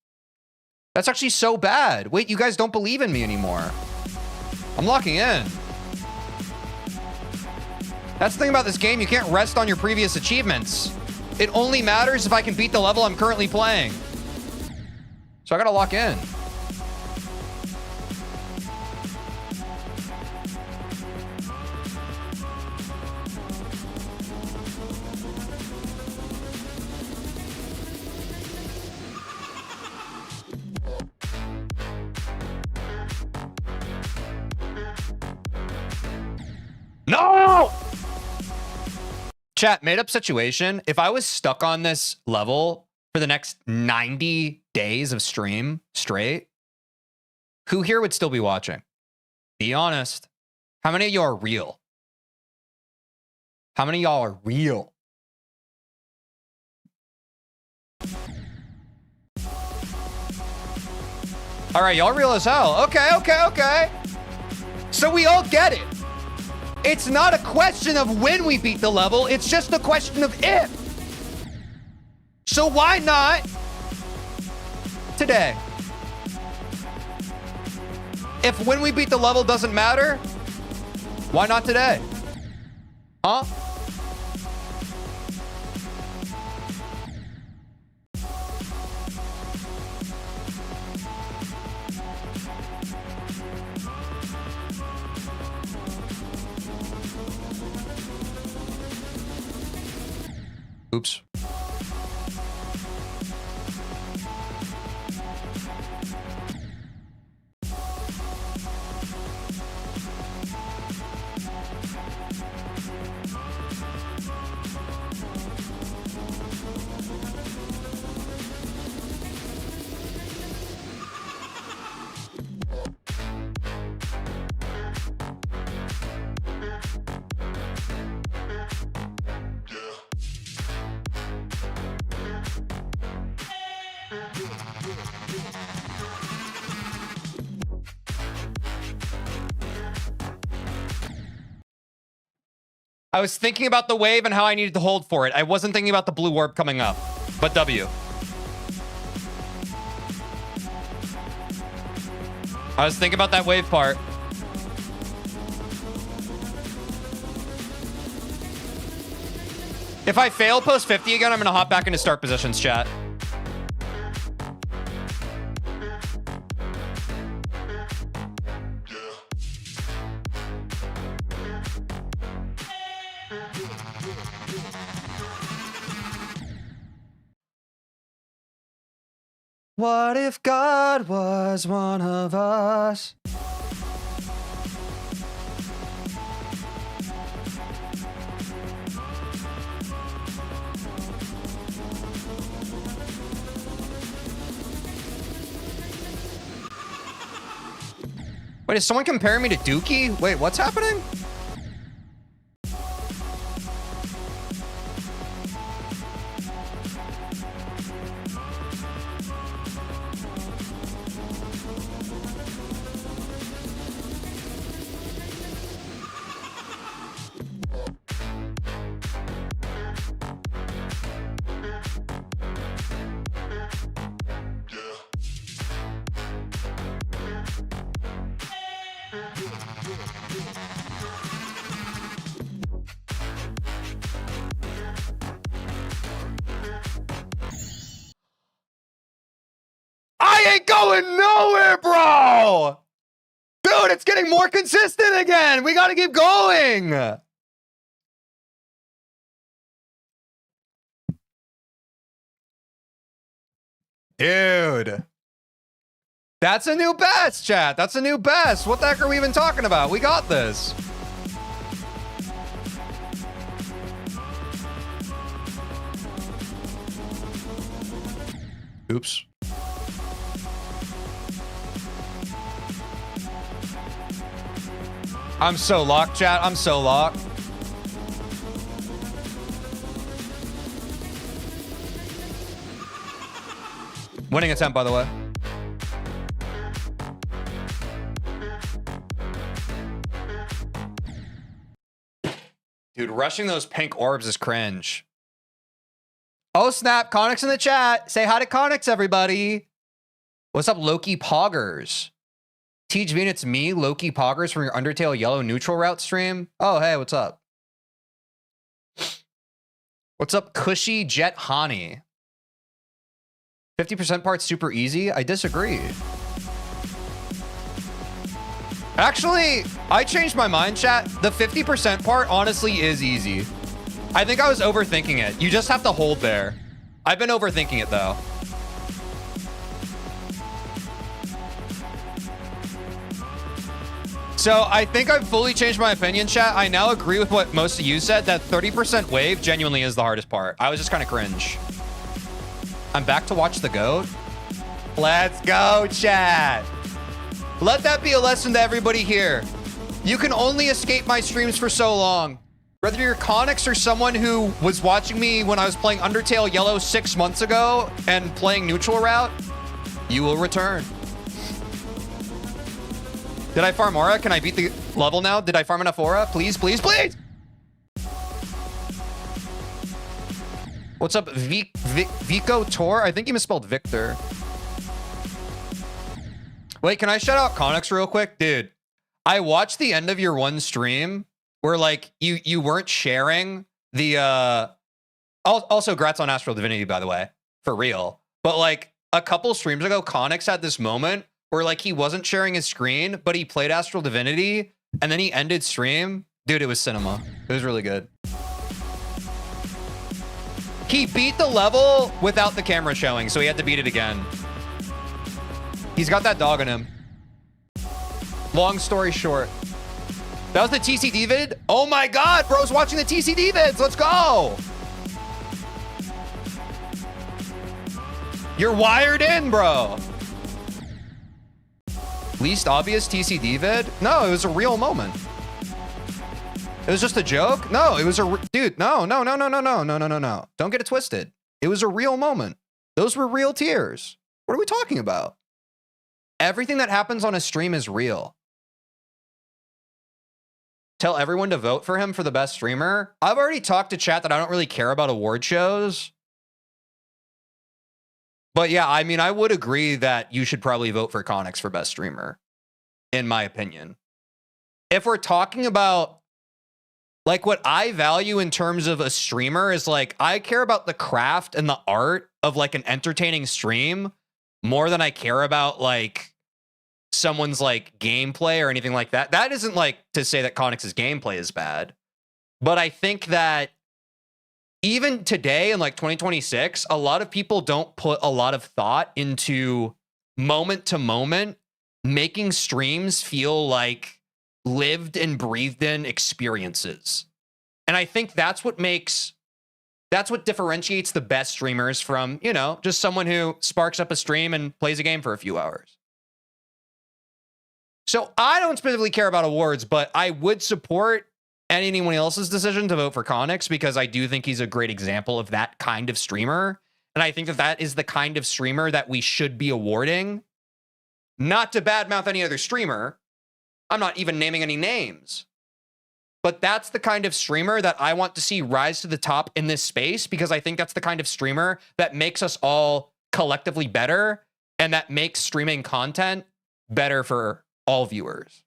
That's actually so bad. Wait, you guys don't believe in me anymore. I'm locking in. That's the thing about this game. You can't rest on your previous achievements. It only matters if I can beat the level I'm currently playing. So I gotta lock in. No! Chat, made up situation. If I was stuck on this level for the next 90 days of stream straight, who here would still be watching? Be honest. How many of y'all are real? How many of y'all are real? All right, y'all real as hell. Okay. So we all get it. It's not a question of when we beat the level. It's just a question of if. So why not today? If when we beat the level doesn't matter, why not today? Huh? Oops. I was thinking about the wave and how I needed to hold for it. I wasn't thinking about the blue orb coming up. But W. I was thinking about that wave part. If I fail post 50 again, I'm going to hop back into start positions, chat. What if God was one of us? Wait, is someone comparing me to Dookie? Wait, what's happening? I ain't going nowhere, bro! Dude, it's getting more consistent again! We gotta keep going! Dude. That's a new best, chat. That's a new best. What the heck are we even talking about? We got this. Oops. I'm so locked, chat. I'm so locked. Winning attempt, by the way. Dude, rushing those pink orbs is cringe. Oh, snap. Connix in the chat. Say hi to Connix, everybody. What's up, Loki Poggers? TeejVeen, it's me, Loki Poggers from your Undertale Yellow Neutral Route stream. Oh, hey, what's up? What's up, Cushy Jet Hani? 50% part's super easy? I disagree. Actually, I changed my mind, chat. The 50% part honestly is easy. I think I was overthinking it. You just have to hold there. I've been overthinking it, though. So I think I've fully changed my opinion, chat. I now agree with what most of you said, that 30% wave genuinely is the hardest part. I was just kind of cringe. I'm back to watch the GOAT. Let's go, chat. Let that be a lesson to everybody here. You can only escape my streams for so long. Whether you're Connix or someone who was watching me when I was playing Undertale Yellow 6 months ago and playing Neutral Route, you will return. Did I farm aura? Can I beat the level now? Did I farm enough aura? Please, please, please! What's up, Vico Tor? I think you misspelled Victor. Wait, can I shout out Connix real quick? Dude, I watched the end of your one stream where, like, you weren't sharing the... Also, grats on Astral Divinity, by the way. For real. But, like, a couple streams ago, Connix had this moment where, like, he wasn't sharing his screen, but he played Astral Divinity, and then he ended stream. Dude, it was cinema. It was really good. He beat the level without the camera showing, so he had to beat it again. He's got that dog in him. Long story short. That was the TCD vid? Oh my god, bro's watching the TCD vids. Let's go. You're wired in, bro. Least obvious TCD vid? No, it was a real moment. It was just a joke? No, it was a... Dude, no. Don't get it twisted. It was a real moment. Those were real tears. What are we talking about? Everything that happens on a stream is real. tell everyone to vote for him for the best streamer. I've already talked to chat that I don't really care about award shows. But yeah, I mean, I would agree that you should probably vote for Connix for best streamer, in my opinion. If we're talking about like what I value in terms of a streamer is like, I care about the craft and the art of like an entertaining stream more than I care about like someone's like gameplay or anything like that. That isn't like to say that Connix's gameplay is bad, but I think that even today in like 2026, a lot of people don't put a lot of thought into moment to moment making streams feel like lived and breathed in experiences. And I think that's what differentiates the best streamers from, you know, just someone who sparks up a stream and plays a game for a few hours. So I don't specifically care about awards, but I would support anyone else's decision to vote for Connix because I do think he's a great example of that kind of streamer. And I think that that is the kind of streamer that we should be awarding. Not to badmouth any other streamer. I'm not even naming any names. But that's the kind of streamer that I want to see rise to the top in this space because I think that's the kind of streamer that makes us all collectively better and that makes streaming content better for all viewers.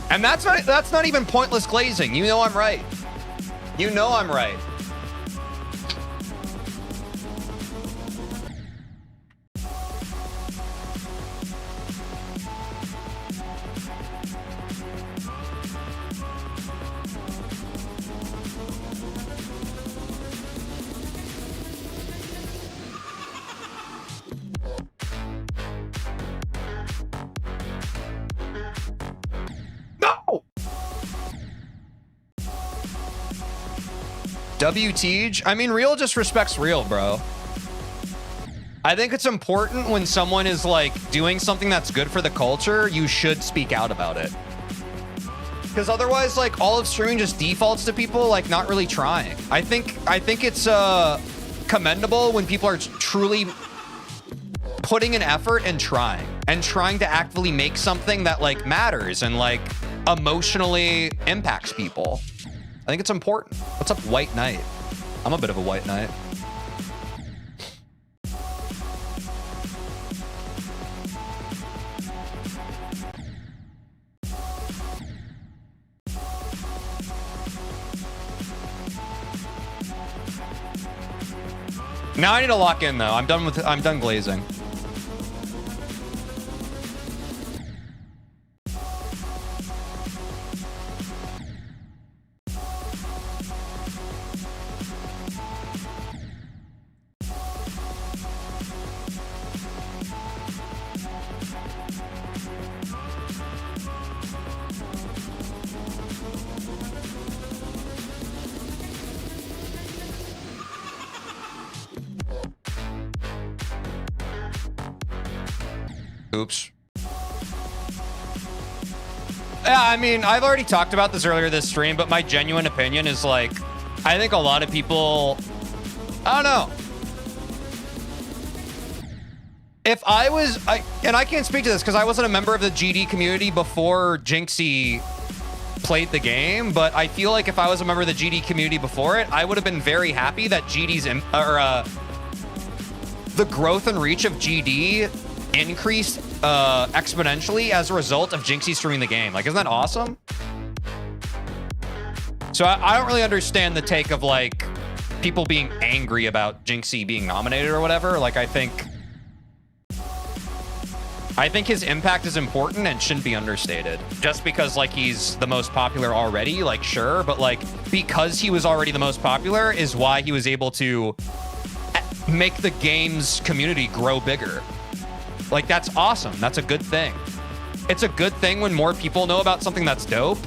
And that's not even pointless glazing. You know I'm right. You know I'm right. No! WTeej? I mean, real just respects real, bro. I think it's important when someone is like doing something that's good for the culture, you should speak out about it. Because otherwise, like, all of streaming just defaults to people like not really trying. I think it's commendable when people are truly putting an effort and trying to actively make something that like matters and like emotionally impacts people. I think it's important. What's up, White Knight? I'm a bit of a White Knight. Now I need to lock in though. I'm done glazing. Oops. Yeah, I mean, I've already talked about this earlier this stream, but my genuine opinion is like, I think a lot of people, I don't know. If I was, and I can't speak to this because I wasn't a member of the GD community before Jinxie played the game, but I feel like if I was a member of the GD community before it, I would have been very happy that the growth and reach of GD increased exponentially as a result of Jinxie streaming the game. Like, isn't that awesome? So I don't really understand the take of like people being angry about Jinxie being nominated or whatever. Like, I think his impact is important and shouldn't be understated. Just because like he's the most popular already, like sure, but like because he was already the most popular is why he was able to make the game's community grow bigger. Like, that's awesome. That's a good thing. It's a good thing when more people know about something that's dope.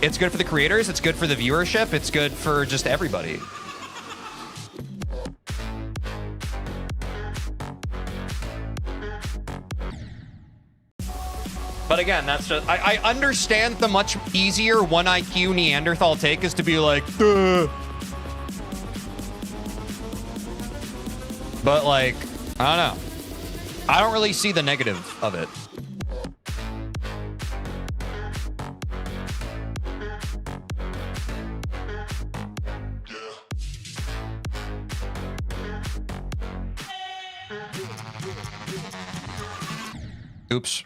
It's good for the creators. It's good for the viewership. It's good for just everybody. But again, that's just, I understand the much easier 1 IQ Neanderthal take is to be like, duh. But like, I don't know. I don't really see the negative of it. Oops.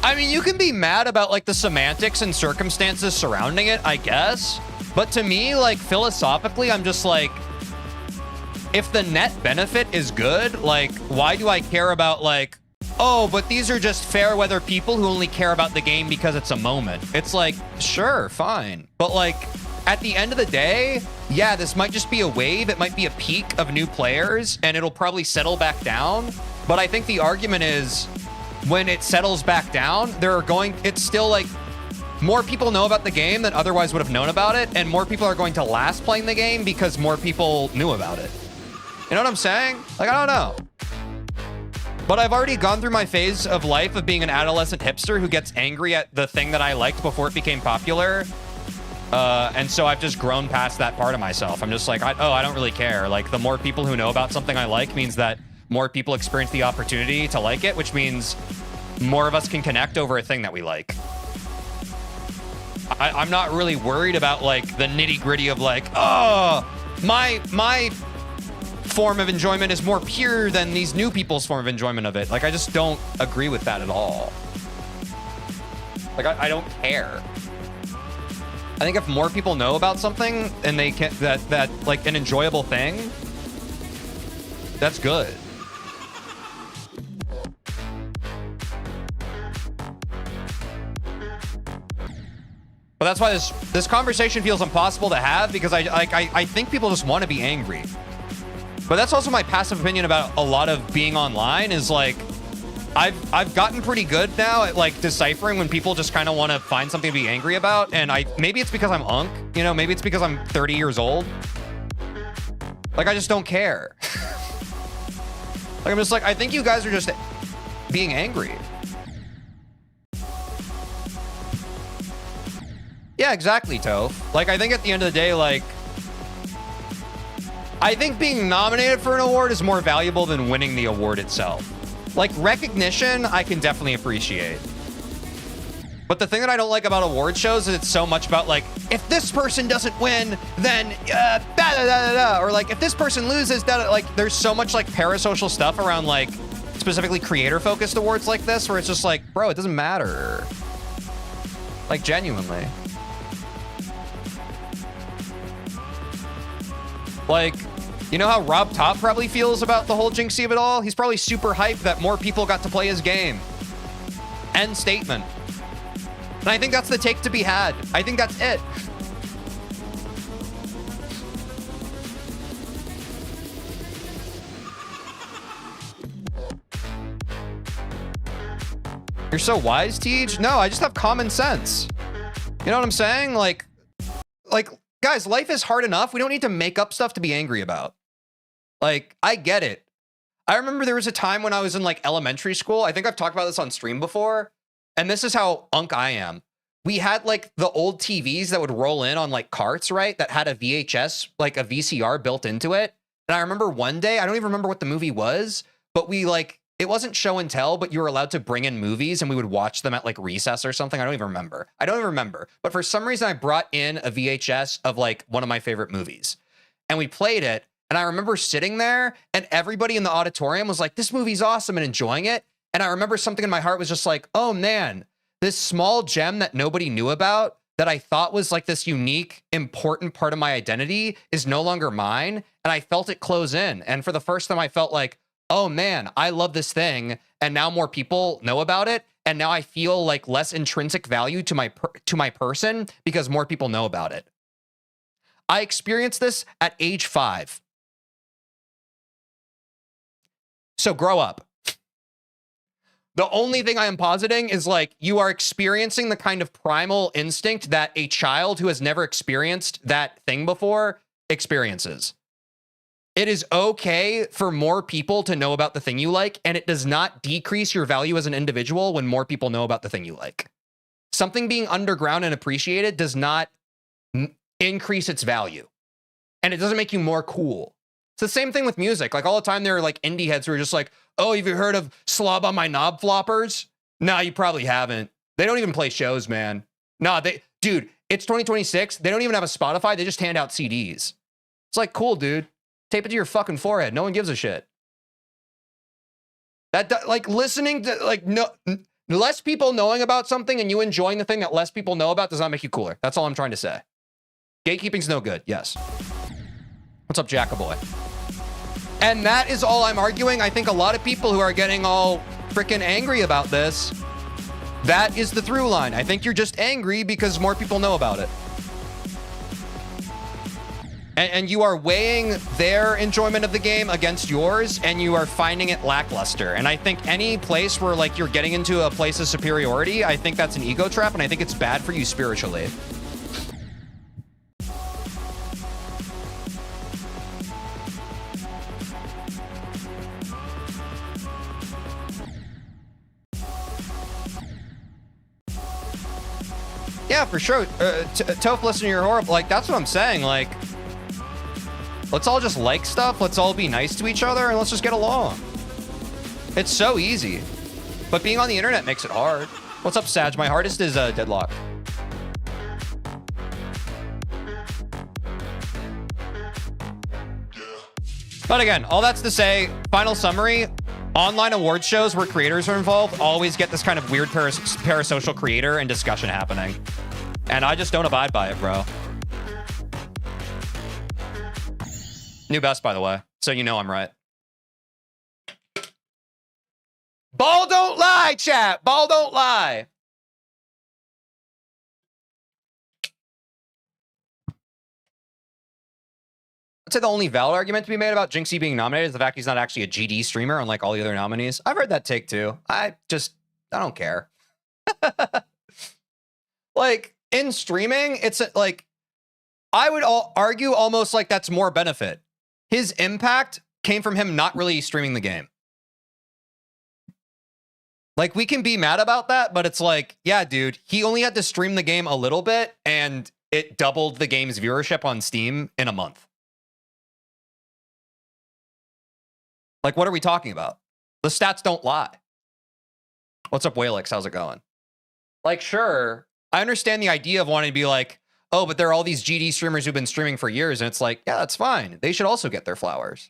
I mean, you can be mad about like the semantics and circumstances surrounding it, I guess. But to me, like philosophically, I'm just like, if the net benefit is good, like, why do I care about like, oh, but these are just fair weather people who only care about the game because it's a moment. It's like, sure, fine. But like, at the end of the day, yeah, this might just be a wave. It might be a peak of new players and it'll probably settle back down. But I think the argument is, when it settles back down, it's still like more people know about the game than otherwise would have known about it, and more people are going to last playing the game because more people knew about it. You know what I'm saying? Like, I don't know. But I've already gone through my phase of life of being an adolescent hipster who gets angry at the thing that I liked before it became popular. And so I've just grown past that part of myself. I'm just like, I don't really care. Like, the more people who know about something I like means that more people experience the opportunity to like it, which means more of us can connect over a thing that we like. I'm not really worried about like the nitty gritty of like, oh, my form of enjoyment is more pure than these new people's form of enjoyment of it. Like, I just don't agree with that at all. Like, I don't care. I think if more people know about something and they can, that like an enjoyable thing, that's good. But that's why this conversation feels impossible to have, because I think people just want to be angry. But that's also my passive opinion about a lot of being online is like, I've gotten pretty good now at like deciphering when people just kind of want to find something to be angry about. And maybe it's because I'm unk, you know, maybe it's because I'm 30 years old. Like, I just don't care. Like, I'm just like, I think you guys are just being angry. Yeah, exactly, Toph. Like, I think at the end of the day, like, I think being nominated for an award is more valuable than winning the award itself. Like, recognition, I can definitely appreciate. But the thing that I don't like about award shows is it's so much about, like, if this person doesn't win, then da da da da da, or like, if this person loses, da, like, there's so much like parasocial stuff around like specifically creator-focused awards like this, where it's just like, bro, it doesn't matter. Like, genuinely. Like, you know how Rob Top probably feels about the whole jinxie of it all? He's probably super hyped that more people got to play his game. End statement. And I think that's the take to be had. I think that's it. You're so wise, Tej? No, I just have common sense. You know what I'm saying? Like, guys, life is hard enough. We don't need to make up stuff to be angry about. Like, I get it. I remember there was a time when I was in like elementary school. I think I've talked about this on stream before. And this is how unk I am. We had like the old TVs that would roll in on like carts, right? That had a VHS, like a VCR built into it. And I remember one day, I don't even remember what the movie was, but we like, it wasn't show and tell, but you were allowed to bring in movies and we would watch them at like recess or something. I don't even remember. But for some reason I brought in a VHS of like one of my favorite movies and we played it. And I remember sitting there and everybody in the auditorium was like, this movie's awesome and enjoying it. And I remember something in my heart was just like, oh man, this small gem that nobody knew about that I thought was like this unique, important part of my identity is no longer mine. And I felt it close in. And for the first time I felt like, oh man, I love this thing. And now more people know about it. And now I feel like less intrinsic value to my person because more people know about it. I experienced this at age 5. So grow up. The only thing I am positing is like you are experiencing the kind of primal instinct that a child who has never experienced that thing before experiences. It is okay for more people to know about the thing you like, and it does not decrease your value as an individual when more people know about the thing you like. Something being underground and appreciated does not increase its value, and it doesn't make you more cool. It's the same thing with music. Like all the time there are like indie heads who are just like, oh, have you heard of Slob on My Knob Floppers? No, you probably haven't. They don't even play shows, man. No, dude, it's 2026. They don't even have a Spotify. They just hand out CDs. It's like, cool, dude. Tape it to your fucking forehead. No one gives a shit. Like, listening to, like, no, less people knowing about something and you enjoying the thing that less people know about does not make you cooler. That's all I'm trying to say. Gatekeeping's no good. Yes. What's up, Jackaboy? And that is all I'm arguing. I think a lot of people who are getting all freaking angry about this, that is the through line. I think you're just angry because more people know about it. And you are weighing their enjoyment of the game against yours, and you are finding it lackluster. And I think any place where, like, you're getting into a place of superiority, I think that's an ego trap, and I think it's bad for you spiritually. Yeah, for sure. Toph, listen, you're horrible. Like, that's what I'm saying. Like, let's all just like stuff. Let's all be nice to each other, and let's just get along. It's so easy. But being on the internet makes it hard. What's up, Sag? My hardest is Deadlock. But again, all that's to say, final summary, online award shows where creators are involved always get this kind of weird parasocial creator and discussion happening. And I just don't abide by it, bro. New best, by the way, so you know I'm right. Ball don't lie, chat. Ball don't lie. I'd say the only valid argument to be made about Jinxie being nominated is the fact he's not actually a GD streamer, unlike all the other nominees. I've heard that take too. I don't care. Like, in streaming, it's like, I would argue almost like that's more benefit. His impact came from him not really streaming the game. Like, we can be mad about that, but it's like, yeah, dude, he only had to stream the game a little bit, and it doubled the game's viewership on Steam in a month. Like, what are we talking about? The stats don't lie. What's up, Whalix? How's it going? Like, sure, I understand the idea of wanting to be like, oh, but there are all these GD streamers who've been streaming for years, and it's like, yeah, that's fine. They should also get their flowers.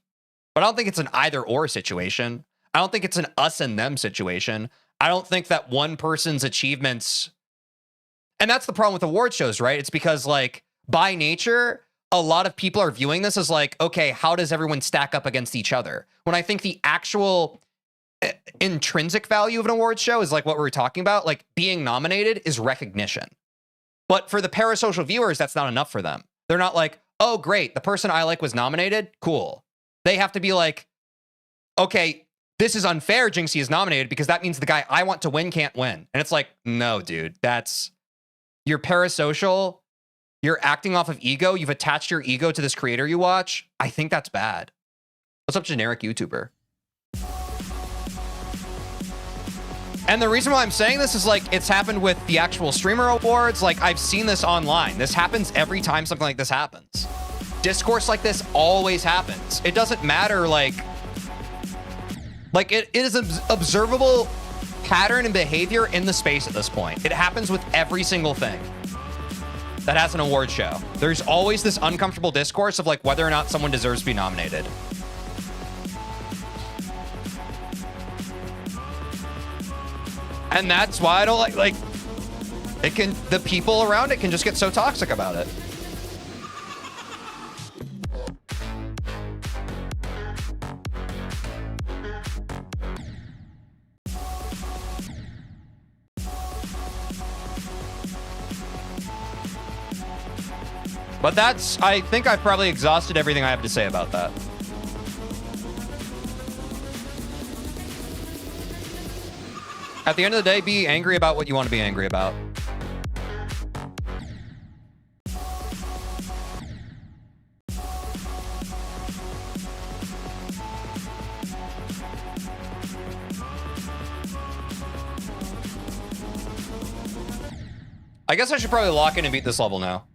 But I don't think it's an either-or situation. I don't think it's an us and them situation. I don't think that one person's achievements... And that's the problem with award shows, right? It's because, like, by nature, a lot of people are viewing this as like, okay, how does everyone stack up against each other? When I think the actual intrinsic value of an award show is like what we were talking about, like being nominated is recognition. But for the parasocial viewers, that's not enough for them. They're not like, oh, great, the person I like was nominated, cool. They have to be like, okay, this is unfair, Jinxie is nominated because that means the guy I want to win can't win. And it's like, no, dude, you're parasocial. You're acting off of ego. You've attached your ego to this creator you watch. I think that's bad. What's up, generic YouTuber? And the reason why I'm saying this is like, it's happened with the actual streamer awards. Like, I've seen this online. This happens every time something like this happens. Discourse like this always happens. It doesn't matter, like it is an observable pattern and behavior in the space at this point. It happens with every single thing that has an award show. There's always this uncomfortable discourse of like whether or not someone deserves to be nominated. And that's why I don't like the people around it can just get so toxic about it. But I think I've probably exhausted everything I have to say about that. At the end of the day, be angry about what you want to be angry about. I guess I should probably lock in and beat this level now.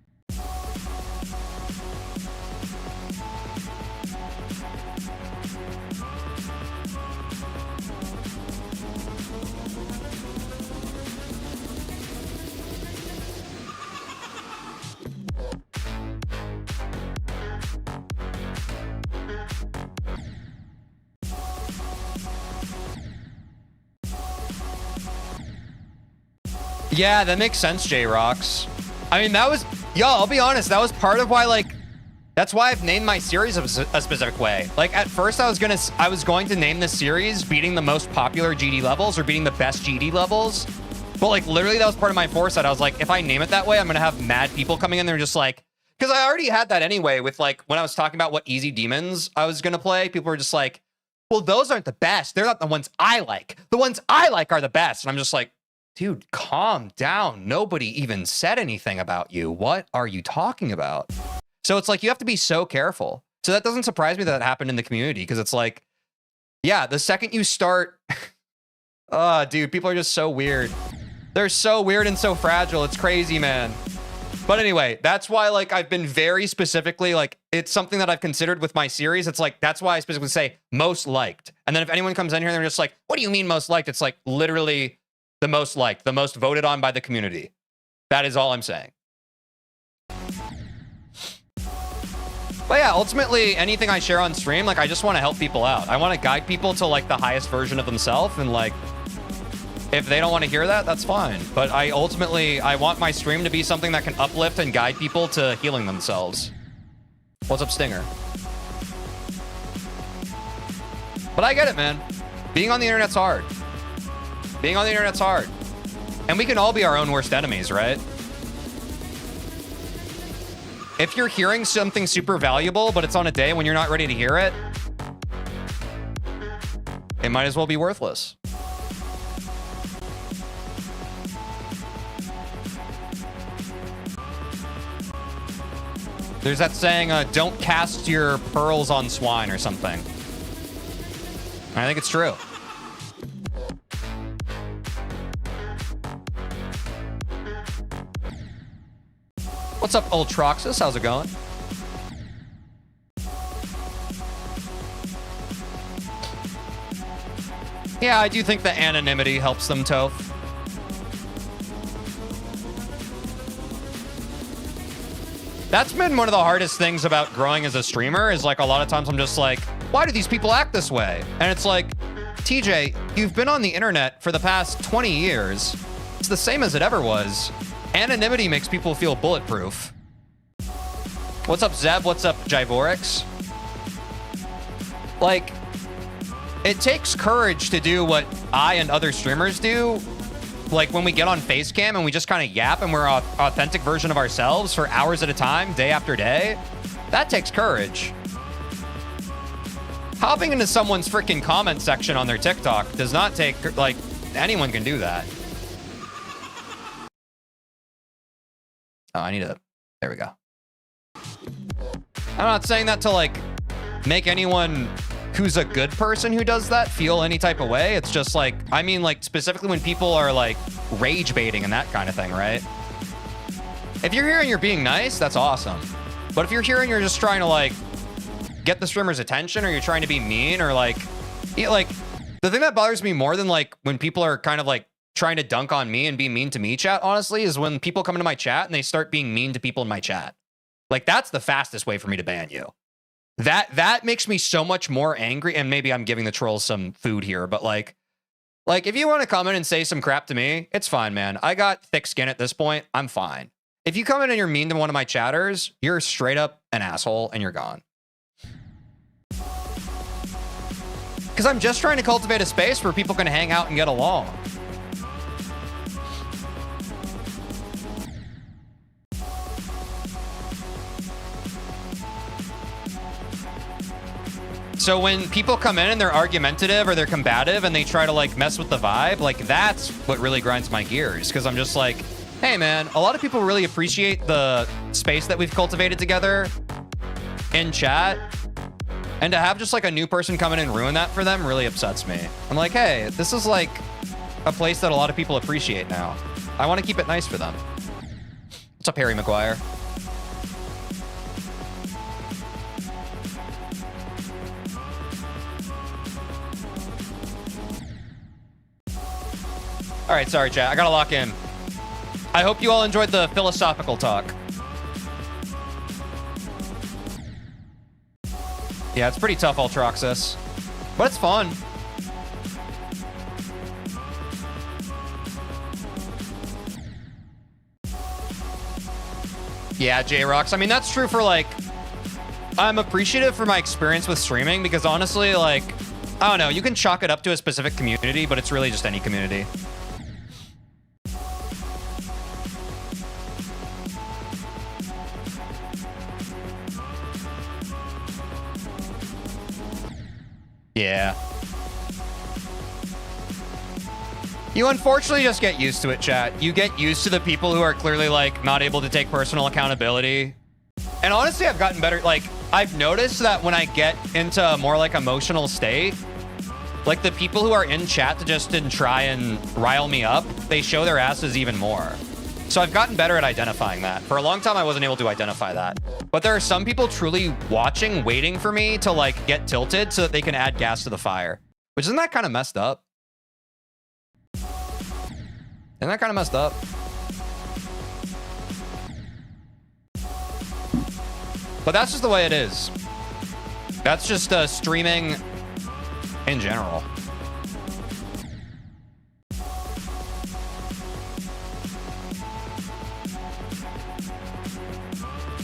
Yeah, that makes sense, J-Rocks. I mean, that was... Yo, I'll be honest. That was part of why, like... That's why I've named my series a specific way. Like, at first, I was going to name this series beating the most popular GD levels or beating the best GD levels. But, like, literally, that was part of my foresight. I was like, if I name it that way, I'm going to have mad people coming in there just like... Because I already had that anyway with, like, when I was talking about what easy demons I was going to play. People were just like, well, those aren't the best. They're not the ones I like. The ones I like are the best. And I'm just like, dude, calm down. Nobody even said anything about you. What are you talking about? So it's like, you have to be so careful. So that doesn't surprise me that it happened in the community, because it's like, yeah, the second you start, dude, people are just so weird. They're so weird and so fragile. It's crazy, man. But anyway, that's why, like, I've been very specifically, like, it's something that I've considered with my series. It's like, that's why I specifically say most liked. And then if anyone comes in here and they're just like, what do you mean most liked? It's like literally the most liked, the most voted on by the community. That is all I'm saying. But yeah, ultimately, anything I share on stream, like, I just want to help people out. I want to guide people to, like, the highest version of themselves. And, like, if they don't want to hear that, that's fine. But I want my stream to be something that can uplift and guide people to healing themselves. What's up, Stinger? But I get it, man. Being on the internet's hard. Being on the internet's hard. And we can all be our own worst enemies, right? If you're hearing something super valuable, but it's on a day when you're not ready to hear it, it might as well be worthless. There's that saying, don't cast your pearls on swine or something. I think it's true. What's up, Ultroxus? How's it going? Yeah, I do think the anonymity helps them, Toph. That's been one of the hardest things about growing as a streamer, is like a lot of times I'm just like, why do these people act this way? And it's like, TJ, you've been on the internet for the past 20 years. It's the same as it ever was. Anonymity makes people feel bulletproof. What's up, Zeb? What's up, Jivorix? Like, it takes courage to do what I and other streamers do. Like when we get on Facecam and we just kind of yap and we're an authentic version of ourselves for hours at a time, day after day. That takes courage. Hopping into someone's freaking comment section on their TikTok does not take, like, anyone can do that. Oh, I need to, there we go. I'm not saying that to, like, make anyone who's a good person who does that feel any type of way. It's just like, I mean, like, specifically when people are, like, rage baiting and that kind of thing, right? If you're here and you're being nice, that's awesome. But if you're here and you're just trying to, like, get the streamer's attention, or you're trying to be mean, or, like, the thing that bothers me more than, like, when people are kind of, like, trying to dunk on me and be mean to me, chat, honestly, is when people come into my chat and they start being mean to people in my chat. Like, that's the fastest way for me to ban you. That makes me so much more angry. And maybe I'm giving the trolls some food here, but like if you want to come in and say some crap to me, it's fine, man. I got thick skin at this point. I'm fine. If you come in and you're mean to one of my chatters, you're straight up an asshole and you're gone. Because I'm just trying to cultivate a space where people can hang out and get along. So when people come in and they're argumentative or they're combative and they try to, like, mess with the vibe, like, that's what really grinds my gears. Because I'm just like, hey, man, a lot of people really appreciate the space that we've cultivated together in chat. And to have just, like, a new person come in and ruin that for them really upsets me. I'm like, hey, this is, like, a place that a lot of people appreciate now. I want to keep it nice for them. What's up, Harry McGuire? All right, sorry, chat. I gotta lock in. I hope you all enjoyed the philosophical talk. Yeah, it's pretty tough, Ultroxus. But it's fun. Yeah, J-Rocks. I mean, that's true for like, I'm appreciative for my experience with streaming because honestly, like, I don't know, you can chalk it up to a specific community, but it's really just any community. Yeah. You unfortunately just get used to it, chat. You get used to the people who are clearly like not able to take personal accountability. And honestly, I've gotten better. Like, I've noticed that when I get into a more like emotional state, like the people who are in chat to just try and rile me up, they show their asses even more. So I've gotten better at identifying that. For a long time, I wasn't able to identify that. But there are some people truly watching, waiting for me to like get tilted so that they can add gas to the fire. Which isn't that kind of messed up? Isn't that kind of messed up? But that's just the way it is. That's just streaming in general.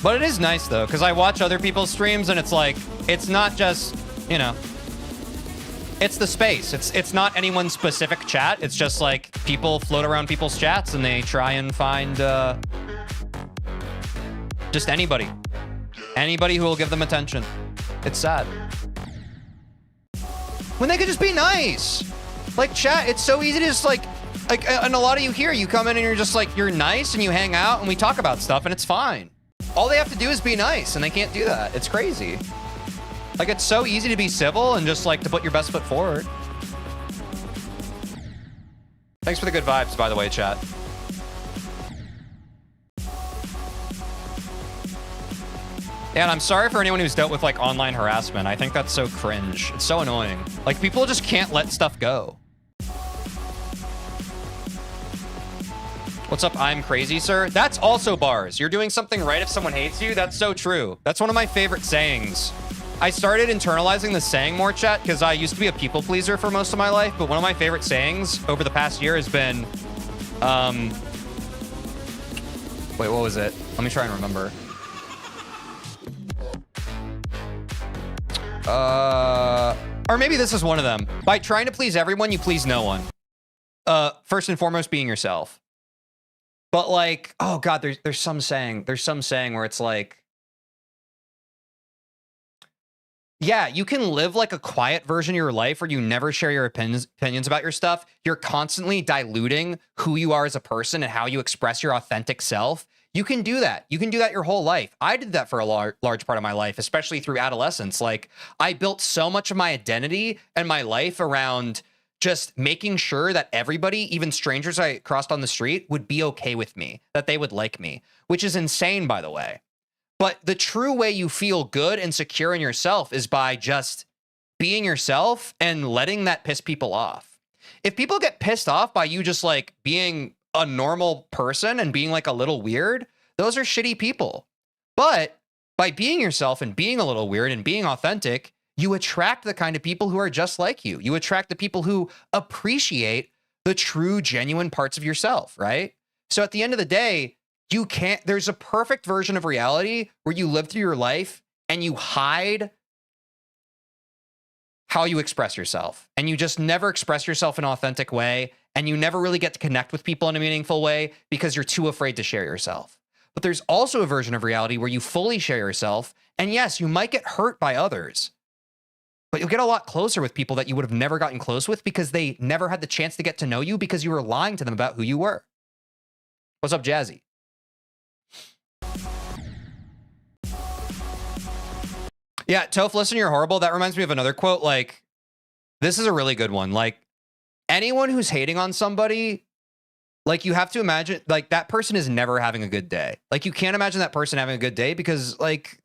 But it is nice though, because I watch other people's streams and it's like, it's not just, you know, it's the space. It's not anyone's specific chat. It's just like people float around people's chats and they try and find just anybody. Anybody who will give them attention. It's sad. When they could just be nice. Like chat, it's so easy to just like, and a lot of you here, you come in and you're just like, you're nice and you hang out and we talk about stuff and it's fine. All they have to do is be nice and they can't do that. It's crazy. Like, it's so easy to be civil and just like to put your best foot forward. Thanks for the good vibes, by the way, chat. Yeah, and I'm sorry for anyone who's dealt with like online harassment. I think that's so cringe. It's so annoying. Like, people just can't let stuff go. What's up, I'm crazy, sir? That's also bars. You're doing something right if someone hates you. That's so true. That's one of my favorite sayings. I started internalizing the saying more, chat, because I used to be a people pleaser for most of my life, but one of my favorite sayings over the past year has been, wait, what was it? Let me try and remember. Or maybe this is one of them. By trying to please everyone, you please no one. First and foremost, being yourself. But like, oh God, there's some saying where it's like, yeah, you can live like a quiet version of your life where you never share your opinions about your stuff. You're constantly diluting who you are as a person and how you express your authentic self. You can do that. You can do that your whole life. I did that for a large part of my life, especially through adolescence. Like, I built so much of my identity and my life around just making sure that everybody, even strangers I crossed on the street, would be okay with me, that they would like me, which is insane, by the way. But the true way you feel good and secure in yourself is by just being yourself and letting that piss people off. If people get pissed off by you just like being a normal person and being like a little weird, those are shitty people. But by being yourself and being a little weird and being authentic, you attract the kind of people who are just like you. You attract the people who appreciate the true, genuine parts of yourself, right? So at the end of the day, there's a perfect version of reality where you live through your life and you hide how you express yourself. And you just never express yourself in an authentic way. And you never really get to connect with people in a meaningful way because you're too afraid to share yourself. But there's also a version of reality where you fully share yourself. And yes, you might get hurt by others, but you'll get a lot closer with people that you would have never gotten close with because they never had the chance to get to know you because you were lying to them about who you were. What's up, Jazzy? Yeah, Toph, listen, you're horrible. That reminds me of another quote. Like, this is a really good one. Like, anyone who's hating on somebody, like, you have to imagine, like, that person is never having a good day. Like, you can't imagine that person having a good day because, like,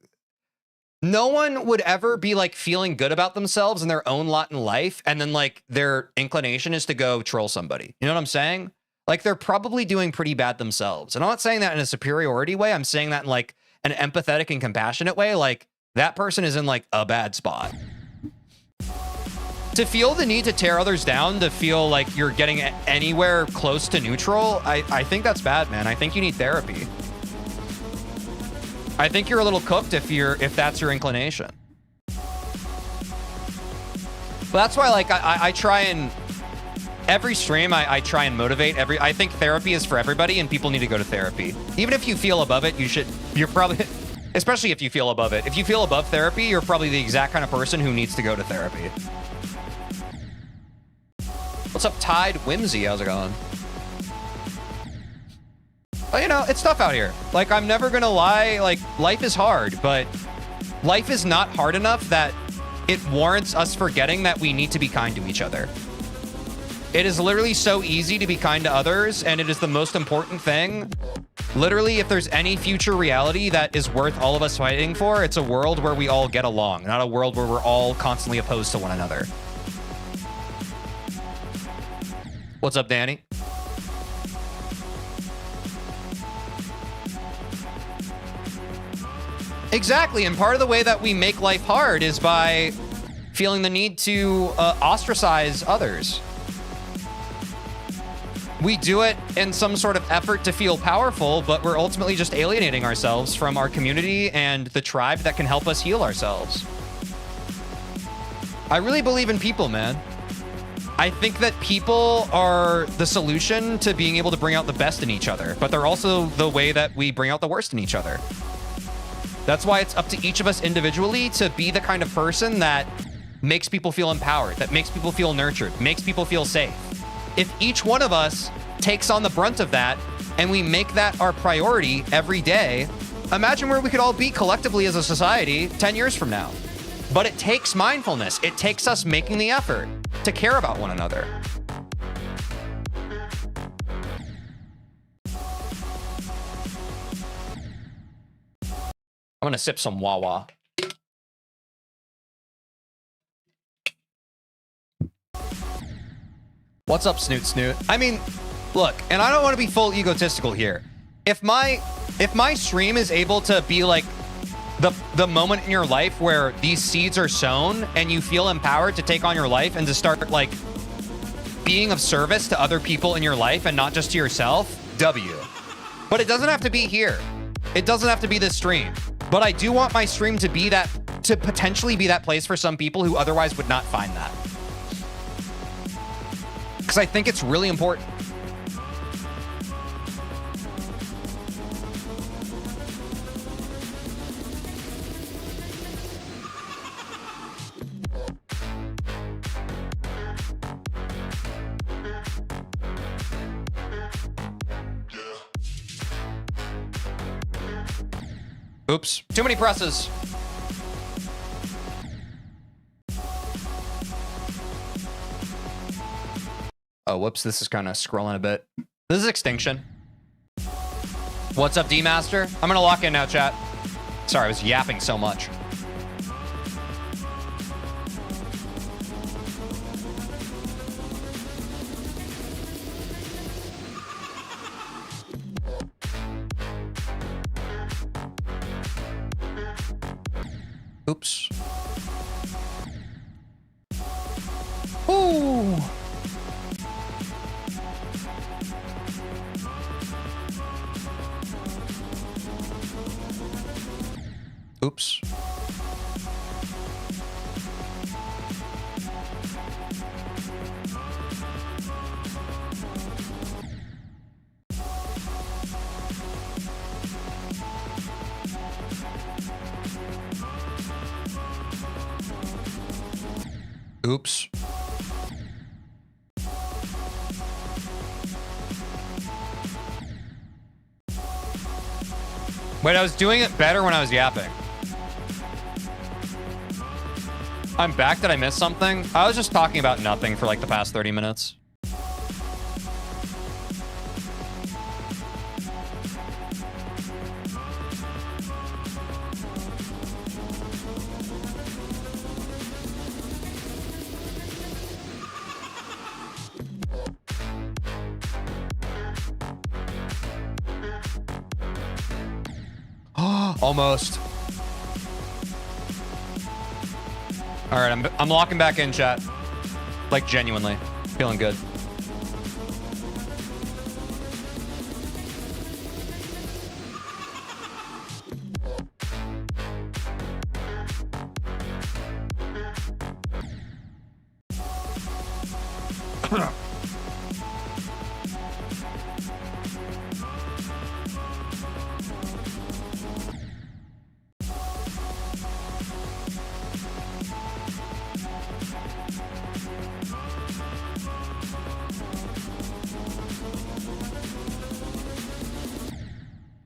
no one would ever be, like, feeling good about themselves and their own lot in life, and then, like, their inclination is to go troll somebody. You know what I'm saying? Like, they're probably doing pretty bad themselves. And I'm not saying that in a superiority way. I'm saying that in, like, an empathetic and compassionate way. Like, that person is in like a bad spot. To feel the need to tear others down, to feel like you're getting anywhere close to neutral, I think that's bad, man. I think you need therapy. I think you're a little cooked if that's your inclination. But that's why, like, I try and every stream I try and motivate I think therapy is for everybody and people need to go to therapy. Even if you feel above it, you're probably, especially if you feel above it. If you feel above therapy, you're probably the exact kind of person who needs to go to therapy. What's up, Tide Whimsy? How's it going? But, you know, it's tough out here. Like, I'm never gonna lie, like, life is hard, but life is not hard enough that it warrants us forgetting that we need to be kind to each other. It is literally so easy to be kind to others, and it is the most important thing. Literally, if there's any future reality that is worth all of us fighting for, it's a world where we all get along, not a world where we're all constantly opposed to one another. What's up, Danny? Exactly, and part of the way that we make life hard is by feeling the need to ostracize others. We do it in some sort of effort to feel powerful, but we're ultimately just alienating ourselves from our community and the tribe that can help us heal ourselves. I really believe in people, man. I think that people are the solution to being able to bring out the best in each other, but they're also the way that we bring out the worst in each other. That's why it's up to each of us individually to be the kind of person that makes people feel empowered, that makes people feel nurtured, makes people feel safe. If each one of us takes on the brunt of that and we make that our priority every day, imagine where we could all be collectively as a society 10 years from now. But it takes mindfulness. It takes us making the effort to care about one another. I'm gonna sip some Wawa. What's up, Snoot Snoot? I mean, look, and I don't want to be full egotistical here. If my stream is able to be like the moment in your life where these seeds are sown and you feel empowered to take on your life and to start like being of service to other people in your life and not just to yourself, W. But it doesn't have to be here. It doesn't have to be this stream. But I do want my stream to be that, to potentially be that place for some people who otherwise would not find that. Because I think it's really important. Oops, too many presses. Oh, whoops, this is kind of scrolling a bit. This is Extinction. What's up, D-Master? I'm gonna lock in now, chat. Sorry, I was yapping so much. Oops. Ooh. Oops. Oops. Wait, I was doing it better when I was yapping. I'm back. Did I miss something? I was just talking about nothing for like the past 30 minutes. Almost. All right, I'm locking back in, chat. Like, genuinely. Feeling good.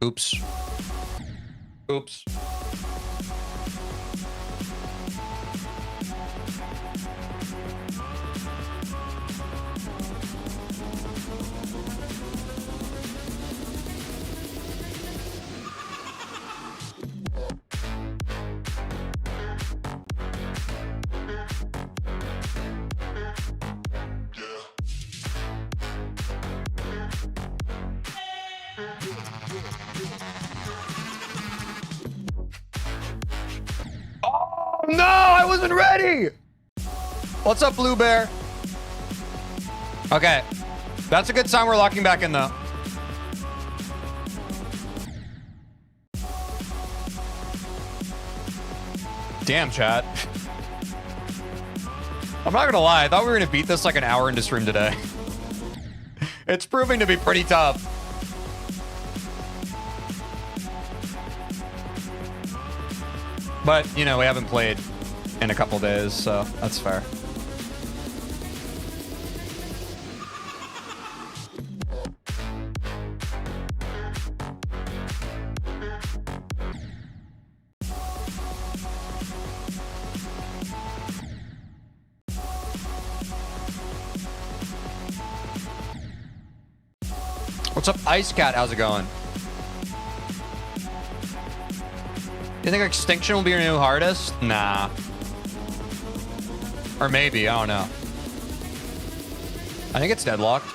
Oops. Oops. Oh, no, I wasn't ready. What's up, Blue Bear? Okay. That's a good sign we're locking back in, though. Damn, chat. I'm not gonna lie. I thought we were gonna beat this like an hour into stream today. It's proving to be pretty tough. But, you know, we haven't played in a couple days, so that's fair. What's up, Ice Cat? How's it going? You think Extinction will be your new hardest? Nah. Or maybe, I don't know. I think it's deadlocked.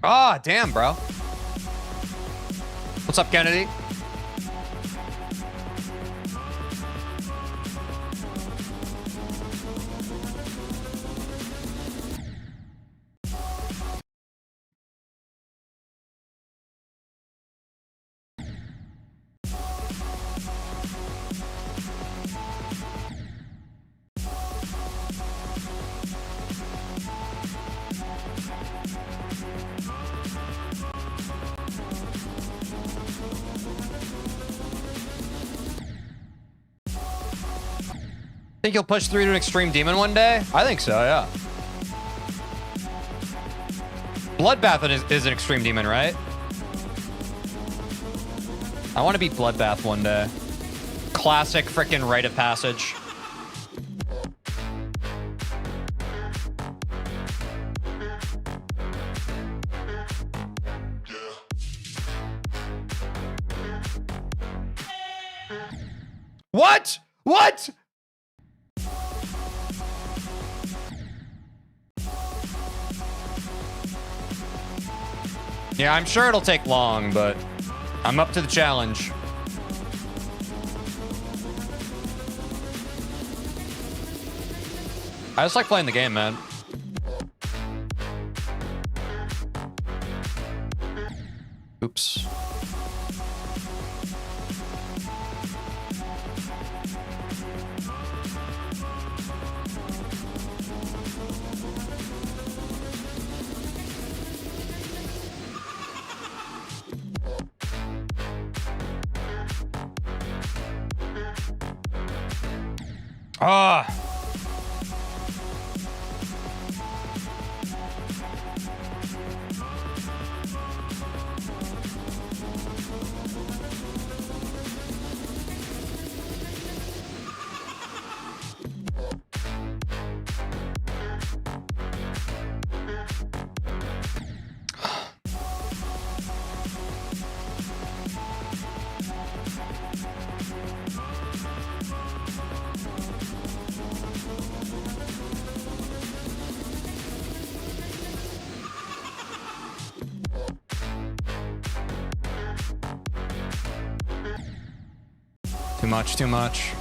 Ah, damn, bro. What's up, Kennedy? Think you'll push through to an Extreme Demon one day? I think so, yeah. Bloodbath is an Extreme Demon, right? I want to beat Bloodbath one day. Classic frickin' rite of passage. What? What? Yeah, I'm sure it'll take long, but I'm up to the challenge. I just like playing the game, man. Oops. Ah. Too much, too much.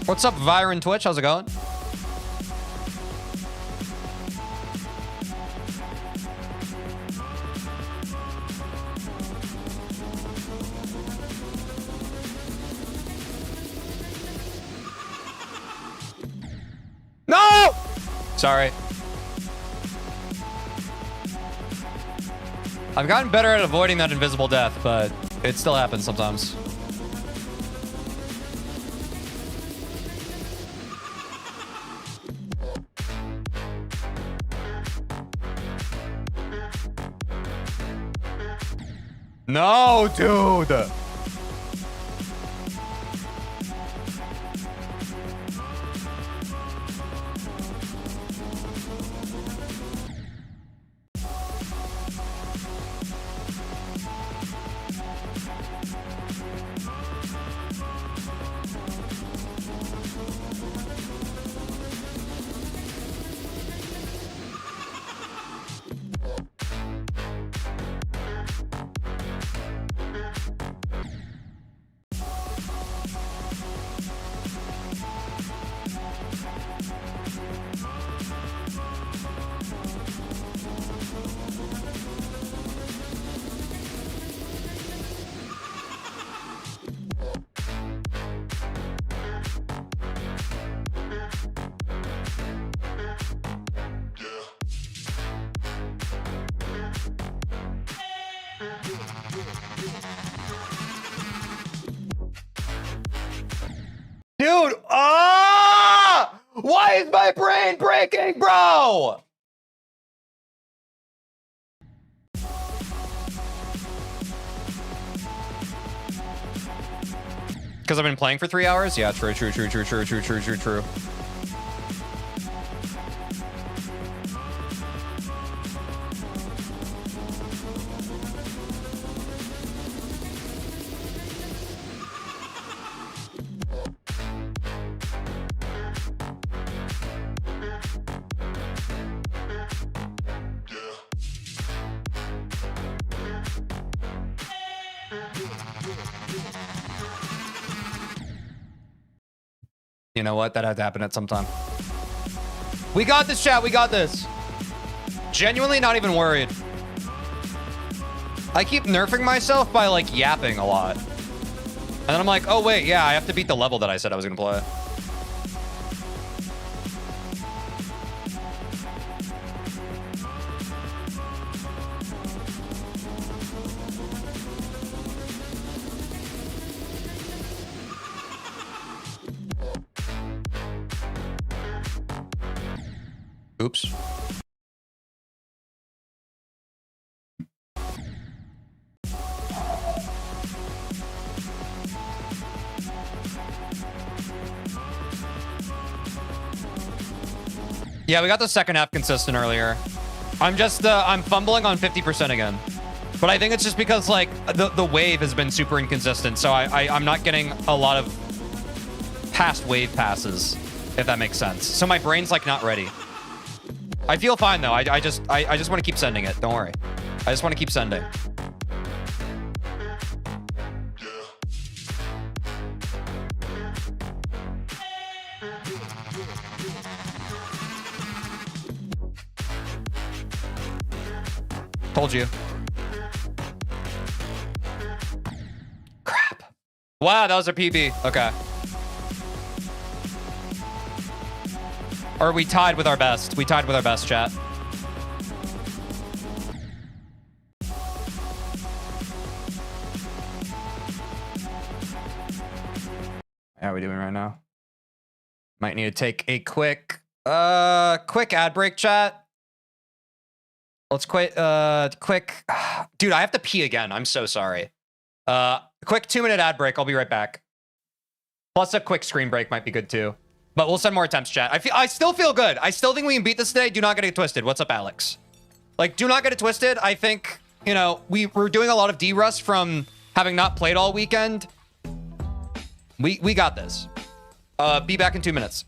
What's up, Viren Twitch? How's it going? No! Sorry. I've gotten better at avoiding that invisible death, but it still happens sometimes. No, dude. Dude, why is my brain breaking, bro? Because I've been playing for 3 hours? Yeah, true. You know what? That had to happen at some time. We got this, chat. We got this. Genuinely not even worried. I keep nerfing myself by, like, yapping a lot. And then I'm like, oh, wait, yeah, I have to beat the level that I said I was going to play. Oops. Yeah, we got the second half consistent earlier. I'm just, I'm fumbling on 50% again. But I think it's just because, like, the wave has been super inconsistent, so I'm not getting a lot of past wave passes, if that makes sense. So my brain's, like, not ready. I feel fine, though. I just want to keep sending it. Don't worry. I just want to keep sending. Told you. Crap. Wow, that was a PB. Okay. Or we tied with our best. We tied with our best, chat. How are we doing right now? Might need to take a quick ad break, chat. Let's quick. Dude, I have to pee again. I'm so sorry. Quick 2-minute ad break. I'll be right back. Plus a quick screen break might be good too. But we'll send more attempts, chat. I still feel good. I still think we can beat this today. Do not get it twisted. What's up, Alex? Like, do not get it twisted. I think, you know, we're doing a lot of D-rust from having not played all weekend. We got this. Be back in 2 minutes.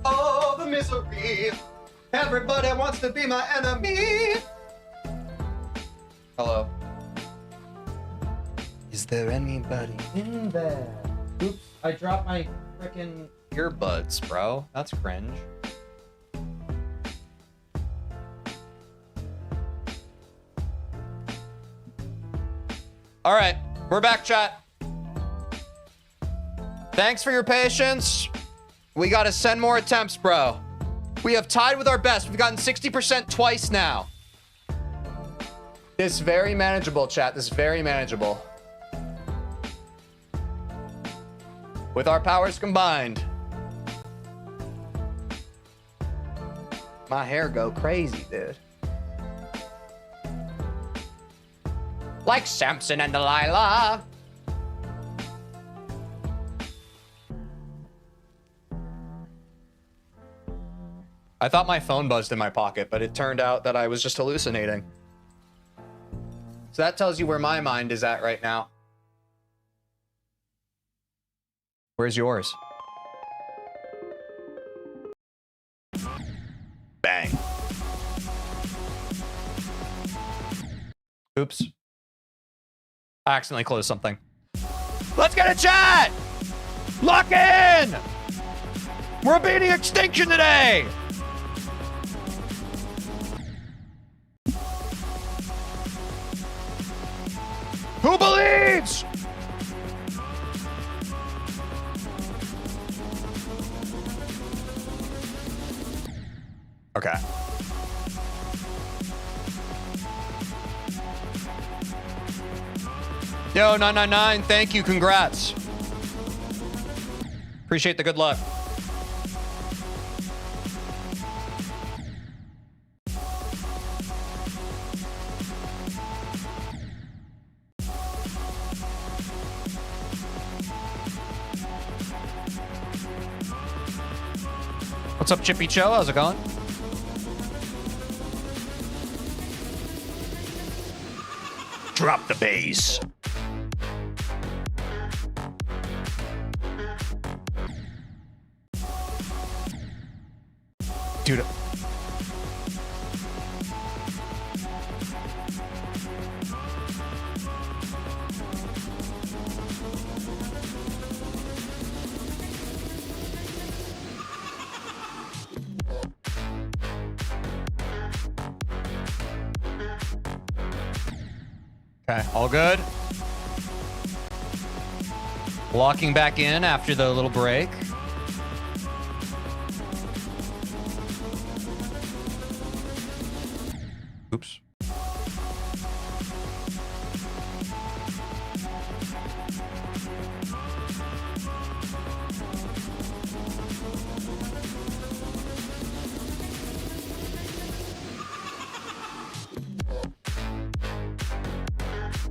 Oh, the misery. Everybody wants to be my enemy. Hello. Is there anybody in there? Oops, I dropped my freaking earbuds, bro. That's cringe. All right, we're back, chat. Thanks for your patience. We got to send more attempts, bro. We have tied with our best. We've gotten 60% twice now. This is very manageable, chat. This is very manageable. With our powers combined. My hair go crazy, dude. Like Samson and Delilah. I thought my phone buzzed in my pocket, but it turned out that I was just hallucinating. So that tells you where my mind is at right now. Where's yours? Bang. Oops. I accidentally closed something. Let's get a chat! Lock in! We're beating extinction today! Who believes? Okay. Yo, 999, thank you, congrats. Appreciate the good luck. What's up, Chippy Cho? How's it going? Drop the bass. Dude. Okay, all good. Locking back in after the little break. Oops.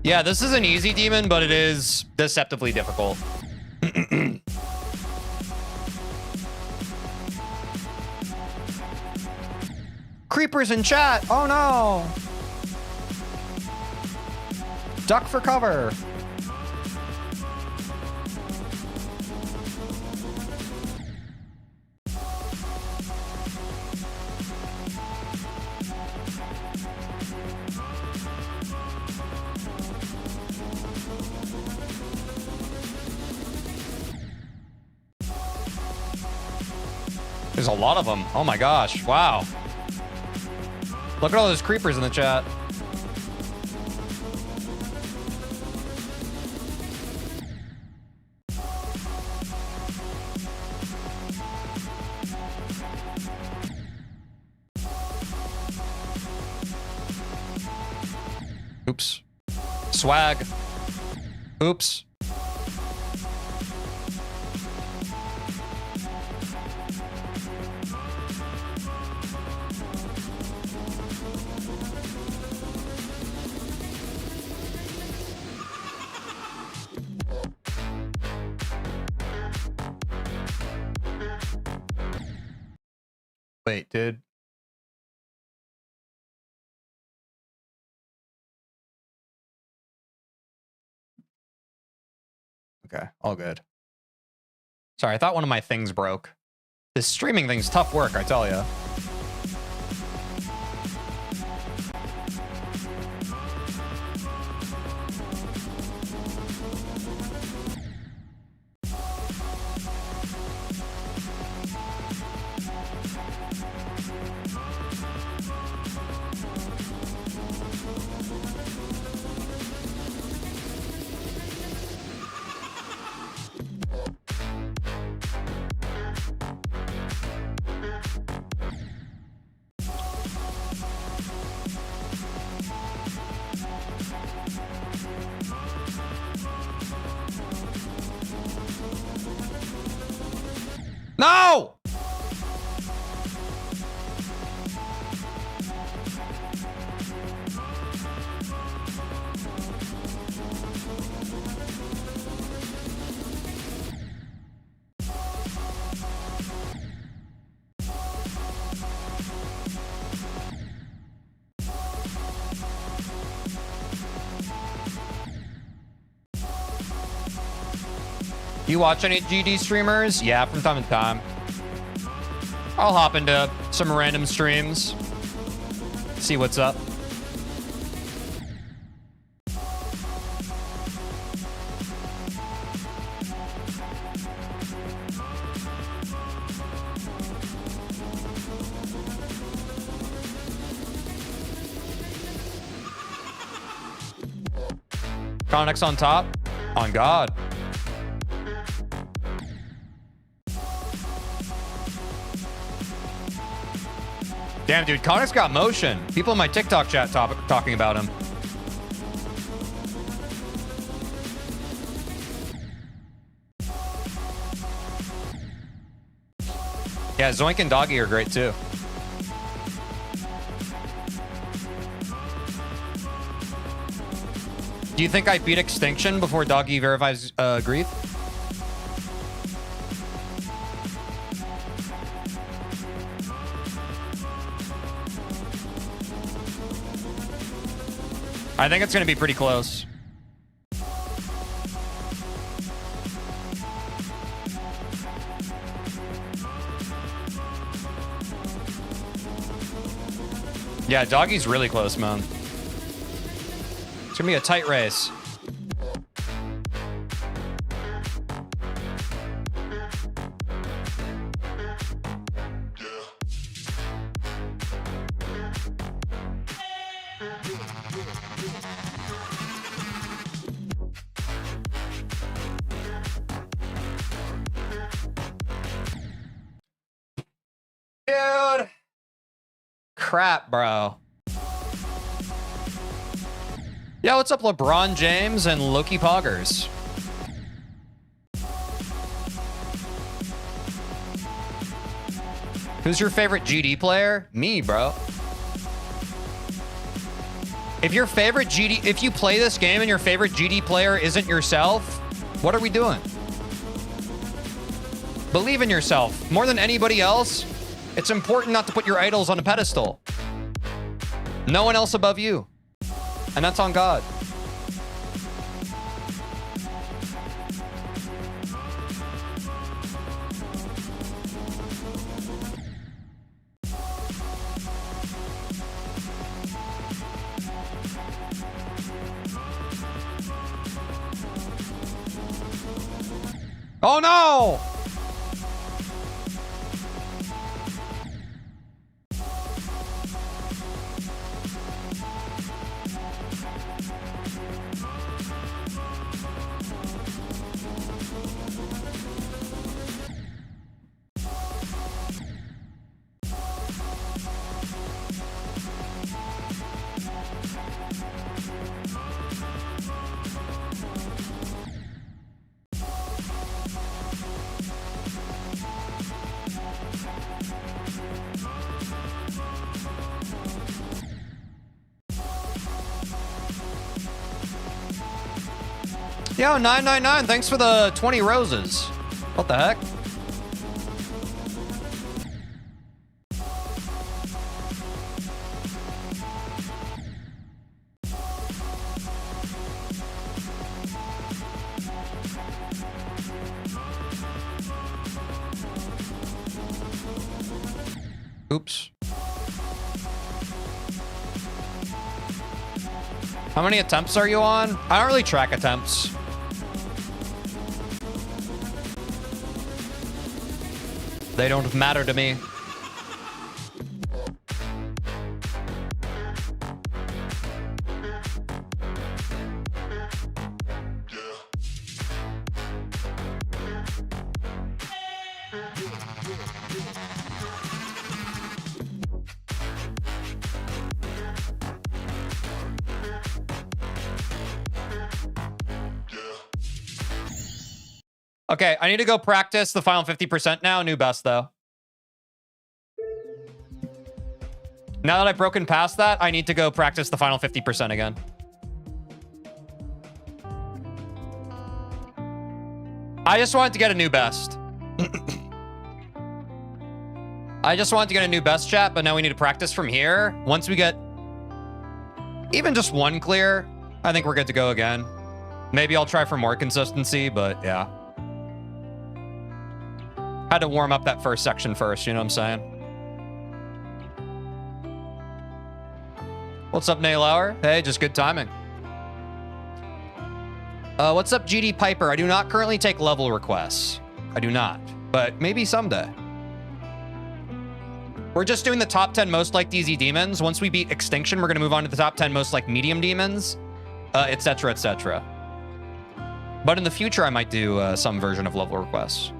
Yeah, this is an easy demon, but it is deceptively difficult. Creepers in chat. Oh no. Duck for cover. There's a lot of them. Oh my gosh. Wow. Look at all those creepers in the chat. Oops. Swag. Oops. Wait, dude. Okay, all good. Sorry, I thought one of my things broke. This streaming thing's tough work, I tell ya. No! You watch any GD streamers? Yeah, from time to time. I'll hop into some random streams, see what's up. Connix on top. On God. Damn, dude, Connix got motion. People in my TikTok chat talking about him. Yeah, Zoink and Doggy are great too. Do you think I beat Extinction before Doggy verifies Grief? I think it's going to be pretty close. Yeah, Doggy's really close, man. It's going to be a tight race. Dude. Crap, bro. Yeah, what's up, LeBron James and Loki Poggers? Who's your favorite GD player? Me, bro. If your favorite GD, if you play this game and your favorite GD player isn't yourself, what are we doing? Believe in yourself. More than anybody else, it's important not to put your idols on a pedestal. No one else above you. And that's on God. Oh no! Yo, 999, thanks for the 20 roses. What the heck? Oops. How many attempts are you on? I don't really track attempts. They don't matter to me. Okay, I need to go practice the final 50% now. New best, though. Now that I've broken past that, I need to go practice the final 50% again. I just wanted to get a new best. I just wanted to get a new best, chat, but now we need to practice from here. Once we get even just one clear, I think we're good to go again. Maybe I'll try for more consistency, but yeah. Had to warm up that first section first, you know what I'm saying? What's up, Naylauer? Hey, just good timing. What's up, GD Piper? I do not currently take level requests. I do not, but maybe someday. We're just doing the top 10 most liked easy demons. Once we beat Extinction, we're going to move on to the top 10 most liked medium demons, etc., etc. But in the future, I might do some version of level requests.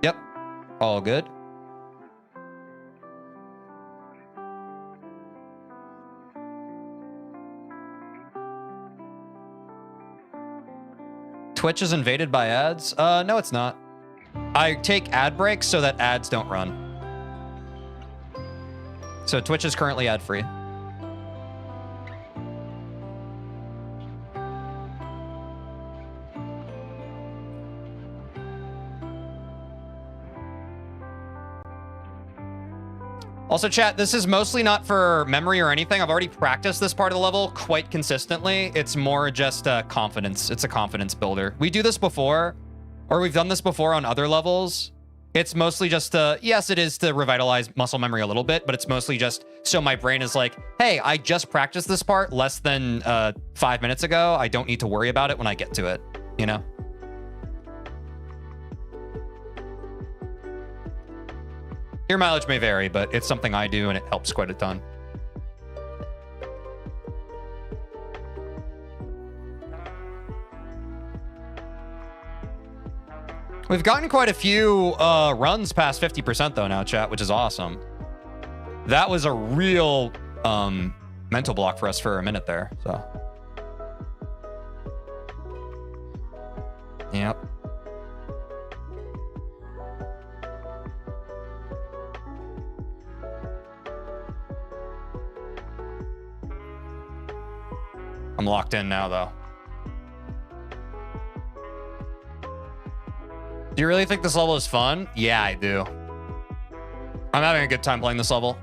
Yep, all good. Twitch is invaded by ads? No, it's not. I take ad breaks so that ads don't run. So Twitch is currently ad-free. Also, chat, this is mostly not for memory or anything. I've already practiced this part of the level quite consistently. It's more just confidence. It's a confidence builder. We do this before, or we've done this before on other levels. It's mostly just to, yes, it is to revitalize muscle memory a little bit, but it's mostly just so my brain is like, hey, I just practiced this part less than 5 minutes ago. I don't need to worry about it when I get to it, you know? Your mileage may vary, but it's something I do, and it helps quite a ton. We've gotten quite a few runs past 50% though now, chat, which is awesome. That was a real mental block for us for a minute there, so. Yep. I'm locked in now, though. Do you really think this level is fun? Yeah, I do. I'm having a good time playing this level.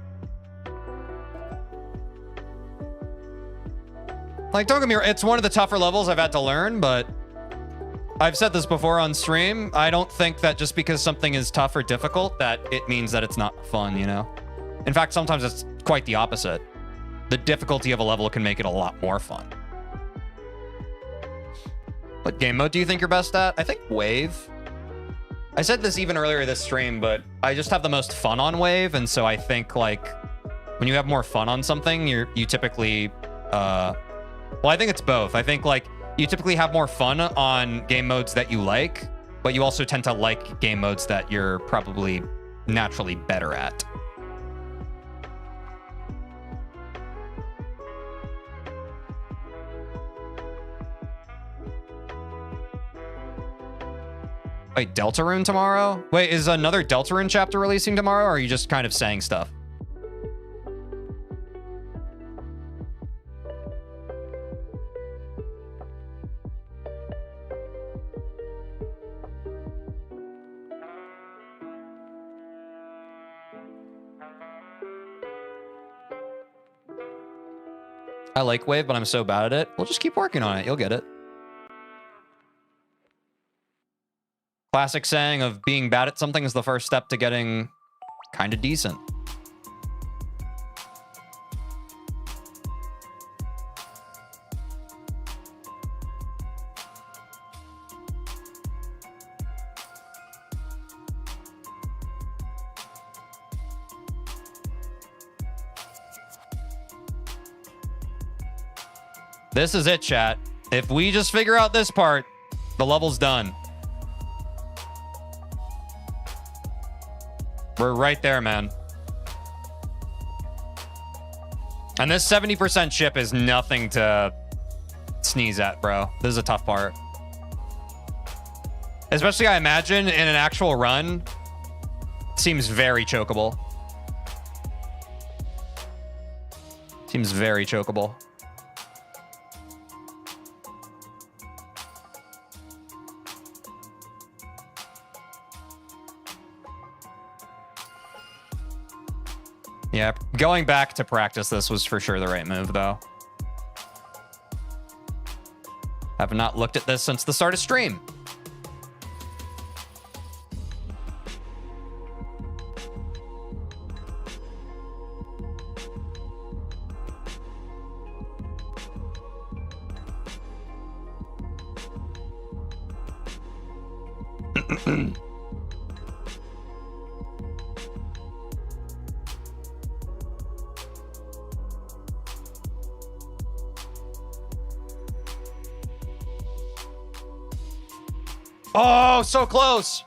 Like, don't get me wrong, it's one of the tougher levels I've had to learn, but I've said this before on stream. I don't think that just because something is tough or difficult, that it means that it's not fun, you know? In fact, sometimes it's quite the opposite. The difficulty of a level can make it a lot more fun. What game mode do you think you're best at? I think Wave. I said this even earlier this stream, but I just have the most fun on Wave, and so I think, like, when you have more fun on something, you typically, well, I think it's both. I think, like, you typically have more fun on game modes that you like, but you also tend to like game modes that you're probably naturally better at. Wait, Deltarune tomorrow? Wait, is another Deltarune chapter releasing tomorrow, or are you just kind of saying stuff? I like Wave, but I'm so bad at it. We'll just keep working on it. You'll get it. Classic saying of being bad at something is the first step to getting kind of decent. This is it, chat. If we just figure out this part, the level's done. We're right there, man. And this 70% ship is nothing to sneeze at, bro. This is a tough part. Especially, I imagine, in an actual run, it seems very chokeable. Seems very chokeable. Yeah, going back to practice this was for sure the right move, though. Have not looked at this since the start of stream. Oh, so close.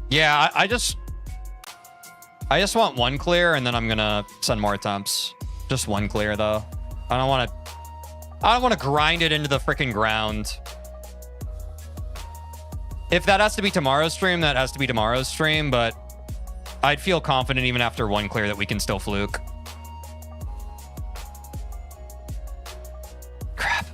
Yeah, I just want one clear, and then I'm gonna send more attempts. Just one clear, though. I don't want to grind it into the freaking ground. If that has to be tomorrow's stream, that has to be tomorrow's stream, but I'd feel confident even after one clear that we can still fluke. Crap.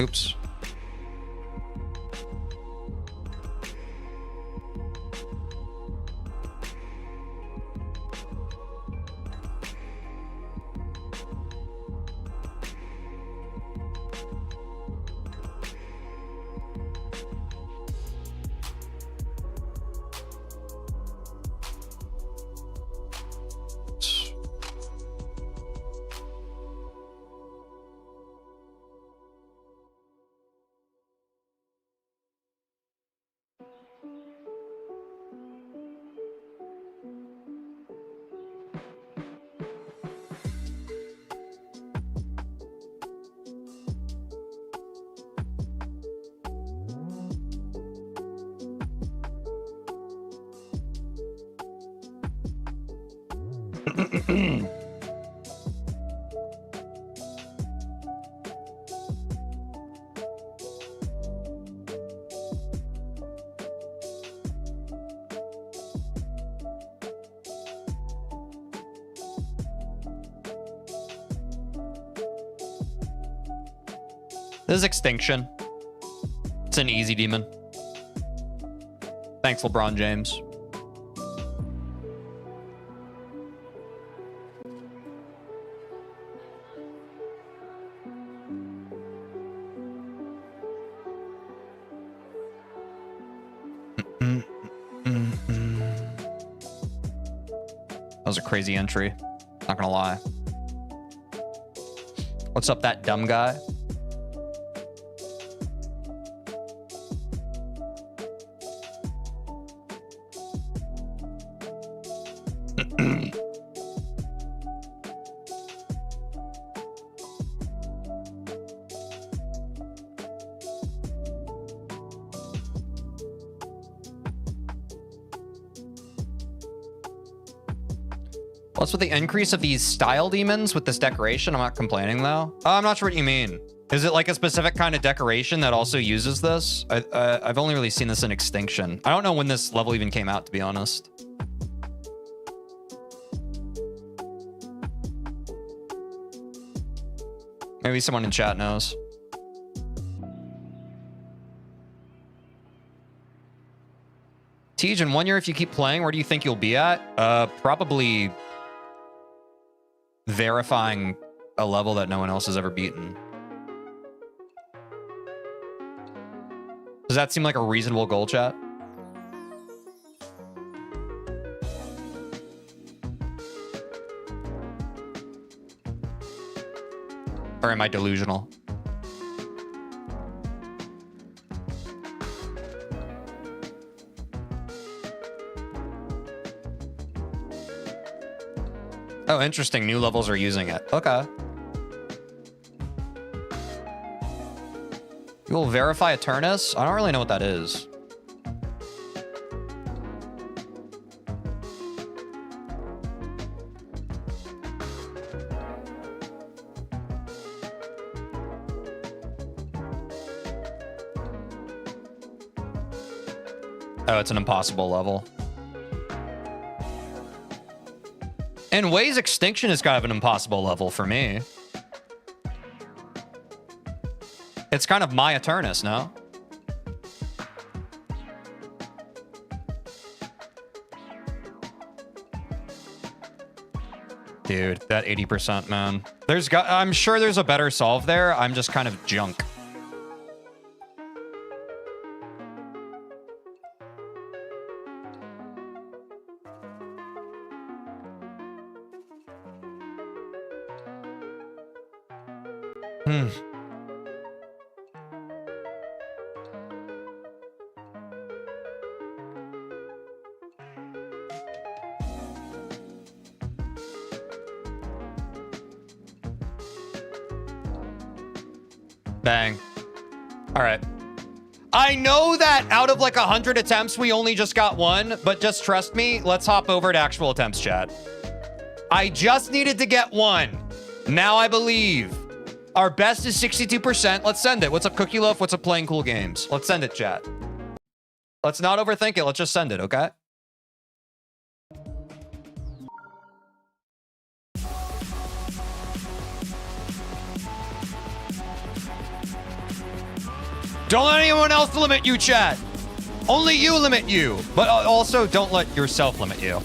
Oops. This is Extinction. It's an easy demon. Thanks, LeBron James. That was a crazy entry. Not gonna lie. What's up, that dumb guy? What's with the increase of these style demons with this decoration? I'm not complaining though. I'm not sure what you mean. Is it like a specific kind of decoration that also uses this? I've only really seen this in Extinction. I don't know when this level even came out, to be honest. Maybe someone in chat knows. Tej, in 1 year, if you keep playing, where do you think you'll be at? Probably verifying a level that no one else has ever beaten. Does that seem like a reasonable goal, chat? Or am I delusional? Oh, interesting. New levels are using it. Okay. You will verify Eternus? I don't really know what that is. Oh, it's an impossible level. In ways, Extinction is kind of an impossible level for me. It's kind of my Eternus, no? Dude, that 80%, man. I'm sure there's a better solve there. I'm just kind of junk. Bang. All right. I know that out of like 100 attempts, we only just got one, but just trust me. Let's hop over to actual attempts, chat. I just needed to get one. Now I believe. Our best is 62%. Let's send it. What's up, Cookie Loaf? What's up, Playing Cool Games? Let's send it, chat. Let's not overthink it. Let's just send it, okay? Don't let anyone else limit you, chat. Only you limit you. But also, don't let yourself limit you.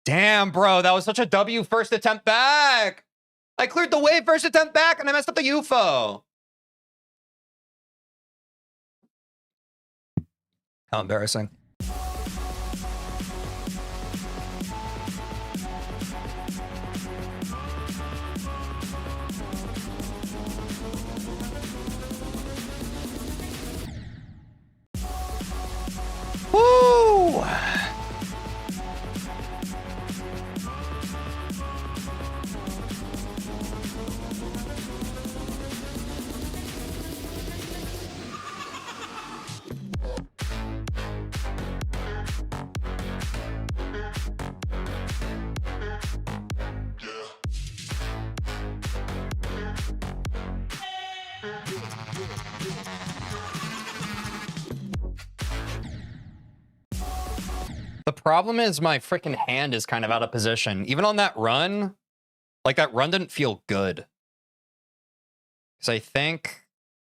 Damn, bro. That was such a W first attempt back. I cleared the wave first attempt back, and I messed up the UFO. How embarrassing. Woo! The problem is my freaking hand is kind of out of position. Even on that run, like that run didn't feel good. Because I think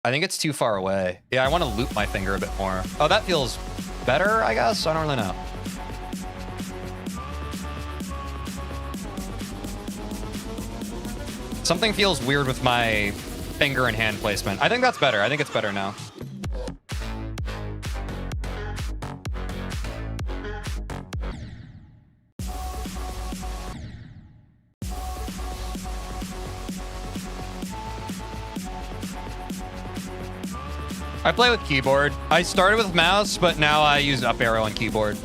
it's too far away. Yeah, I want to loop my finger a bit more. Oh, that feels better, I guess? I don't really know. Something feels weird with my finger and hand placement. I think that's better. I think it's better now. I play with keyboard. I started with mouse, but now I use up arrow on keyboard.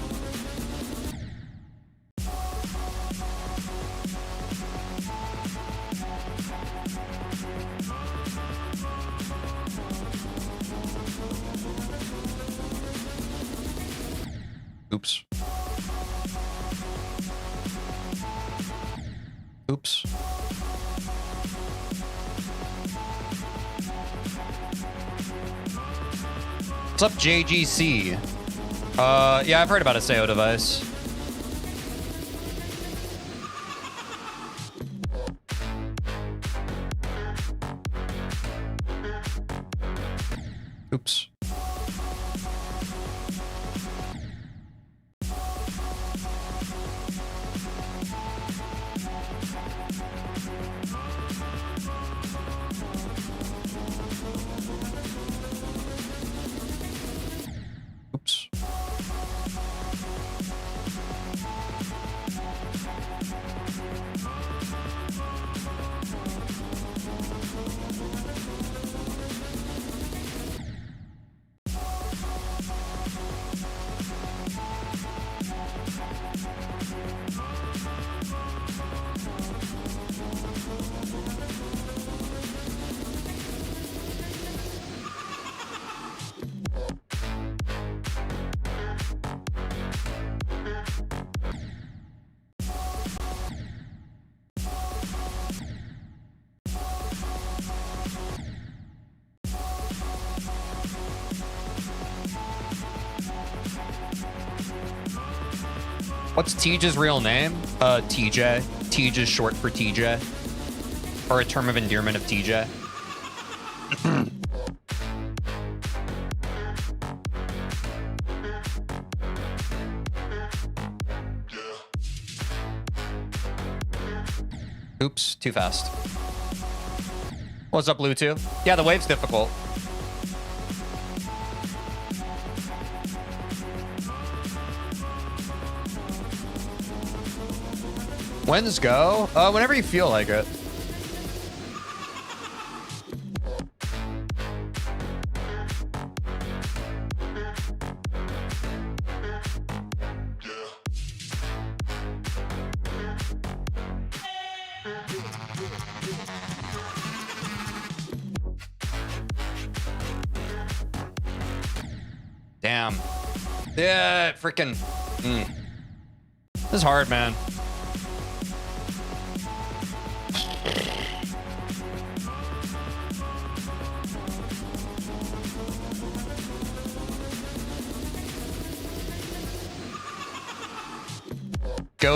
Oops. Oops. What's up, JGC? Yeah, I've heard about a SEO device. Oops. Oops. What's Teej's real name? TJ. Teej is short for TJ. Or a term of endearment of TJ. Oops, too fast. What's up, Bluetooth? Yeah, the wave's difficult. When's go? Whenever you feel like it. Damn. Yeah, freaking. This is hard, man.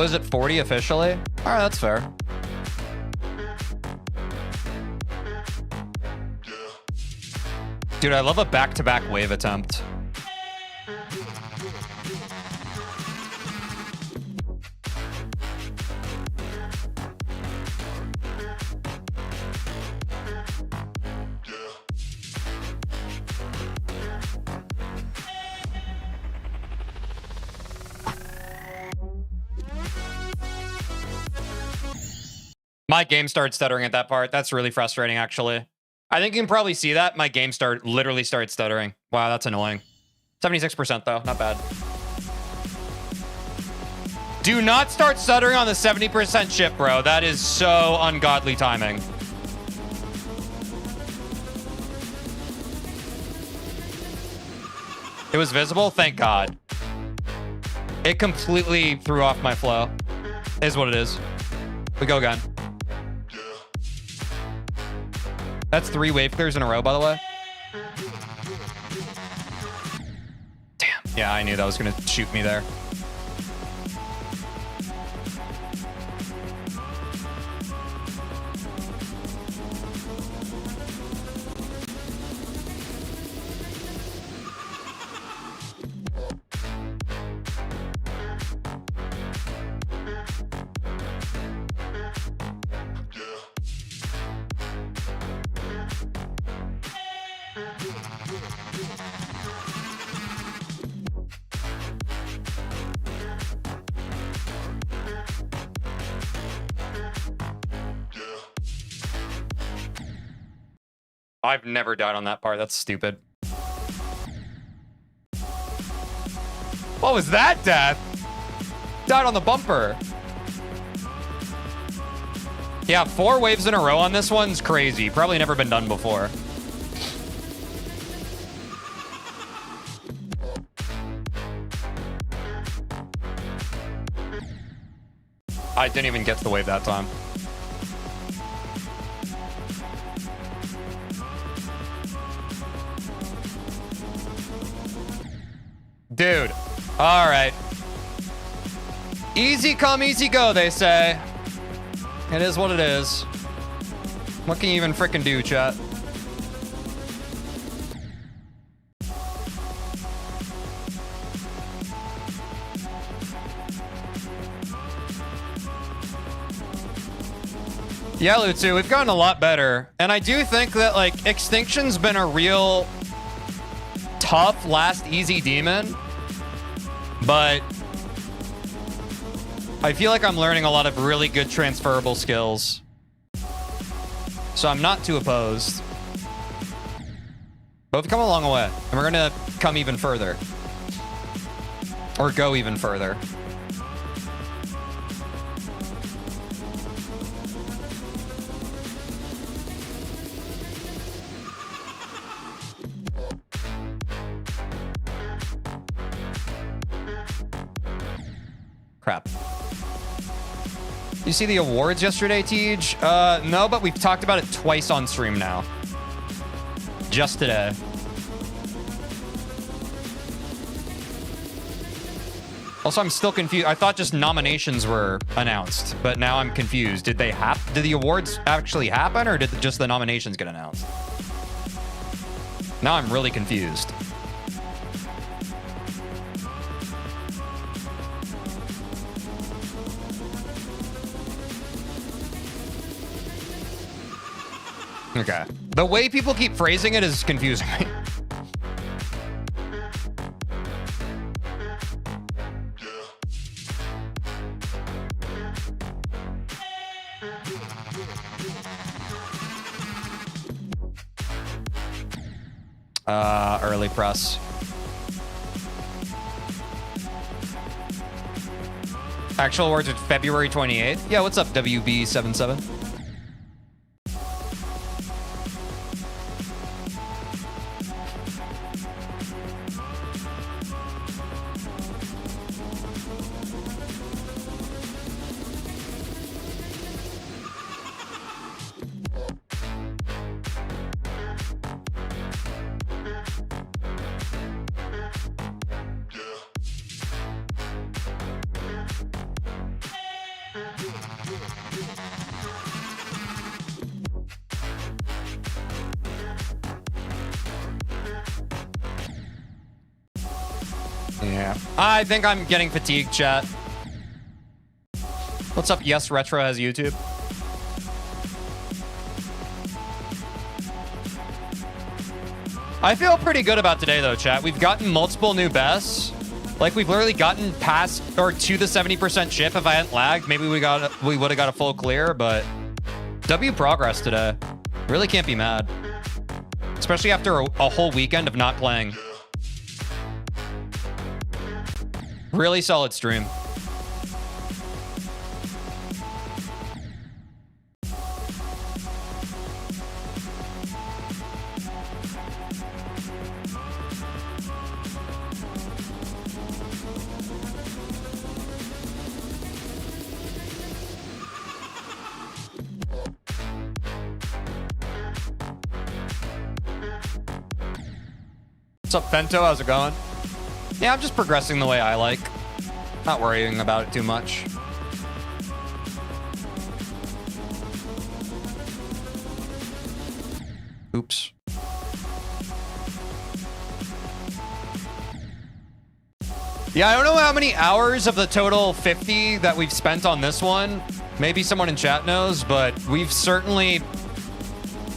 is at 40 officially. All right, that's fair. Dude, I love a back-to-back wave attempt. My game started stuttering at that part. That's really frustrating, actually. I think you can probably see that. My game literally started stuttering. Wow, that's annoying. 76% though, not bad. Do not start stuttering on the 70% chip, bro. That is so ungodly timing. It was visible? Thank God. It completely threw off my flow. Is what it is. We go again. That's 3 wave clears in a row, by the way. Damn. Yeah, I knew that was going to shoot me there. I've never died on that part. That's stupid. What was that, death? Died on the bumper. Yeah, 4 waves in a row on this one's crazy. Probably never been done before. I didn't even get to the wave that time. Dude, all right. Easy come, easy go, they say. It is what it is. What can you even frickin' do, chat? Yeah, Lutsu, we've gotten a lot better. And I do think that, like, Extinction's been a real tough last easy demon. But I feel like I'm learning a lot of really good transferable skills. So I'm not too opposed. But we've come a long way. And we're going to come even further. Or go even further. Crap. You see the awards yesterday, Tej? No, but we've talked about it twice on stream now. Just today. Also, I'm still confused. I thought just nominations were announced, but now I'm confused. Did they did the awards actually happen, or did just the nominations get announced? Now I'm really confused. Okay. The way people keep phrasing it is confusing me. Early press. Actual awards are February 28th. Yeah, what's up, WB77? Yeah. I think I'm getting fatigued, chat. What's up? Yes, Retro has YouTube. I feel pretty good about today, though, chat. We've gotten multiple new bests. Like, we've literally gotten past or to the 70% chip. If I hadn't lagged, maybe we would have got a full clear, but W progress today. Really can't be mad. Especially after a whole weekend of not playing. Really solid stream. What's up, Fento? How's it going? Yeah, I'm just progressing the way I like. Not worrying about it too much. Oops. Yeah, I don't know how many hours of the total 50 that we've spent on this one. Maybe someone in chat knows, but we've certainly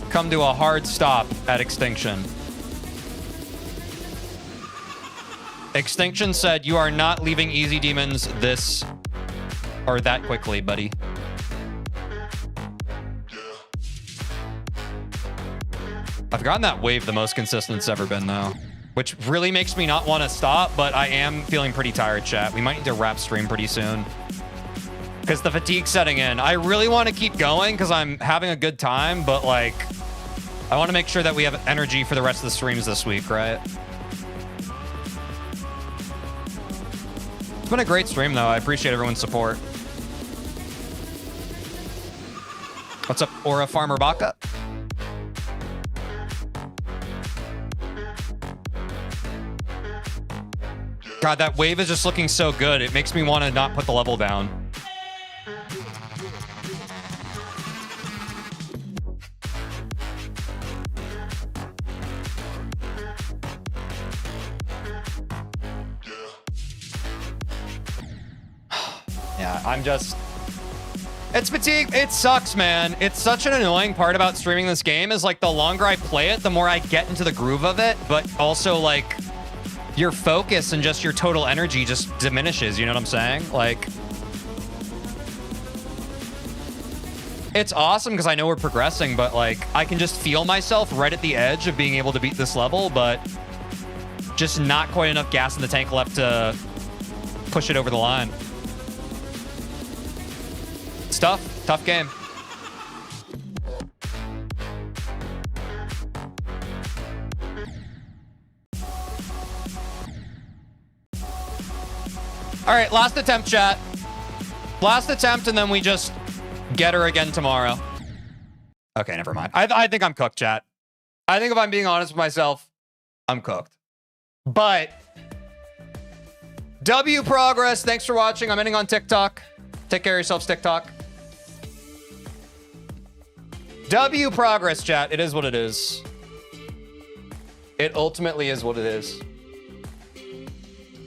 come to a hard stop at Extinction. Extinction said, "You are not leaving Easy Demons this or that quickly, buddy." I've gotten that wave the most consistent it's ever been, though, which really makes me not want to stop, but I am feeling pretty tired, chat. We might need to wrap stream pretty soon because the fatigue's setting in. I really want to keep going because I'm having a good time, but, like, I want to make sure that we have energy for the rest of the streams this week, right? It's been a great stream, though. I appreciate everyone's support. What's up, Aura Farmer Baka? God, that wave is just looking so good. It makes me want to not put the level down. Yeah, I'm just... It's fatigue. It sucks, man. It's such an annoying part about streaming this game is, like, the longer I play it, the more I get into the groove of it, but also, like, your focus and just your total energy just diminishes, you know what I'm saying? Like, it's awesome because I know we're progressing, but, like, I can just feel myself right at the edge of being able to beat this level, but just not quite enough gas in the tank left to push it over the line. It's tough. Tough game. All right, last attempt, chat. Last attempt, and then we just get her again tomorrow. Okay, never mind. I think I'm cooked, chat. I think if I'm being honest with myself, I'm cooked. But W progress. Thanks for watching. I'm ending on TikTok. Take care of yourselves, TikTok. W progress, chat. It is what it is. It ultimately is what it is.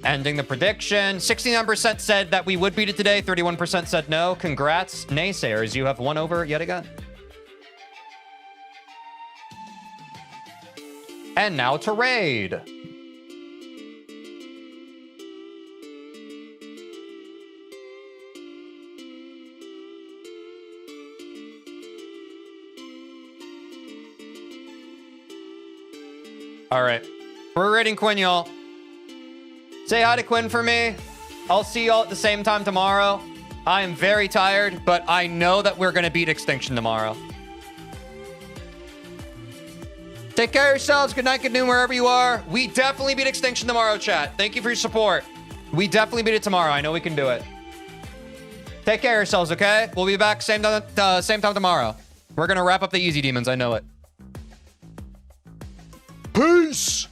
Ending the prediction. 69% said that we would beat it today. 31% said no. Congrats, naysayers. You have won over yet again. And now to raid. All right. We're raiding Quinn, y'all. Say hi to Quinn for me. I'll see y'all at the same time tomorrow. I am very tired, but I know that we're going to beat Extinction tomorrow. Take care of yourselves. Good night, good noon, wherever you are. We definitely beat Extinction tomorrow, chat. Thank you for your support. We definitely beat it tomorrow. I know we can do it. Take care of yourselves, okay? We'll be back same time tomorrow. We're going to wrap up the Easy Demons. I know it. Peace!